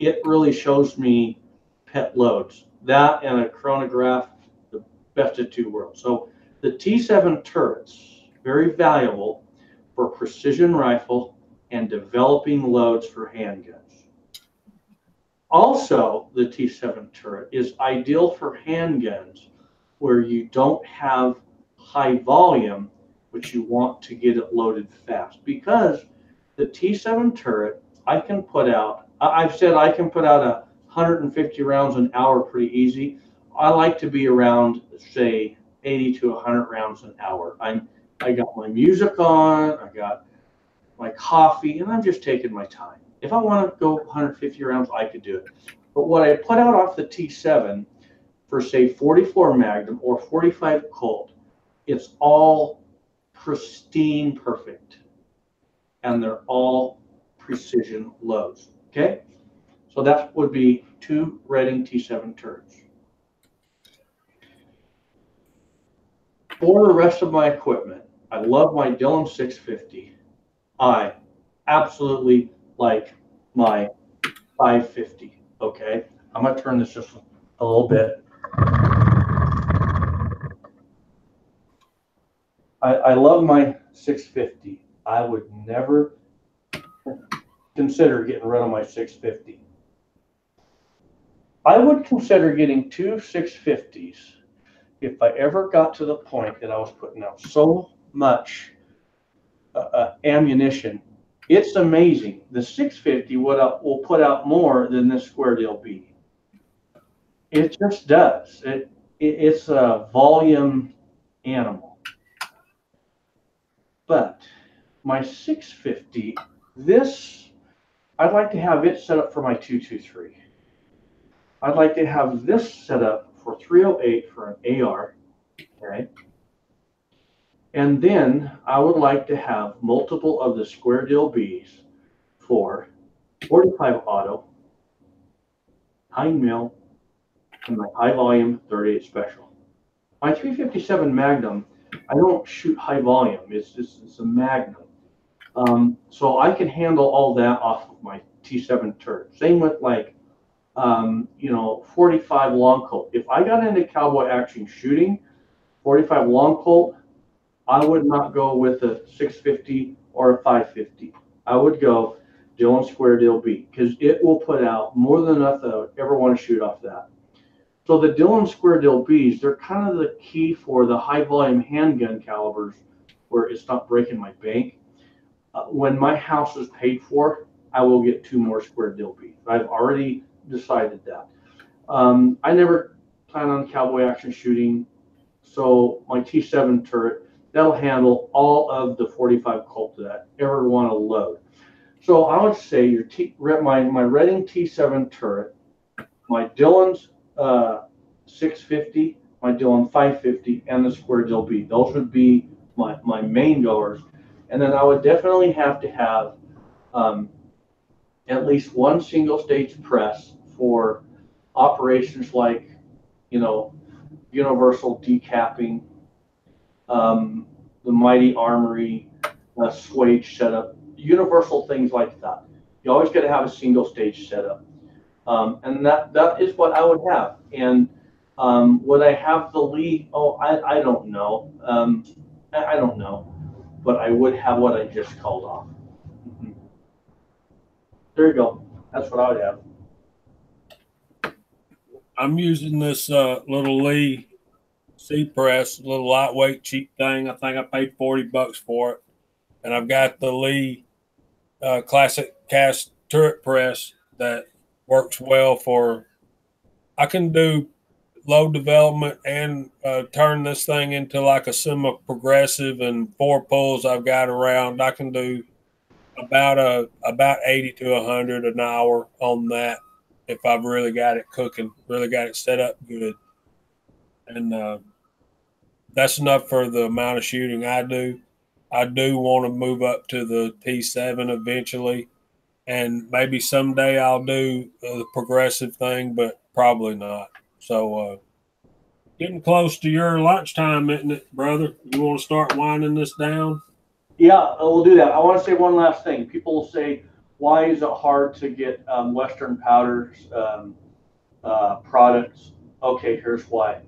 it really shows me pet loads. That and a chronograph, the best of 2 worlds. So the T7 turrets, very valuable for precision rifle and developing loads for handguns. Also, the T7 turret is ideal for handguns where you don't have high volume, but you want to get it loaded fast. Because the T7 turret, I can put out, I've said I can put out 150 rounds an hour pretty easy. I like to be around, say, 80 to 100 rounds an hour. I got my music on, I got my coffee, and I'm just taking my time. If I want to go 150 rounds, I could do it. But what I put out off the T7 for, say, 44 Magnum or 45 Colt, it's all pristine perfect. And they're all precision loads. Okay? So that would be 2 Redding T7 turrets. For the rest of my equipment, I love my Dillon 650. I absolutely like my 550. Okay, I'm gonna turn this just a little bit. I love my 650. I would never consider getting rid of my 650. I would consider getting 2 650s if I ever got to the point that I was putting out so much ammunition. It's amazing. The 650 will put out more than this square deal B. It just does. It's a volume animal. But my 650, I'd like to have it set up for my 223. I'd like to have this set up for 308 for an AR. Okay. And then I would like to have multiple of the square deal Bs for 45 auto, 9 mil, and my high volume 38 special. My 357 Magnum, I don't shoot high volume. It's a Magnum. So I can handle all that off of my T7 turret. Same with like, 45 long Colt. If I got into cowboy action shooting, 45 long Colt, I would not go with a 650 or a 550. I would go Dillon square deal B because it will put out more than enough that I would ever want to shoot off that. So the Dillon square deal Bs, they're kind of the key for the high volume handgun calibers where it's not breaking my bank. When my house is paid for, I will get 2 more square deal Bs. I've already decided that. I never plan on cowboy action shooting. So my T7 turret, that'll handle all of the 45 Colt that I ever want to load. So I would say my Redding T7 turret, my Dillon's 650, my Dillon 550, and the Square Dill B. Those would be my main goers. And then I would definitely have to have at least one single stage press for operations like, universal decapping, the mighty armory, swage setup, universal things like that. You always got to have a single stage setup. And that is what I would have. And would I have the Lee? Oh, I don't know. I don't know. But I would have what I just called off. Mm-hmm. There you go. That's what I would have. I'm using this little Lee C press, little lightweight, cheap thing. I think I paid $40 for it. And I've got the Lee classic cast turret press that works well for. I can do low development and turn this thing into like a semi-progressive, and 4 pulls I've got around. I can do about 80 to 100 an hour on that if I've really got it cooking, really got it set up good. And that's enough for the amount of shooting I do. I do want to move up to the T7 eventually, and maybe someday I'll do the progressive thing, but probably not. So getting close to your lunchtime, isn't it, brother? You want to start winding this down? Yeah, we'll do that. I want to say one last thing. People will say, why is it hard to get Western Powder's products? Okay, here's why.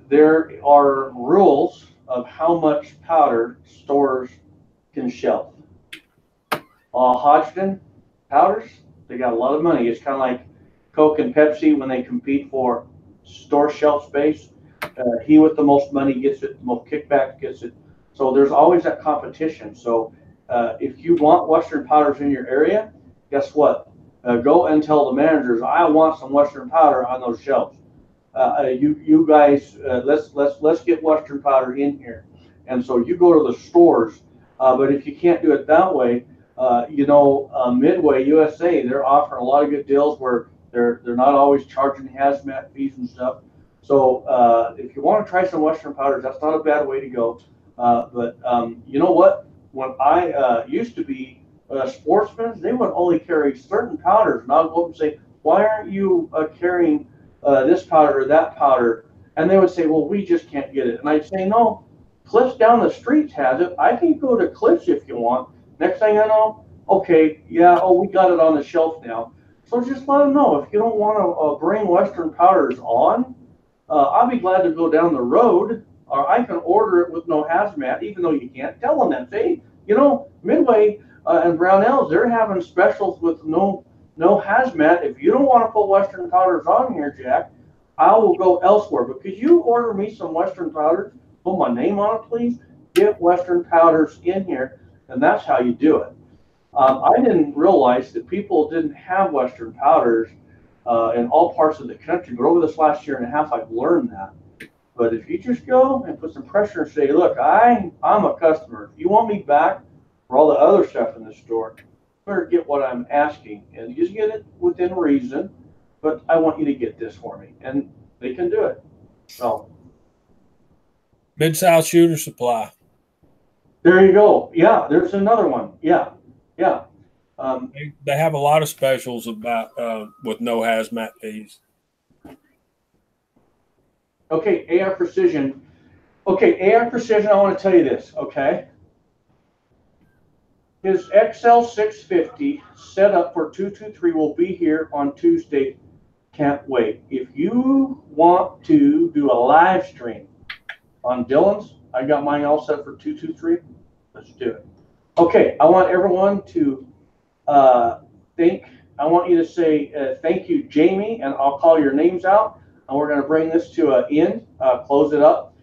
There are rules of how much powder stores can shelf. Hodgdon Powders, they got a lot of money. It's kind of like Coke and Pepsi when they compete for store shelf space. He with the most money gets it, the most kickback gets it. So there's always that competition. So if you want Western Powders in your area, guess what? Go and tell the managers, I want some Western Powder on those shelves. You guys, let's get Western Powder in here. And so you go to the stores, but if you can't do it that way, Midway USA, they're offering a lot of good deals where they're not always charging hazmat fees and stuff. So if you want to try some Western Powders, that's not a bad way to go. But you know what? When I used to be sportsmen, they would only carry certain powders, and I'd go up and say, why aren't you carrying this powder or that powder? And they would say, well, we just can't get it. And I'd say, no, Cliffs down the street has it. I can go to Cliffs if you want. Next thing I know, okay, yeah, we got it on the shelf now. So just let them know. If you don't want to bring Western Powders on, I'll be glad to go down the road, or I can order it with no hazmat, even though you can't. Tell them that. Say, Midway and Brownells, they're having specials with no hazmat. If you don't want to put Western Powders on here, Jack, I will go elsewhere. But could you order me some Western Powders? Put my name on it, please. Get Western Powders in here, and that's how you do it. I didn't realize that people didn't have Western Powders in all parts of the country, but over this last year and a half, I've learned that. But if you just go and put some pressure and say, look, I'm a customer. If you want me back for all the other stuff in the store, you better get what I'm asking. And you just get it within reason, but I want you to get this for me. And they can do it. So, Mid-South Shooter Supply. There you go. Yeah, there's another one. Yeah. They have a lot of specials about with no hazmat fees. Okay, AR Precision. Okay, AR Precision, I want to tell you this, okay? His XL 650 set up for 223 will be here on Tuesday. Can't wait. If you want to do a live stream on Dillon's, I got mine all set for 223. Let's do it. Okay, I want everyone to I want you to say thank you, Jamie, and I'll call your names out. And we're going to bring this to an end, close it up.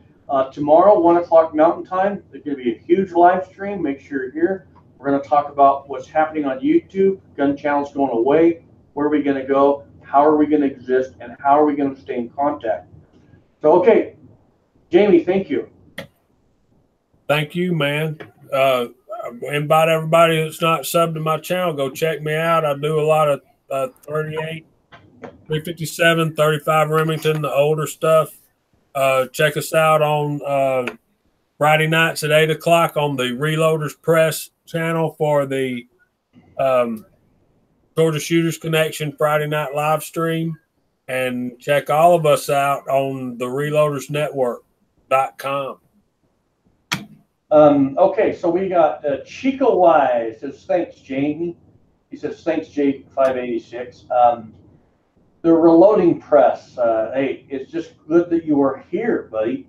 Tomorrow, 1 o'clock Mountain Time, there's going to be a huge live stream. Make sure you're here. We're going to talk about what's happening on YouTube. Gun channel's going away. Where are we going to go? how are we going to exist, and how are we going to stay in contact. So, okay, Jamie, thank you. Thank you, man. I invite everybody that's not subbed to my channel, go check me out. I do a lot of 38, 357, 35 Remington, the older stuff. Check us out on Friday nights at 8 o'clock on the Reloaders Press channel for the Georgia Shooters Connection Friday night live stream. And check all of us out on the reloadersnetwork.com. Okay, so we got Chico Wise says, thanks, Jamie. He says, thanks, J586. The Reloading Press. Hey, it's just good that you are here, buddy.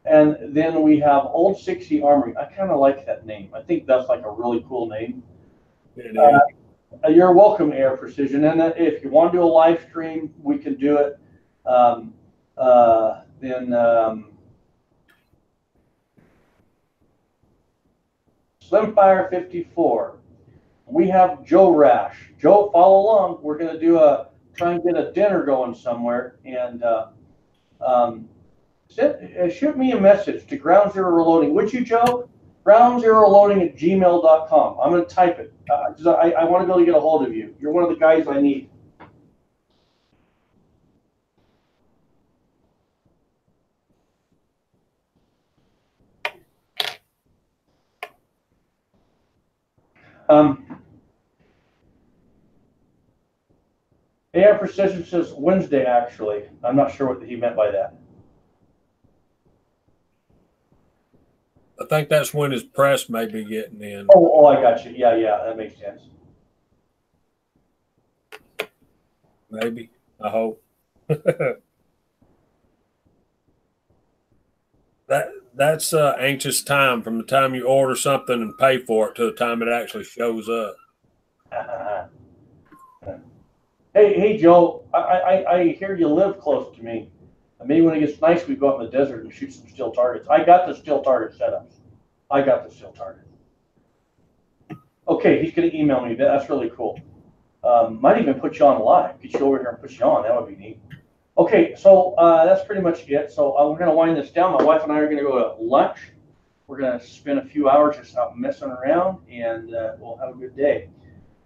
And then we have Old 60 Armory. I kind of like that name. I think that's like a really cool name. You're welcome, Air Precision. And if you want to do a live stream, we can do it. Slimfire 54. We have Joe Rash. Joe, follow along. We're going to try and get a dinner going somewhere. And shoot me a message to Ground Zero Reloading. Would you, Joe? groundzeroloading@gmail.com. I'm going to type it because I want to be able to get a hold of you. You're one of the guys I need. AR Precision says Wednesday, actually. I'm not sure what he meant by that. I think that's when his press may be getting in. Oh, I got you. Yeah, that makes sense. Maybe. I hope. That's anxious time from the time you order something and pay for it to the time it actually shows up. Hey, Joe. I hear you live close to me. Maybe when it gets nice, we go out in the desert and shoot some steel targets. I got the steel target setups. I got the steel target. Okay, he's going to email me. That's really cool. Might even put you on live. Get you over here and put you on. That would be neat. Okay, so that's pretty much it. So we're going to wind this down. My wife and I are going to go to lunch. We're going to spend a few hours just out messing around, and we'll have a good day.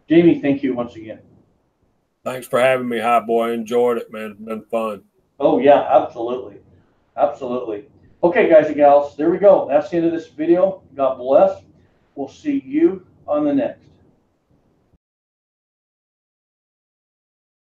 Jamie, thank you once again. Thanks for having me, Hi Boy. Enjoyed it, man. It's been fun. Oh, yeah, absolutely. Absolutely. Okay, guys and gals, there we go. That's the end of this video. God bless. We'll see you on the next.